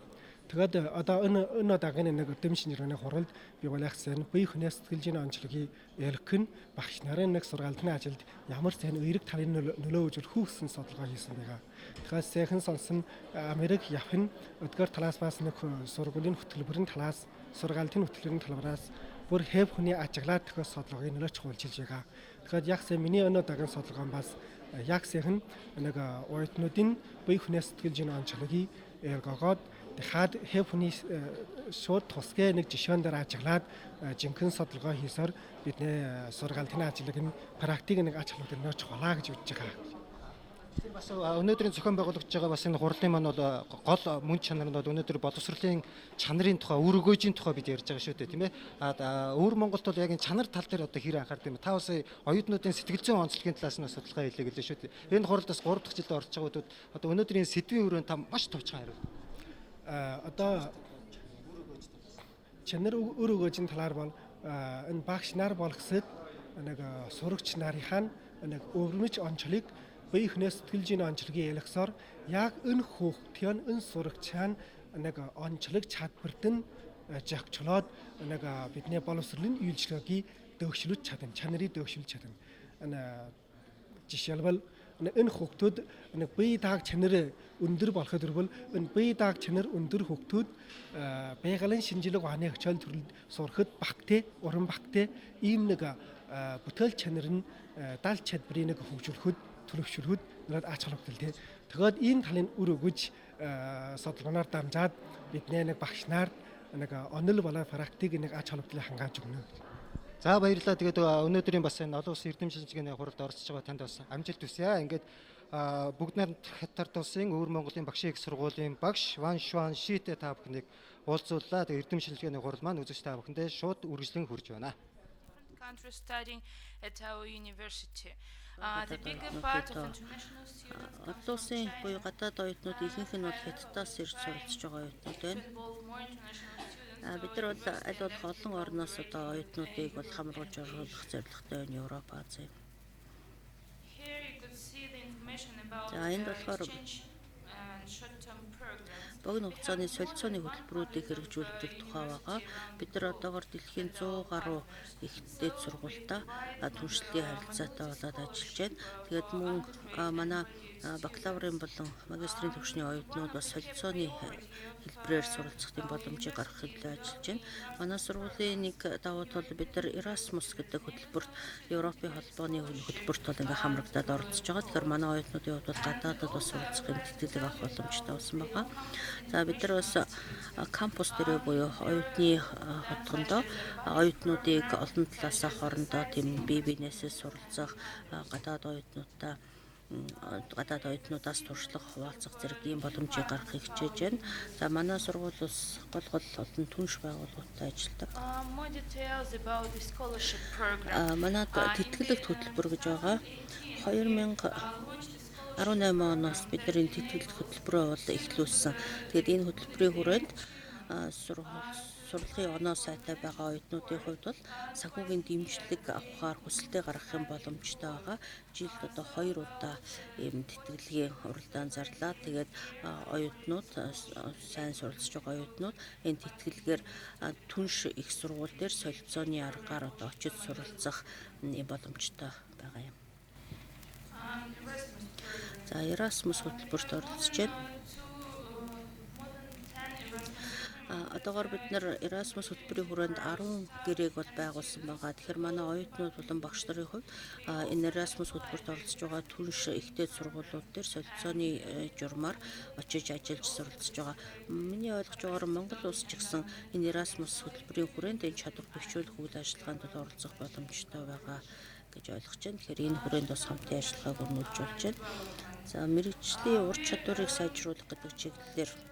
Тэгээд одоо энэ удаагийн нэг эрдэм шинжилгээний хуралд би бол яг сайн бие хүнээс сэтгэлжийн онцлогийг ялгах нь багш нарын нэг сургаалтын ажилд ямар сайн эерэг талын нөлөө үзүүлэх үү гэсэн судалгаа хийсэн байгаа. Тэгэхээр сайхан сонсон Америк явхын өдгөр талаас бас нэг сургуулийн хөтөлбөрийн талаас сургаалтын хөтөлбөрийн талбараас бүр хэв хүний ажиглаад төгс судалгааг нөлөөч хуулжилж байгаа. Тэгэхээр яг сайн миний өнөө дагийн судалгаа бас яг сайхан нэг оюутнуудын бие хүнээс сэтгэлжийн онцлогийг ялгаагаад хаад хэв хүний шууд тусгай нэг жишээн дээр ажиглаад жинхэнэ судалгаа хийсээр бидний сургаалтын ажлыг нь практик нэг ач холбогдол нөөж холаа гэж үзэж байгаа. Тэр бас өнөөдрийн зохион байгуулагч байгаа бас энэ хурлын маань бол гол мөн чанар нь бол өнөөдөр боловсролын чанарын тухай, үр өгөөжийн тухай бид ярьж байгаа шүү дээ, тийм ээ. Өвөр Монголд бол яг энэ чанар тал дээр одоо хэр анхаардаг юм. Та бас оюутнуудын сэтгэл зүйн онцлогийн талаас нь судалгаа хийлээ гэлээ шүү дээ. Энэ хуралд бас 3 дахь жилд орж байгаа хүмүүс одоо өнөөдрийн сэдвийн өрөөнд та маш товчхон хариу. Одоо чанар үр өгөөжийн талаар бол энэ багш нар болгосод нэг сурагч нарынхаа нэг өвөрмөж онцлог бие хүнээс сэтгэлжийн онцлогийг ялгасаар яг энэ хүүхдийн энэ сурагчаан нэг онцлог чадварт нь жагчлоод нэг бидний боловсролын үйлчлэгийг дөөгшлүүлж чадна, чанарыг дөөгшүүлж чадна. Жишээлбэл энэ хүүхдүүд нэг бие дааг чанар өндөр болоход бол энэ бие дааг чанар өндөр хүүхдүүд байгалийн шинжилгээ ухааны хичээл төрөлд сурахад багтээ, уран багтээ ийм нэг бүтээл чанар нь даалт чадварыг нэг хөгжүүлэхэд төлөвшүүлэхэд надад ач холбогдол тий. Тэгээд энэ талын үр өгөж судалгаанаар дамжаад бидний нэг багш нар нэг онол болоо практик нэг ач холбогдлыг хангааж өгнө. За баярлалаа. Тэгээд өнөөдрийн бас энэ олон улсын эрдэм шинжилгээний хуралд оролцож байгаа танд бас амжилт хүсье. Ингээд бүгд найрамд Хятад улсын Өвөр Монголын багшийн их сургуулийн багш Ван Шуан Шитэй та бүхнийг уулзууллаа. Тэгээд эрдэм шинжилгээний хурал маань үзэгч та бүхэндээ шууд үргэлжлэн хүрж байна. Country studying at our university. The bigger part of international students олон улсын буюу гадаад оюутнууд ихэнх нь бол Хятадаас ирж суралцж байгаа оюутнууд байна. Бид нар бол аль болох олон орноос одоо оюутнуудыг бол хамруулж оруулах зорилготой байна Европ, Ази. За энд болохоор богино хугацааны солилцооны хөтөлбөрүүдийг хэрэгжүүлдэг тухай байгаа. Бид нар одоогоор дэлхийн 100 гаруй их дээд сургуультай түншлэлийн харилцаатай болоод ажиллаж байна. Тэгээд мөн манай бакалаврын болон магистрийн түвшний оюутнууд бас солилцооны хэлбэрээр суралцахын боломжийг гаргахын төлөө ажиллаж байна. Манай сургуулийн нэг давуу тал бид нар Erasmus гэдэг хөтөлбөрт Европын холбооны хөтөлбөрт бол ингээ хамрагдаад оролцож байгаа. Тэгэхээр манай оюутнуудын хувьд бол гадаадд бас суралцахын тэтгэлэг авах боломжтой болсон байгаа. За бид нар бас кампус дээр буюу оюутны хотгондоо оюутнуудыг олон талаасаа хоорондоо тийм бие биенээсээ суралцах гадаад оюутнуудаас туршлага хуваалцах зэрэг ийм боломжийг гаргахыг хичээж байна. За манай сургууль бас гол олон түнш байгууллагуудтай ажилладаг. Манайд тэтгэлэгт хөтөлбөр гэж байгаа. 2018 оноос бид нар энэ тэтгэлэгт хөтөлбөрөө бол эхлүүлсэн. Тэгээд энэ хөтөлбөрийн хүрээнд сургуулийн оноо сайтай байгаа оюутнуудын хувьд бол санхүүгийн дэмжлэг авахаар хүсэлтээ гаргахын боломжтой байгаа. Жилд одоо 2 удаа ийм тэтгэлгийн уралдаан зарлаа. Тэгээд оюутнууд сайн суралцж байгаа оюутнууд энэ тэтгэлгээр түнш их сургууль дээр солилцооны аргаар одоо очиж суралцах ийм боломжтой байгаа юм. За Erasmus хөтөлбөрт оролцож байна. Одоогоор бид нар Erasmus хөтөлбөрийн хүрээнд 10 гэрээг бол байгуулсан байгаа. Тэгэхээр манай оюутнууд болон багш нарын хувьд энэ Erasmus хөтөлбөрт оролцож байгаа түнш ихтэй сургуулиуд дээр солилцооны журмаар очиж ажиллаж суралцж байгаа. Миний ойлгож байгаагаар Монгол улс ч гэсэн энэ Erasmus хөтөлбөрийн хүрээнд энэ чадвар бэхжүүлэх үйл ажиллагаанд оролцох боломжтой байгаа гэж ойлгож байна. Тэгэхээр энэ хүрээнд бас хамтын ажиллагааг өрнүүлж болж байна. За мэрэгжлийн ур чадварыг сайжруулах гэдэг чиглэлээр